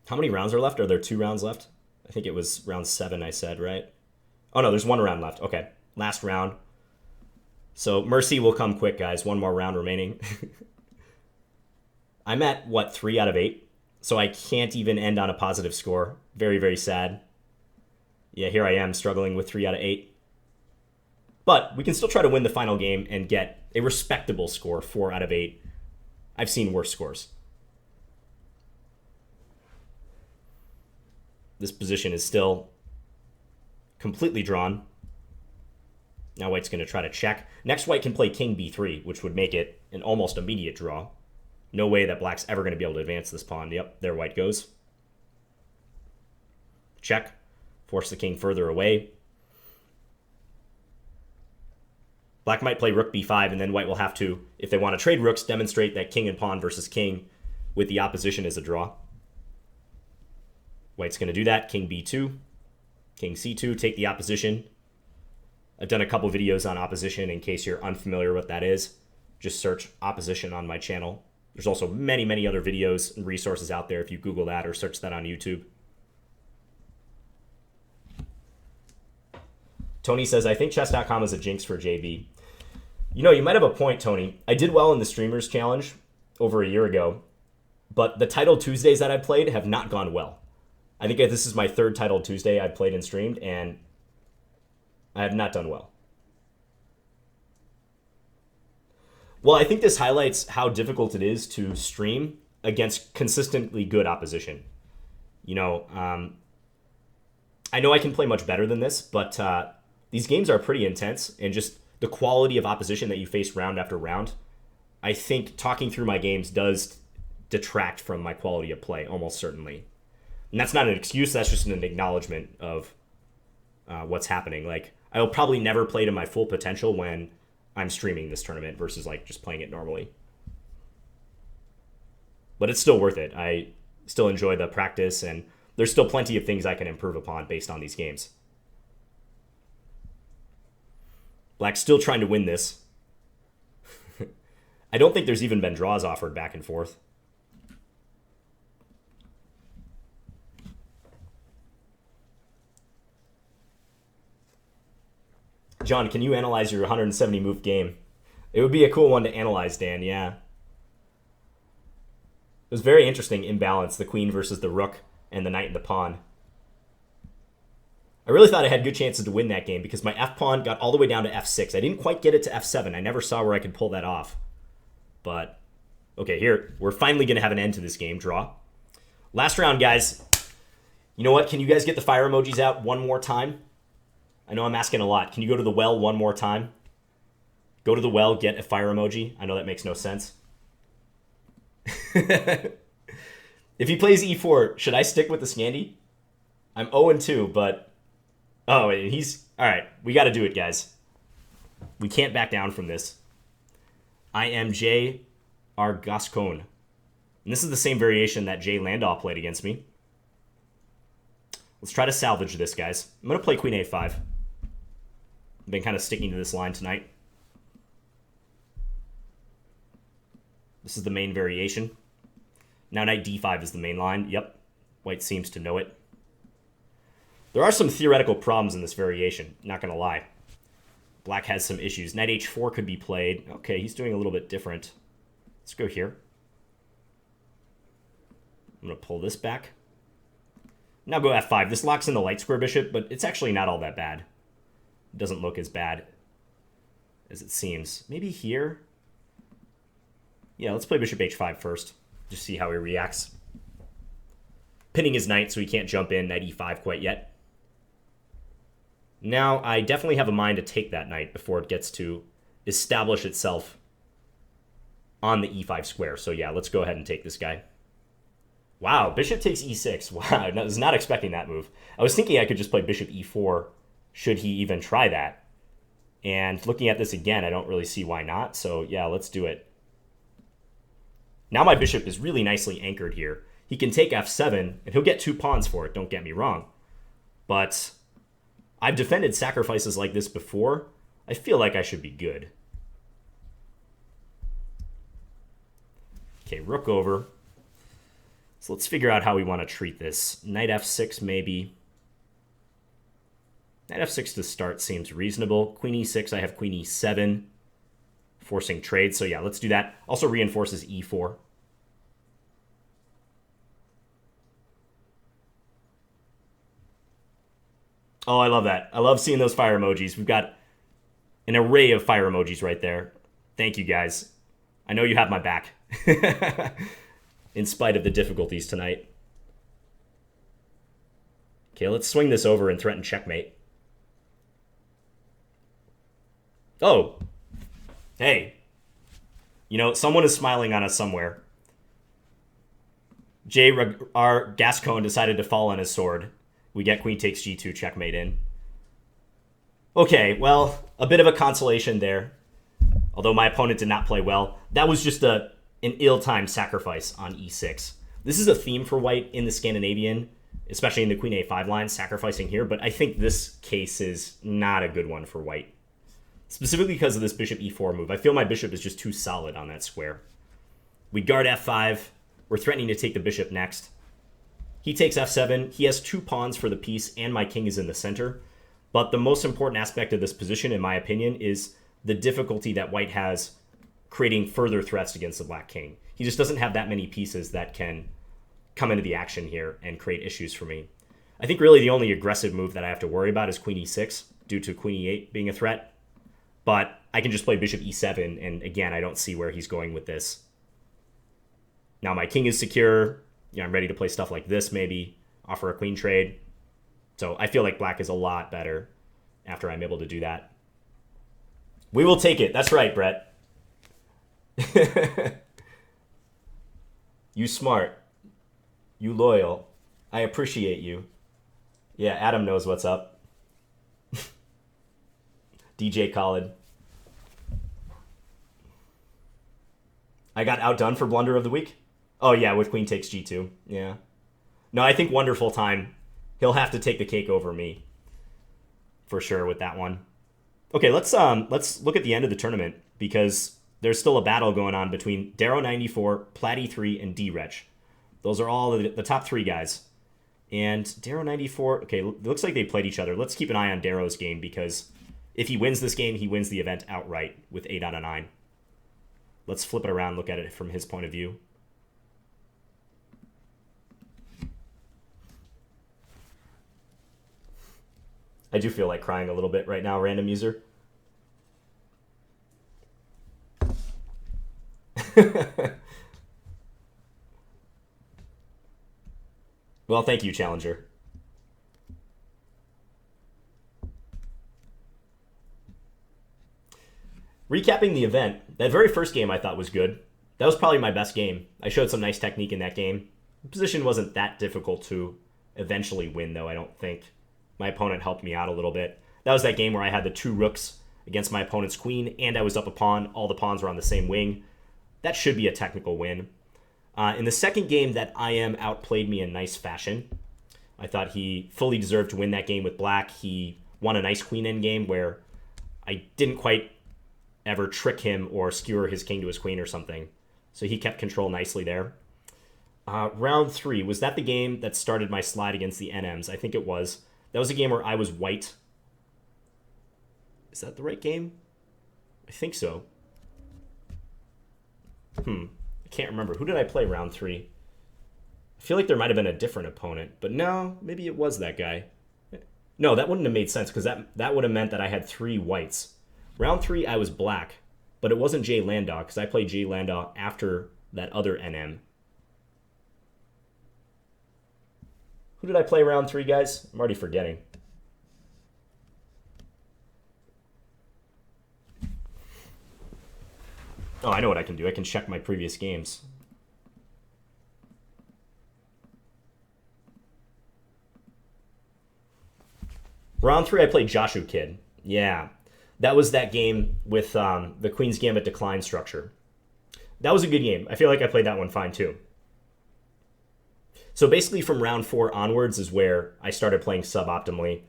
How many rounds are left? Are there 2 rounds left? I think it was round 7 I said, right? Oh, no, there's 1 round left. Okay, last round. So Mercy will come quick, guys. 1 more round remaining. I'm at, what, 3 out of 8? So I can't even end on a positive score. Very, very sad. Yeah, here I am struggling with 3 out of 8. But we can still try to win the final game and get a respectable score, 4 out of 8. I've seen worse scores. This position is still completely drawn. Now white's going to try to check. Next, white can play king b3, which would make it an almost immediate draw. No way that black's ever going to be able to advance this pawn. Yep, there white goes. Check. Force the king further away. Black might play rook b5, and then white will have to, if they want to trade rooks, demonstrate that king and pawn versus king with the opposition is a draw. White's going to do that. King b2. King c2, take the opposition. I've done a couple videos on opposition in case you're unfamiliar with what that is. Just search opposition on my channel. There's also many, many other videos and resources out there if you Google that or search that on YouTube. Tony says, I think chess.com is a jinx for JB. You know, you might have a point, Tony. I did well in the Streamers Challenge over a year ago, but the Title Tuesdays that I played have not gone well. I think this is my 3rd Title Tuesday I've played and streamed, and I have not done well. Well, I think this highlights how difficult it is to stream against consistently good opposition. You know, I know I can play much better than this, but these games are pretty intense, and just the quality of opposition that you face round after round, I think talking through my games does detract from my quality of play, almost certainly. And that's not an excuse, that's just an acknowledgement of what's happening. Like, I will probably never play to my full potential when I'm streaming this tournament versus like just playing it normally. But it's still worth it. I still enjoy the practice, and there's still plenty of things I can improve upon based on these games. Black's still trying to win this. I don't think there's even been draws offered back and forth. John, can you analyze your 170 move game? It would be a cool one to analyze, Dan, yeah. It was very interesting imbalance, the queen versus the rook and the knight and the pawn. I really thought I had good chances to win that game because my f-pawn got all the way down to f6. I didn't quite get it to f7. I never saw where I could pull that off. But, okay, here, we're finally going to have an end to this game. Draw. Last round, guys. You know what? Can you guys get the fire emojis out one more time? I know I'm asking a lot. Can you go to the well one more time? Go to the well, get a fire emoji. I know that makes no sense. If he plays e4, should I stick with the Scandy? I'm 0-2, but... Oh, he's... All right, we got to do it, guys. We can't back down from this. I am Jay Argascon. And this is the same variation that Jay Landau played against me. Let's try to salvage this, guys. I'm going to play Queen A5. I've been kind of sticking to this line tonight. This is the main variation. Now Knight D5 is the main line. Yep. White seems to know it. There are some theoretical problems in this variation, not going to lie. Black has some issues. Knight H4 could be played. Okay, he's doing a little bit different. Let's go here. I'm going to pull this back. Now go F5. This locks in the light square bishop, but it's actually not all that bad. It doesn't look as bad as it seems. Maybe here? Yeah, let's play bishop H5 first. Just see how he reacts. Pinning his knight so he can't jump in Knight E5 quite yet. Now, I definitely have a mind to take that knight before it gets to establish itself on the E5 square. So yeah, let's go ahead and take this guy. Wow, bishop takes E6. Wow, I was not expecting that move. I was thinking I could just play bishop E4 should he even try that. And looking at this again, I don't really see why not. So yeah, let's do it. Now my bishop is really nicely anchored here. He can take F7, and he'll get 2 pawns for it, don't get me wrong. But I've defended sacrifices like this before. I feel like I should be good. Okay, rook over. So let's figure out how we want to treat this. Knight F6 maybe. Knight F6 to start seems reasonable. Queen E6, I have Queen E7. Forcing trade, so yeah, let's do that. Also reinforces E4. Oh, I love that. I love seeing those fire emojis. We've got an array of fire emojis right there. Thank you, guys. I know you have my back. In spite of the difficulties tonight. Okay, let's swing this over and threaten checkmate. Oh. Hey. You know, someone is smiling on us somewhere. R. Gascon decided to fall on his sword. We get queen takes g2, checkmate in. Okay, well, a bit of a consolation there. Although my opponent did not play well. That was just an ill-timed sacrifice on e6. This is a theme for white in the Scandinavian, especially in the queen a5 line, sacrificing here. But I think this case is not a good one for white. Specifically because of this bishop e4 move. I feel my bishop is just too solid on that square. We guard f5. We're threatening to take the bishop next. He takes f7. He has 2 pawns for the piece, and my king is in the center. But the most important aspect of this position, in my opinion, is the difficulty that white has creating further threats against the black king. He just doesn't have that many pieces that can come into the action here and create issues for me. I think really the only aggressive move that I have to worry about is queen e6, due to queen e8 being a threat. But I can just play bishop e7, and again, I don't see where he's going with this. Now my king is secure. I'm ready to play stuff like this, maybe offer a queen trade. So I feel like black is a lot better after I'm able to do that. We will take it. That's right, Brett. You smart. You loyal. I appreciate you. Yeah, Adam knows what's up. DJ Khaled. I got outdone for blunder of the week? Oh, yeah, with queen takes g2. Yeah. No, I think wonderful time. He'll have to take the cake over me. For sure with that one. Okay, let's look at the end of the tournament, because there's still a battle going on between Darrow94, Platty3, and D-Wretch. Those are all the top 3 guys. And Darrow94, okay, it looks like they played each other. Let's keep an eye on Darrow's game, because if he wins this game, he wins the event outright with 8 out of 9. Let's flip it around, look at it from his point of view. I do feel like crying a little bit right now, random user. Well, thank you, Challenger. Recapping the event, that very first game I thought was good. That was probably my best game. I showed some nice technique in that game. The position wasn't that difficult to eventually win, though, I don't think. My opponent helped me out a little bit. That was that game where I had the 2 rooks against my opponent's queen, and I was up a pawn. All the pawns were on the same wing. That should be a technical win. In the second game, that IM outplayed me in nice fashion. I thought he fully deserved to win that game with black. He won a nice queen endgame where I didn't quite ever trick him or skewer his king to his queen or something. So he kept control nicely there. Round 3, was that the game that started my slide against the NMs? I think it was. That was a game where I was white. Is that the right game? I think so. I can't remember. Who did I play round 3? I feel like there might have been a different opponent, but no, maybe it was that guy. No, that wouldn't have made sense, because that would have meant that I had 3 whites. Round 3, I was black, but it wasn't Jay Landau, because I played Jay Landau after that other NM. Who did I play round 3, guys? I'm already forgetting. Oh, I know what I can do. I can check my previous games. Round 3, I played Joshua Kid. Yeah. That was that game with the Queen's Gambit decline structure. That was a good game. I feel like I played that one fine, too. So basically from round 4 onwards is where I started playing suboptimally.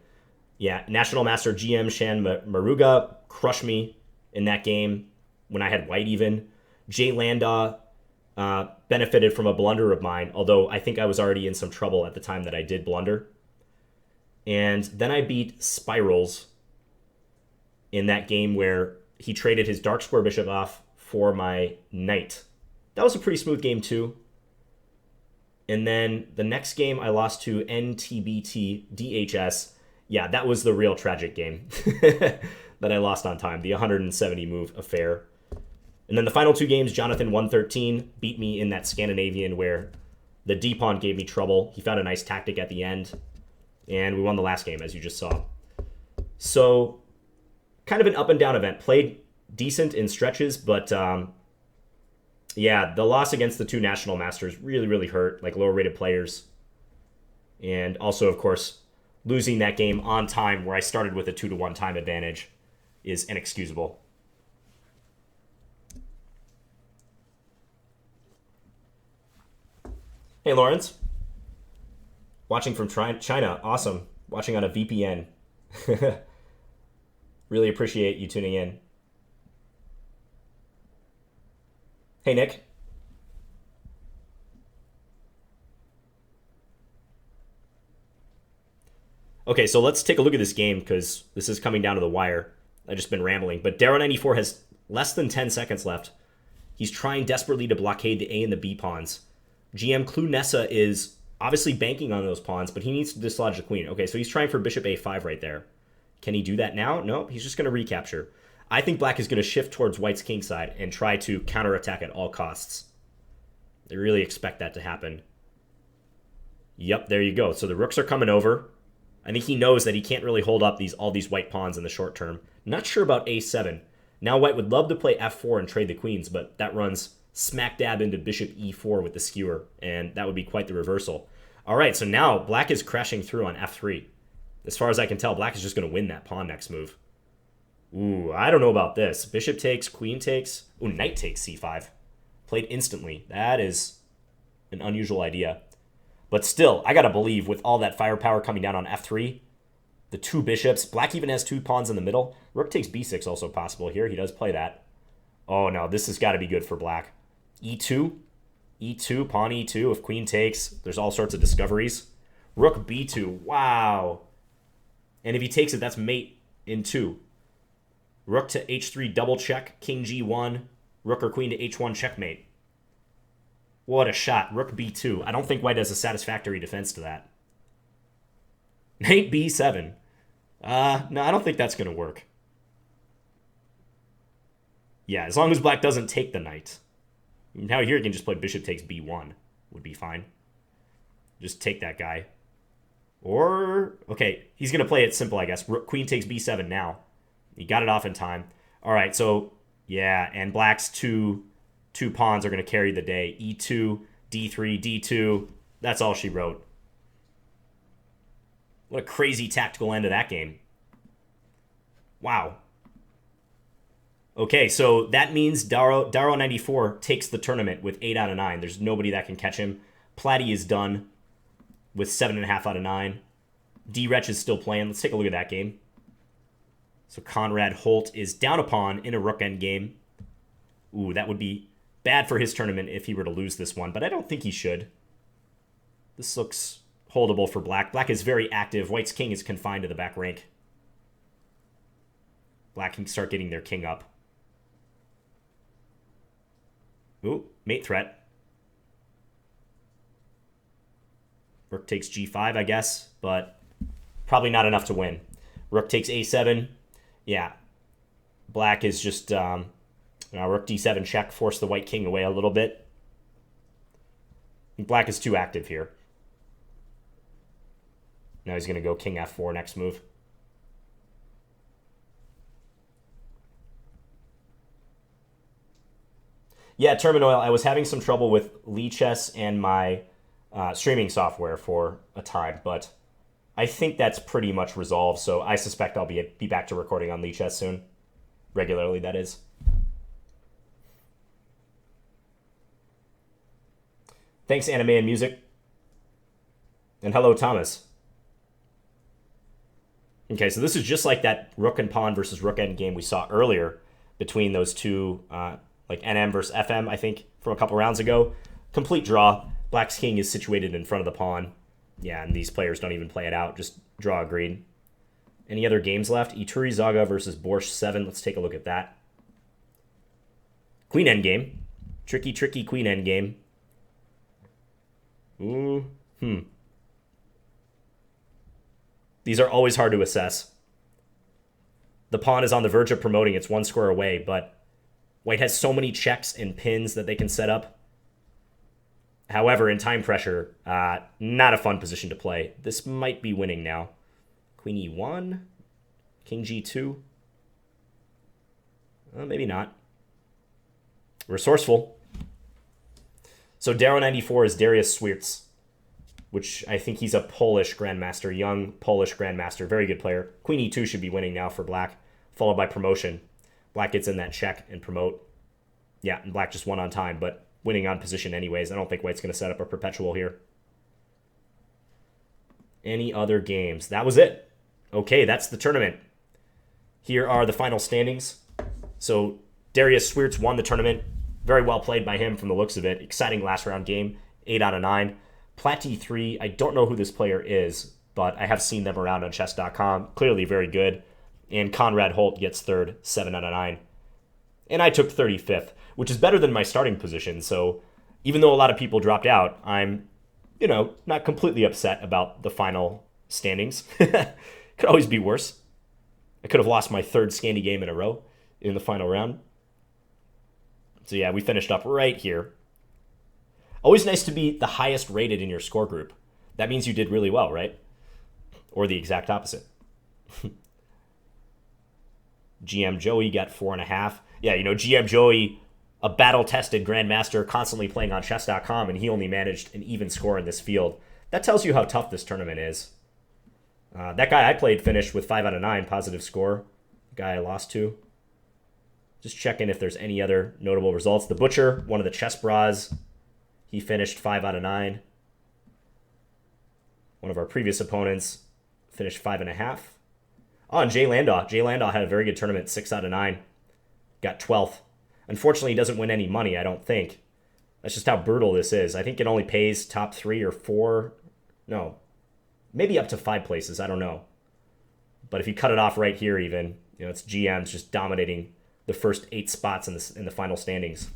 Yeah, National Master GM Shan Maruga crushed me in that game when I had white even. Jay Landau benefited from a blunder of mine, although I think I was already in some trouble at the time that I did blunder. And then I beat Spirals in that game where he traded his dark square bishop off for my knight. That was a pretty smooth game too. And then the next game I lost to NTBT DHS, Yeah, that was the real tragic game that I lost on time. The 170 move affair. And then the final two games, Jonathan 113 beat me in that Scandinavian where the D-pawn gave me trouble. He found a nice tactic at the end. And we won the last game, as you just saw. So, kind of an up and down event. Played decent in stretches, but yeah, the loss against the two national masters really, really hurt, like lower rated players. And also, of course, losing that game on time where I started with a 2-1 time advantage is inexcusable. Hey, Lawrence. Watching from China. Awesome. Watching on a VPN. Really appreciate you tuning in. Hey, Nick. Okay, so let's take a look at this game because this is coming down to the wire. I've just been rambling. But Darrow94 has less than 10 seconds left. He's trying desperately to blockade the A and the B pawns. GM Clunessa is obviously banking on those pawns, but he needs to dislodge the queen. Okay, so he's trying for bishop A5 right there. Can he do that now? No, he's just going to recapture. I think black is going to shift towards white's king side and try to counterattack at all costs. I really expect that to happen. Yep, there you go. So the rooks are coming over. I think he knows that he can't really hold up all these white pawns in the short term. Not sure about A7. Now white would love to play F4 and trade the queens, but that runs smack dab into bishop E4 with the skewer, and that would be quite the reversal. All right, so now black is crashing through on F3. As far as I can tell, black is just going to win that pawn next move. Ooh, I don't know about this. Bishop takes, queen takes. Ooh, knight takes C5. Played instantly. That is an unusual idea. But still, I got to believe with all that firepower coming down on F3, the two bishops, black even has two pawns in the middle. Rook takes B6 also possible here. He does play that. Oh, no, this has got to be good for black. E2, E2, pawn E2. If queen takes, there's all sorts of discoveries. Rook B2, wow. And if he takes it, that's mate in 2. Rook to H3 double check, king G1, rook or queen to H1 checkmate. What a shot. Rook B2. I don't think white has a satisfactory defense to that. Knight B7. No, I don't think that's going to work. Yeah, as long as black doesn't take the knight. Now here you can just play bishop takes B1. Would be fine. Just take that guy. Or, okay, he's going to play it simple, I guess. Queen takes B7 now. He got it off in time. All right, so, yeah, and black's two pawns are going to carry the day. E2, D3, D2. That's all she wrote. What a crazy tactical end to that game. Wow. Okay, so that means Darrow94 takes the tournament with 8 out of 9. There's nobody that can catch him. Platty is done with 7.5 out of 9. D-Wretch is still playing. Let's take a look at that game. So Conrad Holt is down a pawn in a rook endgame. Ooh, that would be bad for his tournament if he were to lose this one, but I don't think he should. This looks holdable for black. Black is very active. White's king is confined to the back rank. Black can start getting their king up. Ooh, mate threat. Rook takes G5, I guess, but probably not enough to win. Rook takes A7. Yeah. Black is just rook D7 check, force the white king away a little bit. Black is too active here. Now he's going to go king F4 next move. Yeah, Terminoil, I was having some trouble with Lichess and my streaming software for a time, but I think that's pretty much resolved, so I suspect I'll be back to recording on Lichess soon. Regularly, that is. Thanks, Anime and Music. And hello, Thomas. Okay, so this is just like that rook and pawn versus rook end game we saw earlier between those two, like NM versus FM, I think, from a couple rounds ago. Complete draw. Black's king is situated in front of the pawn. Yeah, and these players don't even play it out. Just draw a green. Any other games left? Ituri Zaga versus Borscht 7. Let's take a look at that. Queen endgame. Tricky, tricky queen endgame. These are always hard to assess. The pawn is on the verge of promoting. It's one square away, but white has so many checks and pins that they can set up. However, in time pressure, not a fun position to play. This might be winning now. Queen e1, king g2. Maybe not. Resourceful. So Darrow 94 is Darius Swierz, which I think he's a Polish grandmaster, young Polish grandmaster, very good player. Queen e2 should be winning now for black, followed by promotion. Black gets in that check and promote. Yeah, and black just won on time, but winning on position anyways. I don't think white's going to set up a perpetual here. Any other games? That was it. Okay, that's the tournament. Here are the final standings. So Darius Swierz won the tournament. Very well played by him from the looks of it. Exciting last round game. 8 out of 9. Platy 3, I don't know who this player is, but I have seen them around on chess.com. Clearly very good. And Conrad Holt gets third, 7 out of 9. And I took 35th, which is better than my starting position. So even though a lot of people dropped out, I'm, not completely upset about the final standings. Could always be worse. I could have lost my third Scandi game in a row in the final round. So yeah, we finished up right here. Always nice to be the highest rated in your score group. That means you did really well, right? Or the exact opposite. GM Joey got 4.5. Yeah, GM Joey, a battle-tested grandmaster, constantly playing on chess.com, and he only managed an even score in this field. That tells you how tough this tournament is. That guy I played finished with 5 out of 9, positive score. The guy I lost to. Just checking if there's any other notable results. The Butcher, one of the chess bras, he finished 5 out of 9. One of our previous opponents finished 5.5. Oh, and Jay Landaw. Jay Landaw had a very good tournament, 6 out of 9. Got 12th. Unfortunately, he doesn't win any money, I don't think. That's just how brutal this is. I think it only pays top 3 or 4. No, maybe up to 5 places. I don't know. But if you cut it off right here even, it's GMs just dominating the first 8 spots in the final standings.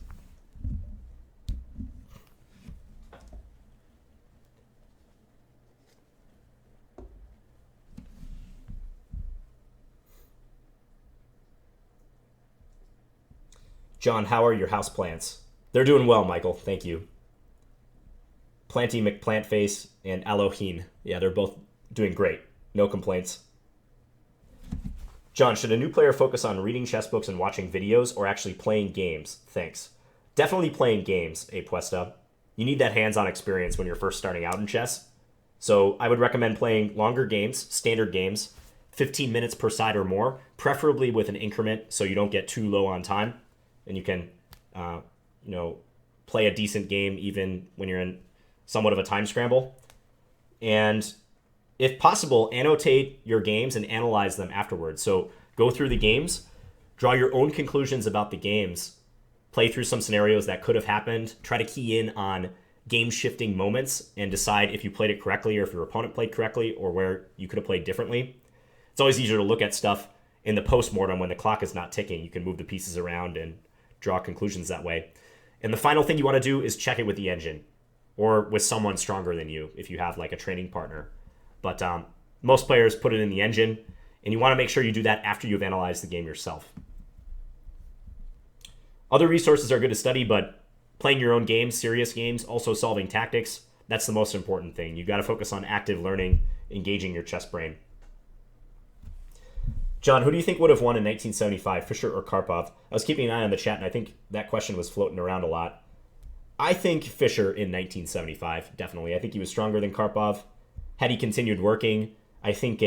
John, how are your houseplants? They're doing well, Michael. Thank you. Planty McPlantface and Elohim. Yeah, they're both doing great. No complaints. John, should a new player focus on reading chess books and watching videos or actually playing games? Thanks. Definitely playing games, Apuesta. You need that hands-on experience when you're first starting out in chess. So I would recommend playing longer games, standard games, 15 minutes per side or more, preferably with an increment so you don't get too low on time. And you can, play a decent game even when you're in somewhat of a time scramble. And if possible, annotate your games and analyze them afterwards. So go through the games, draw your own conclusions about the games, play through some scenarios that could have happened, try to key in on game-shifting moments and decide if you played it correctly or if your opponent played correctly or where you could have played differently. It's always easier to look at stuff in the post-mortem when the clock is not ticking. You can move the pieces around and draw conclusions that way. And the final thing you want to do is check it with the engine or with someone stronger than you if you have like a training partner. But most players put it in the engine, and you want to make sure you do that after you've analyzed the game yourself. Other resources are good to study, but playing your own games, serious games, also solving tactics, that's the most important thing. You've got to focus on active learning, engaging your chess brain. John, who do you think would have won in 1975, Fischer or Karpov? I was keeping an eye on the chat, and I think that question was floating around a lot. I think Fischer in 1975, definitely. I think he was stronger than Karpov. Had he continued working, I think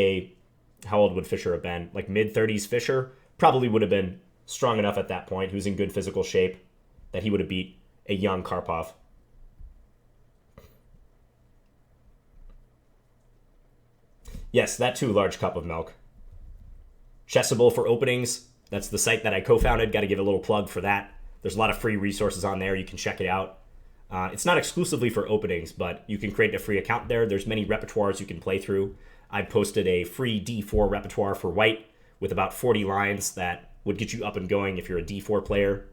how old would Fischer have been? Like mid-30s Fischer probably would have been strong enough at that point, who's in good physical shape, that he would have beat a young Karpov. Yes, that too, large cup of milk. Chessable for openings. That's the site that I co-founded. Got to give a little plug for that. There's a lot of free resources on there. You can check it out. It's not exclusively for openings, but you can create a free account there. There's many repertoires you can play through. I posted a free D4 repertoire for white with about 40 lines that would get you up and going if you're a D4 player.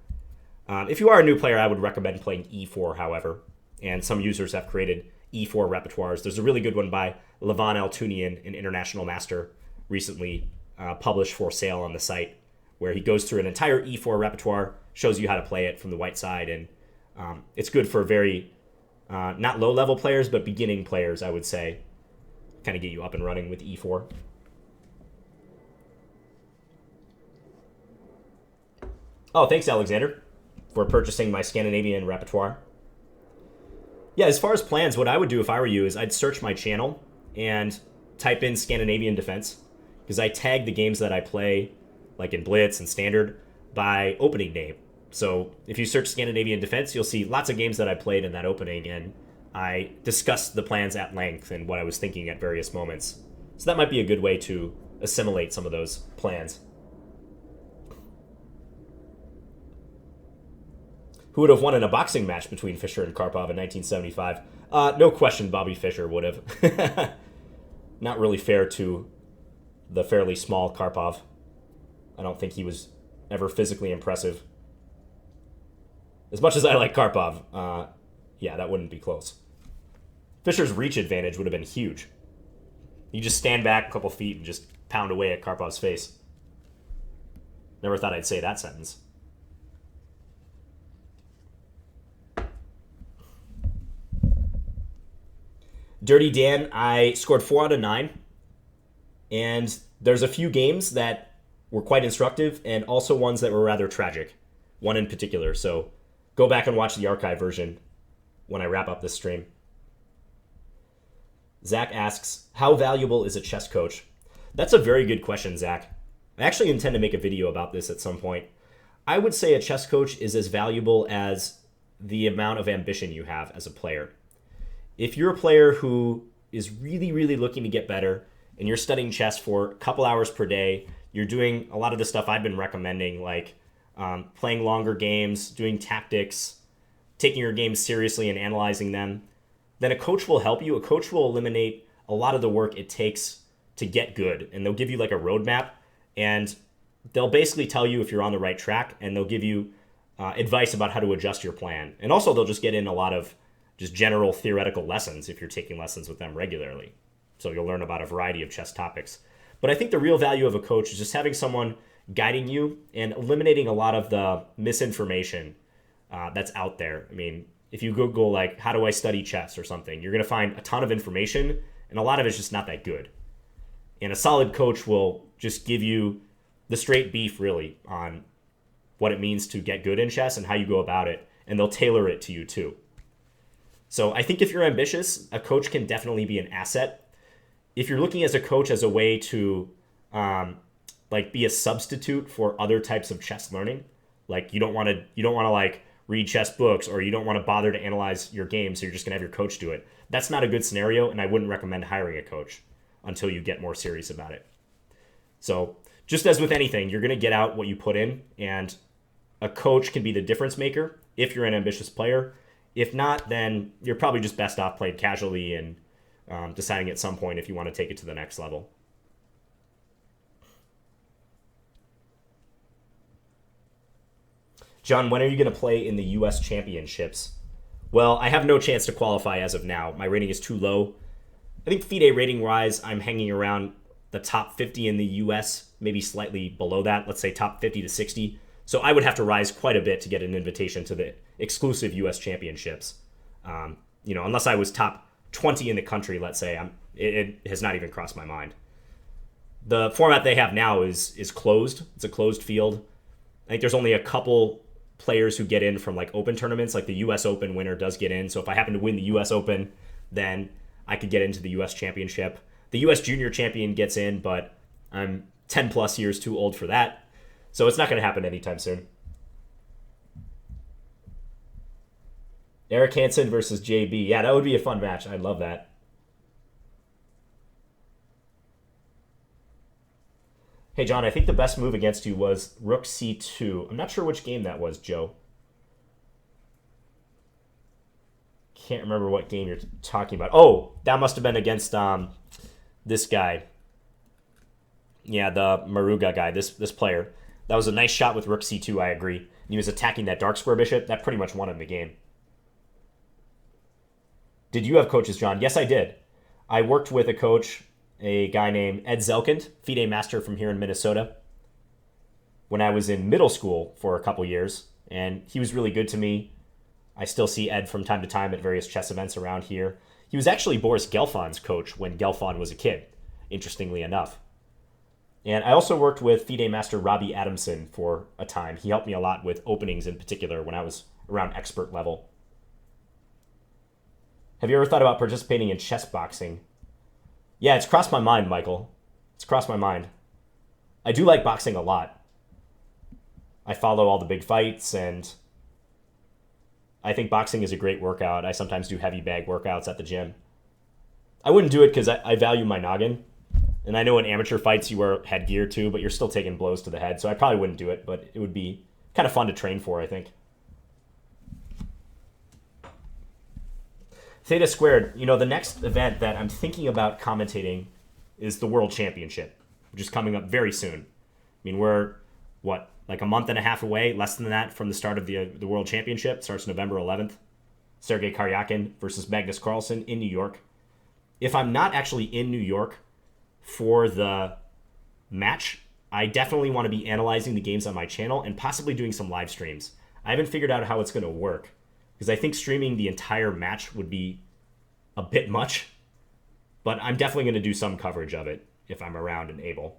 If you are a new player, I would recommend playing E4, however. And some users have created e4 repertoires. There's a really good one by Levon Altunian, an international master, recently published for sale on the site, where he goes through an entire e4 repertoire, shows you how to play it from the white side, and it's good for very, not low-level players, but beginning players, I would say. Kind of get you up and running with e4. Oh, thanks, Alexander, for purchasing my Scandinavian repertoire. Yeah, as far as plans, what I would do if I were you is I'd search my channel and type in Scandinavian defense, because I tag the games that I play, like in Blitz and Standard, by opening name. So if you search Scandinavian defense, you'll see lots of games that I played in that opening, and I discussed the plans at length and what I was thinking at various moments. So that might be a good way to assimilate some of those plans. Who would have won in a boxing match between Fischer and Karpov in 1975? No question Bobby Fischer would have. Not really fair to the fairly small Karpov. I don't think he was ever physically impressive. As much as I like Karpov, yeah, that wouldn't be close. Fischer's reach advantage would have been huge. You just stand back a couple feet and just pound away at Karpov's face. Never thought I'd say that sentence. Dirty Dan, I scored 4 out of 9. And there's a few games that were quite instructive and also ones that were rather tragic. One in particular. So go back and watch the archive version when I wrap up this stream. Zach asks, how valuable is a chess coach? That's a very good question, Zach. I actually intend to make a video about this at some point. I would say a chess coach is as valuable as the amount of ambition you have as a player. If you're a player who is really, really looking to get better and you're studying chess for a couple hours per day, you're doing a lot of the stuff I've been recommending, like playing longer games, doing tactics, taking your games seriously and analyzing them, then a coach will help you. A coach will eliminate a lot of the work it takes to get good, and they'll give you like a roadmap, and they'll basically tell you if you're on the right track, and they'll give you advice about how to adjust your plan. And also they'll just get in a lot of just general theoretical lessons if you're taking lessons with them regularly. So you'll learn about a variety of chess topics. But I think the real value of a coach is just having someone guiding you and eliminating a lot of the misinformation that's out there. I mean, if you Google, like, how do I study chess or something, you're going to find a ton of information, and a lot of it's just not that good. And a solid coach will just give you the straight beef, really, on what it means to get good in chess and how you go about it, and they'll tailor it to you, too. So I think if you're ambitious, a coach can definitely be an asset. If you're looking as a coach as a way to be a substitute for other types of chess learning, like you don't want to like read chess books, or you don't want to bother to analyze your game, so you're just going to have your coach do it. That's not a good scenario, and I wouldn't recommend hiring a coach until you get more serious about it. So just as with anything, you're going to get out what you put in, and a coach can be the difference maker if you're an ambitious player. If not, then you're probably just best off playing casually and deciding at some point if you want to take it to the next level. John, when are you going to play in the U.S. Championships? Well, I have no chance to qualify as of now. My rating is too low. I think FIDE rating-wise, I'm hanging around the top 50 in the U.S., maybe slightly below that, let's say top 50 to 60. So I would have to rise quite a bit to get an invitation to the exclusive U.S. Championships. Unless I was top 20 in the country, let's say, it has not even crossed my mind. The format they have now is closed. It's a closed field. I think there's only a couple players who get in from like open tournaments, like the U.S. Open winner does get in. So if I happen to win the U.S. Open, then I could get into the U.S. Championship. The U.S. Junior Champion gets in, but I'm 10 plus years too old for that. So it's not going to happen anytime soon. Eric Hansen versus JB. Yeah, that would be a fun match. I'd love that. Hey, John, I think the best move against you was Rook C2. I'm not sure which game that was, Joe. Can't remember what game you're talking about. Oh, that must have been against this guy. Yeah, the Maruga guy, this player. That was a nice shot with Rook C2, I agree. And he was attacking that dark square bishop. That pretty much won him the game. Did you have coaches, John? Yes, I did. I worked with a coach, a guy named Ed Zelkind, FIDE master from here in Minnesota, when I was in middle school for a couple years, and he was really good to me. I still see Ed from time to time at various chess events around here. He was actually Boris Gelfand's coach when Gelfand was a kid, interestingly enough. And I also worked with FIDE master Robbie Adamson for a time. He helped me a lot with openings in particular when I was around expert level. Have you ever thought about participating in chess boxing? Yeah, it's crossed my mind, Michael. It's crossed my mind. I do like boxing a lot. I follow all the big fights, and I think boxing is a great workout. I sometimes do heavy bag workouts at the gym. I wouldn't do it because I value my noggin. And I know in amateur fights you wear headgear too, but you're still taking blows to the head. So I probably wouldn't do it, but it would be kind of fun to train for, I think. Theta Squared, the next event that I'm thinking about commentating is the World Championship, which is coming up very soon. We're, like a month and a half away, less than that, from the start of the World Championship. It starts November 11th. Sergei Karyakin versus Magnus Carlsen in New York. If I'm not actually in New York for the match, I definitely want to be analyzing the games on my channel and possibly doing some live streams. I haven't figured out how it's going to work, because I think streaming the entire match would be a bit much, but I'm definitely going to do some coverage of it if I'm around and able.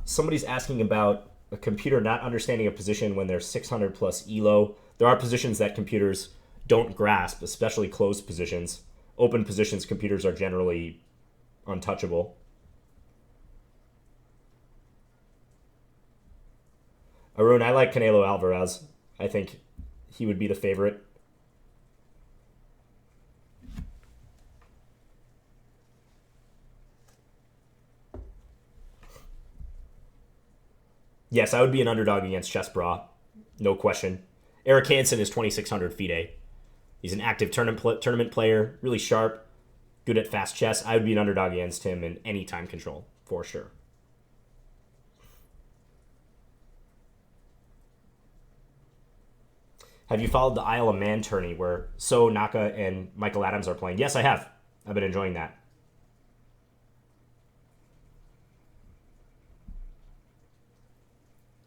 Somebody's asking about a computer not understanding a position when there's 600 plus ELO. There are positions that computers don't grasp, especially closed positions. Open positions, computers are generally untouchable. Arun, I like Canelo Alvarez. I think he would be the favorite. Yes, I would be an underdog against Chess Bra. No question. Eric Hansen is 2600 FIDE. He's an active tournament player, really sharp, good at fast chess. I would be an underdog against him in any time control, for sure. Have you followed the Isle of Man tourney where So Naka and Michael Adams are playing? Yes, I have. I've been enjoying that.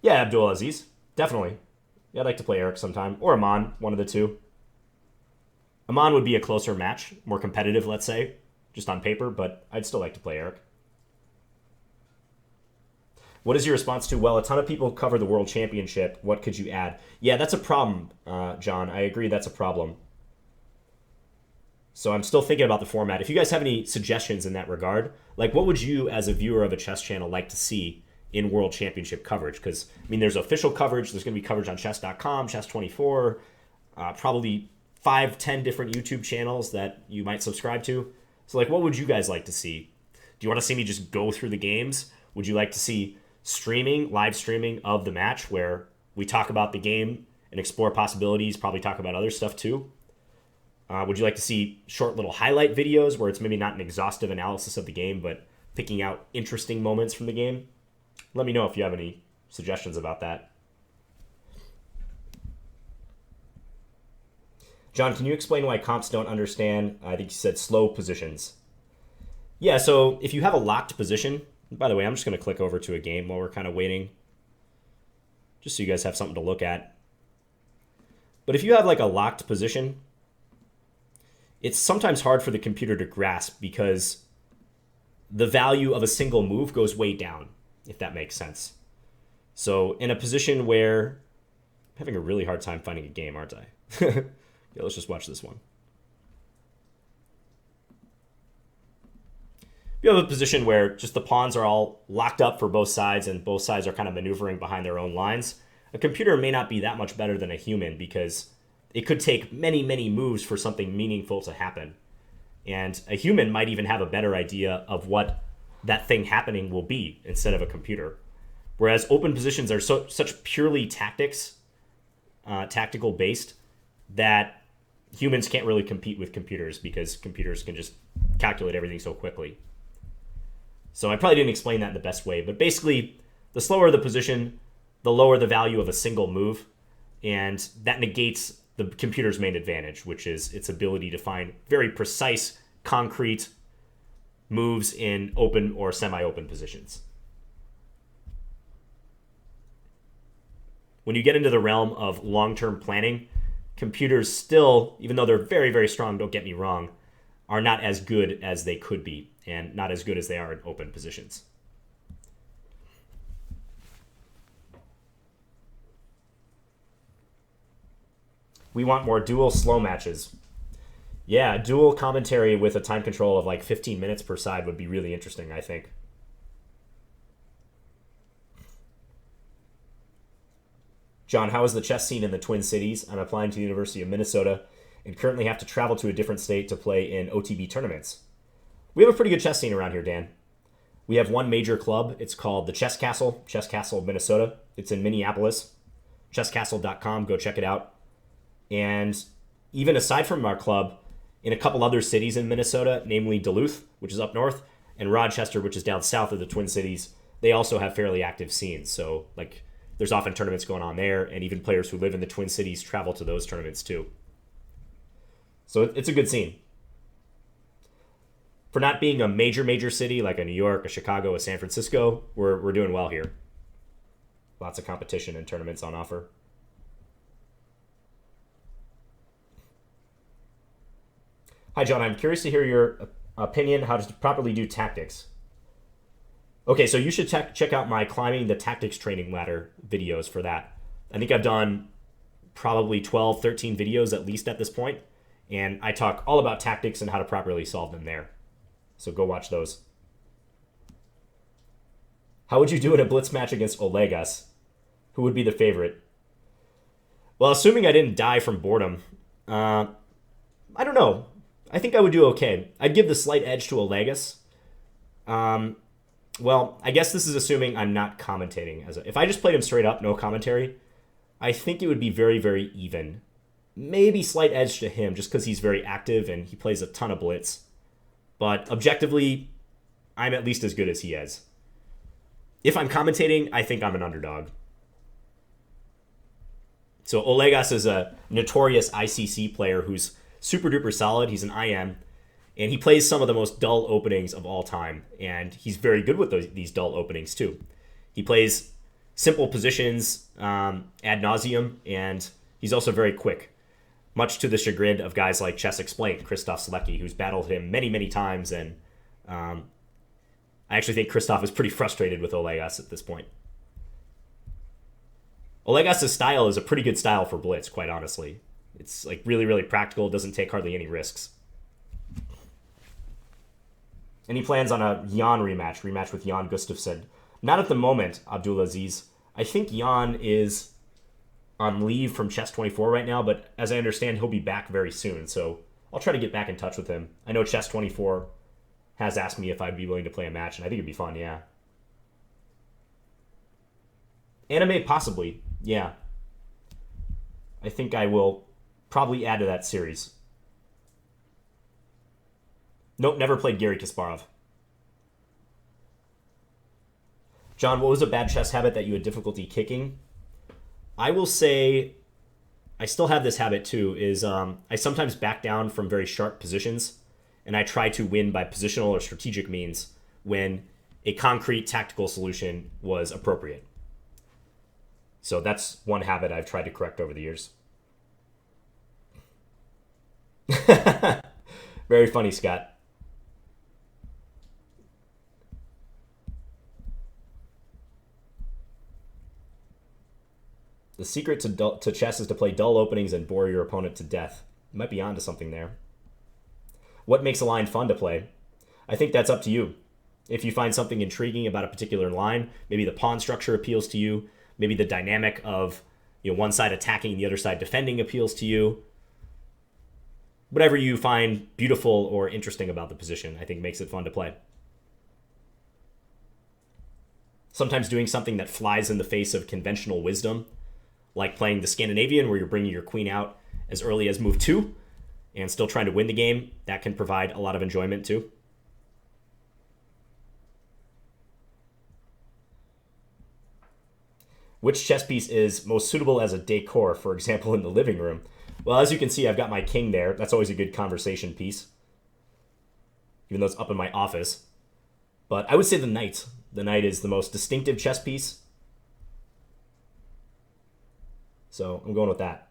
Yeah, Abdul Aziz. Definitely. Yeah, I'd like to play Eric sometime. Or Aman, one of the two. Aman would be a closer match, more competitive, let's say, just on paper, but I'd still like to play Eric. What is your response to, well, a ton of people cover the World Championship. What could you add? Yeah, that's a problem, John. I agree that's a problem. So I'm still thinking about the format. If you guys have any suggestions in that regard, like what would you, as a viewer of a chess channel, like to see in World Championship coverage? Because, there's official coverage. There's going to be coverage on chess.com, chess24, probably 5-10 different YouTube channels that you might subscribe to. So, what would you guys like to see? Do you want to see me just go through the games? Would you like to see live streaming of the match where we talk about the game and explore possibilities, probably talk about other stuff too? Would you like to see short little highlight videos where it's maybe not an exhaustive analysis of the game, but picking out interesting moments from the game? Let me know if you have any suggestions about that. John, can you explain why comps don't understand, I think you said, slow positions? Yeah, so if you have a locked position, by the way, I'm just going to click over to a game while we're kind of waiting, just so you guys have something to look at. But if you have a locked position, it's sometimes hard for the computer to grasp because the value of a single move goes way down, if that makes sense. So in a position where I'm having a really hard time finding a game, aren't I? Yeah, let's just watch this one. You have a position where just the pawns are all locked up for both sides and both sides are kind of maneuvering behind their own lines. A computer may not be that much better than a human because it could take many, many moves for something meaningful to happen. And a human might even have a better idea of what that thing happening will be instead of a computer. Whereas open positions are such purely tactical based, that humans can't really compete with computers because computers can just calculate everything so quickly. So I probably didn't explain that in the best way, but basically, the slower the position, the lower the value of a single move, and that negates the computer's main advantage, which is its ability to find very precise, concrete moves in open or semi-open positions. When you get into the realm of long-term planning, computers still, even though they're very, very strong, don't get me wrong, are not as good as they could be, and not as good as they are in open positions. We want more dual slow matches. Yeah, dual commentary with a time control of like 15 minutes per side would be really interesting, I think. John, how is the chess scene in the Twin Cities? I'm applying to the University of Minnesota and currently have to travel to a different state to play in OTB tournaments. We have a pretty good chess scene around here, Dan. We have one major club. It's called the Chess Castle of Minnesota. It's in Minneapolis. Chesscastle.com. Go check it out. And even aside from our club, in a couple other cities in Minnesota, namely Duluth, which is up north, and Rochester, which is down south of the Twin Cities, they also have fairly active scenes. So, like, there's often tournaments going on there, and even players who live in the Twin Cities travel to those tournaments too. So it's a good scene. For not being a major city like a New York, a Chicago, a San Francisco, we're doing well here. Lots of competition and tournaments on offer. Hi, John. I'm curious to hear your opinion how to properly do tactics. Okay, so you should check out my climbing the tactics training ladder videos for that. I think I've done probably 12, 13 videos at least at this point, and I talk all about tactics and how to properly solve them there. So go watch those. How would you do in a blitz match against Olegas? Who would be the favorite? Well, assuming I didn't die from boredom, I don't know. I think I would do okay. I'd give the slight edge to Olegas. Well, I guess this is assuming I'm not commentating. If I just played him straight up, no commentary, I think it would be very, very even. Maybe slight edge to him just because he's very active and he plays a ton of blitz. But objectively, I'm at least as good as he is. If I'm commentating, I think I'm an underdog. So Olegas is a notorious ICC player who's super duper solid. He's an IM. And he plays some of the most dull openings of all time. And he's very good with these dull openings, too. He plays simple positions ad nauseum, and he's also very quick. Much to the chagrin of guys like Chess Explained, Christoph Selecki, who's battled him many, many times. And I actually think Christoph is pretty frustrated with Olegas at this point. Olegas' style is a pretty good style for blitz, quite honestly. It's like really, really practical, doesn't take hardly any risks. And he plans on a Jan rematch with Jan Gustafsson. Not at the moment, Abdulaziz. I think Jan is on leave from Chess 24 right now, but as I understand, he'll be back very soon. So I'll try to get back in touch with him. I know Chess 24 has asked me if I'd be willing to play a match, and I think it'd be fun, yeah. Anime, possibly, yeah. I think I will probably add to that series. Nope, never played Garry Kasparov. John, what was a bad chess habit that you had difficulty kicking? I will say, I still have this habit too, is I sometimes back down from very sharp positions, and I try to win by positional or strategic means when a concrete tactical solution was appropriate. So that's one habit I've tried to correct over the years. Very funny, Scott. The secret to chess is to play dull openings and bore your opponent to death. You might be onto something there. What makes a line fun to play? I think that's up to you. If you find something intriguing about a particular line, maybe the pawn structure appeals to you, maybe the dynamic of one side attacking and the other side defending appeals to you. Whatever you find beautiful or interesting about the position, I think makes it fun to play. Sometimes doing something that flies in the face of conventional wisdom, like playing the Scandinavian where you're bringing your queen out as early as move 2 and still trying to win the game, that can provide a lot of enjoyment too. Which chess piece is most suitable as a decor, for example, in the living room? Well, as you can see, I've got my king there. That's always a good conversation piece, even though it's up in my office. But I would say the knight. The knight is the most distinctive chess piece. So I'm going with that.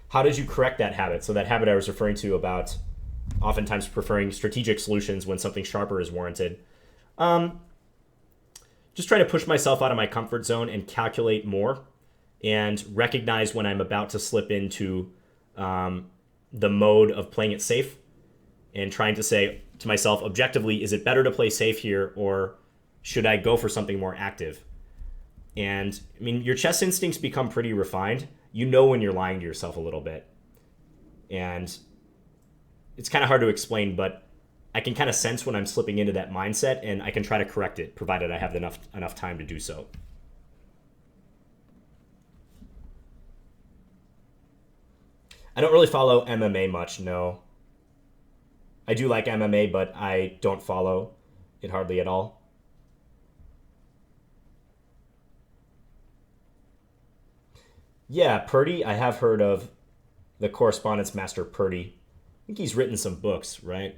How did you correct that habit? So that habit I was referring to about oftentimes preferring strategic solutions when something sharper is warranted. Just try to push myself out of my comfort zone and calculate more and recognize when I'm about to slip into the mode of playing it safe and trying to say to myself, objectively, is it better to play safe here or should I go for something more active? And I mean, your chess instincts become pretty refined. You know when you're lying to yourself a little bit. And it's kind of hard to explain, but I can kind of sense when I'm slipping into that mindset, and I can try to correct it, provided I have enough time to do so. I don't really follow MMA much, no. I do like MMA, but I don't follow it hardly at all. Yeah, Purdy, I have heard of the correspondence master Purdy. I think he's written some books, right?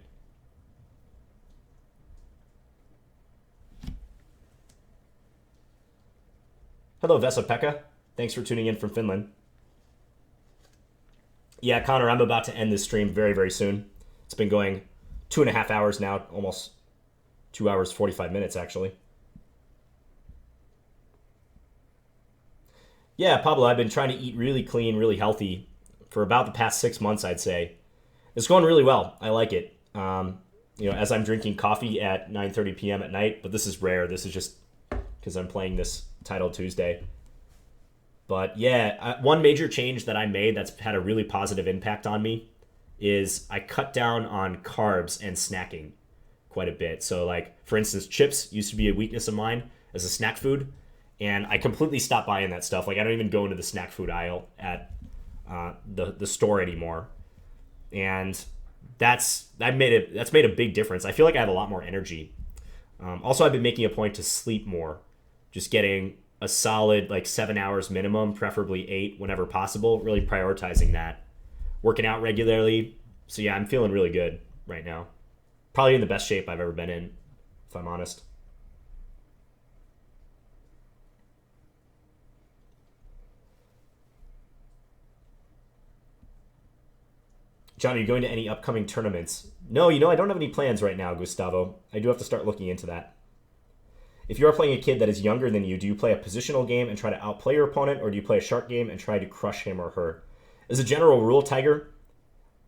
Hello, Vesa-Pekka. Thanks for tuning in from Finland. Yeah, Connor, I'm about to end this stream very, very soon. It's been going 2.5 hours now, almost 2 hours, 45 minutes, actually. Yeah, Pablo, I've been trying to eat really clean, really healthy for about the past 6 months, I'd say. It's going really well. I like it. As I'm drinking coffee at 9:30 p.m. at night, but this is rare. This is just because I'm playing this title Tuesday. But yeah, one major change that I made that's had a really positive impact on me is I cut down on carbs and snacking quite a bit. So like, for instance, chips used to be a weakness of mine as a snack food, and I completely stopped buying that stuff. Like I don't even go into the snack food aisle at the store anymore. And that's made a big difference. I feel like I have a lot more energy. Also, I've been making a point to sleep more, just getting a solid like 7 hours minimum, preferably 8 whenever possible, really prioritizing that. Working out regularly. So yeah, I'm feeling really good right now. Probably in the best shape I've ever been in, if I'm honest. John, are you going to any upcoming tournaments? No, I don't have any plans right now, Gustavo. I do have to start looking into that. If you are playing a kid that is younger than you, do you play a positional game and try to outplay your opponent, or do you play a shark game and try to crush him or her? As a general rule, Tiger,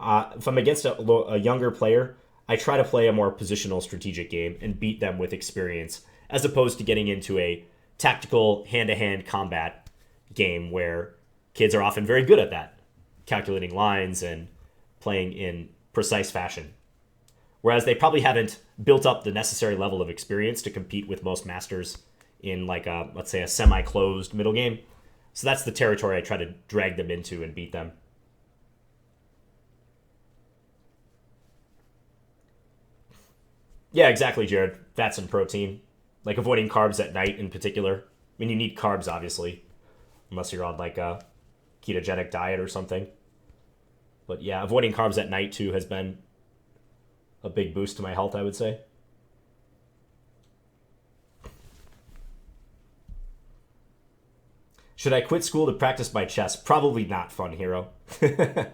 if I'm against a younger player, I try to play a more positional strategic game and beat them with experience, as opposed to getting into a tactical hand-to-hand combat game where kids are often very good at that, calculating lines and playing in precise fashion. Whereas they probably haven't built up the necessary level of experience to compete with most masters in like let's say a semi-closed middle game. So that's the territory I try to drag them into and beat them. Yeah, exactly, Jared. Fats and protein. Like avoiding carbs at night in particular. I mean, you need carbs, obviously, unless you're on like a ketogenic diet or something. But yeah, avoiding carbs at night too has been a big boost to my health, I would say. Should I quit school to practice my chess? Probably not, Fun Hero. Hey,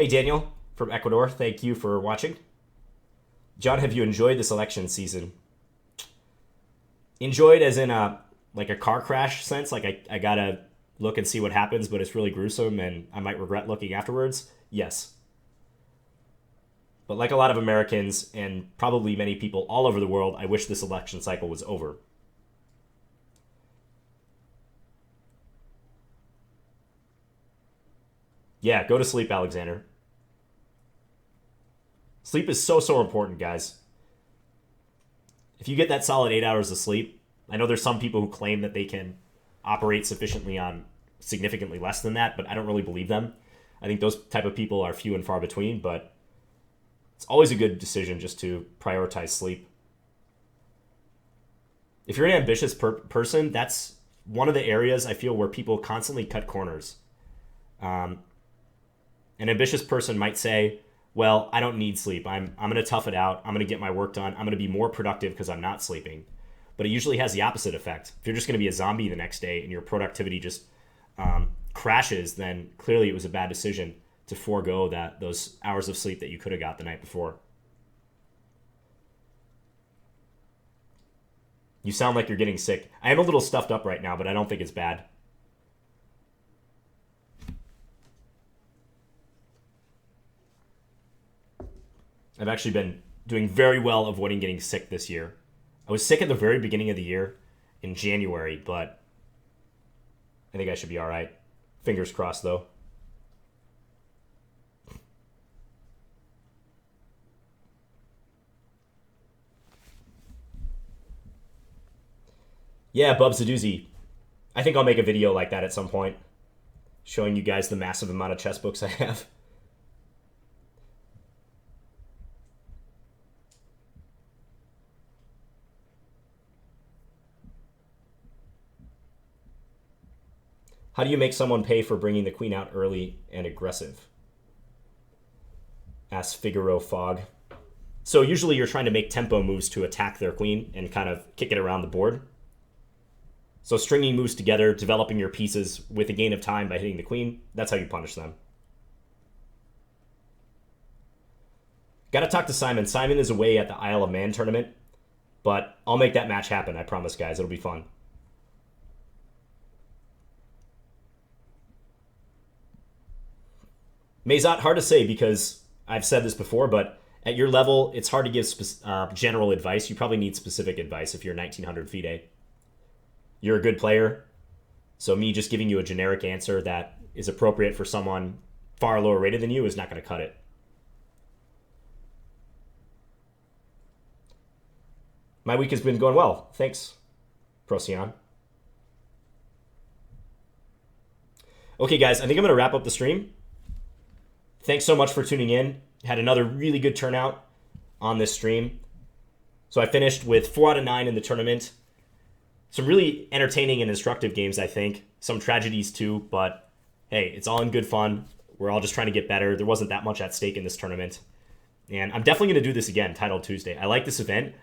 Daniel from Ecuador, thank you for watching. John, have you enjoyed this election season? Enjoyed as in a car crash sense, like I gotta look and see what happens, but it's really gruesome and I might regret looking afterwards? Yes. But like a lot of Americans and probably many people all over the world, I wish this election cycle was over. Yeah, go to sleep, Alexander. Sleep is so important, guys. If you get that solid 8 hours of sleep, I know there's some people who claim that they can operate sufficiently on significantly less than that, but I don't really believe them. I think those type of people are few and far between, but it's always a good decision just to prioritize sleep. If you're an ambitious person, that's one of the areas I feel where people constantly cut corners. An ambitious person might say, well, I don't need sleep. I'm going to tough it out. I'm going to get my work done. I'm going to be more productive because I'm not sleeping. But it usually has the opposite effect. If you're just going to be a zombie the next day and your productivity just crashes, then clearly it was a bad decision to forego those hours of sleep that you could have got the night before. You sound like you're getting sick. I am a little stuffed up right now, but I don't think it's bad. I've actually been doing very well avoiding getting sick this year. I was sick at the very beginning of the year in January, but I think I should be all right. Fingers crossed, though. Yeah, Bub's a doozy. I think I'll make a video like that at some point, showing you guys the massive amount of chess books I have. How do you make someone pay for bringing the queen out early and aggressive? Asks Figaro Fog. So usually you're trying to make tempo moves to attack their queen and kind of kick it around the board. So stringing moves together, developing your pieces with a gain of time by hitting the queen, that's how you punish them. Got to talk to Simon. Simon is away at the Isle of Man tournament, but I'll make that match happen, I promise, guys. It'll be fun. Mazot, hard to say because I've said this before, but at your level, it's hard to give general advice. You probably need specific advice if you're 1900 FIDE. You're a good player, so me just giving you a generic answer that is appropriate for someone far lower rated than you is not going to cut it. My week has been going well. Thanks, Procyon. Okay, guys, I think I'm going to wrap up the stream. Thanks so much for tuning in. Had another really good turnout on this stream. So I finished with 4 out of 9 in the tournament. Some really entertaining and instructive games, I think. Some tragedies too, but hey, it's all in good fun. We're all just trying to get better. There wasn't that much at stake in this tournament. And I'm definitely going to do this again, Title Tuesday. I like this event.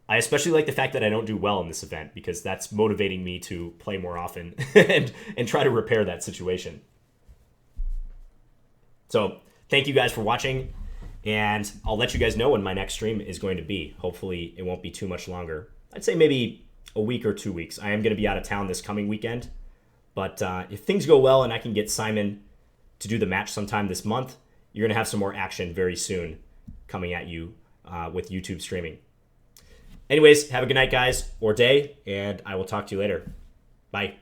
I especially like the fact that I don't do well in this event because that's motivating me to play more often and try to repair that situation. So thank you guys for watching, and I'll let you guys know when my next stream is going to be. Hopefully it won't be too much longer. I'd say maybe a week or 2 weeks. I am going to be out of town this coming weekend, but if things go well and I can get Simon to do the match sometime this month, you're going to have some more action very soon coming at you with YouTube streaming. Anyways, have a good night, guys, or day, and I will talk to you later. Bye.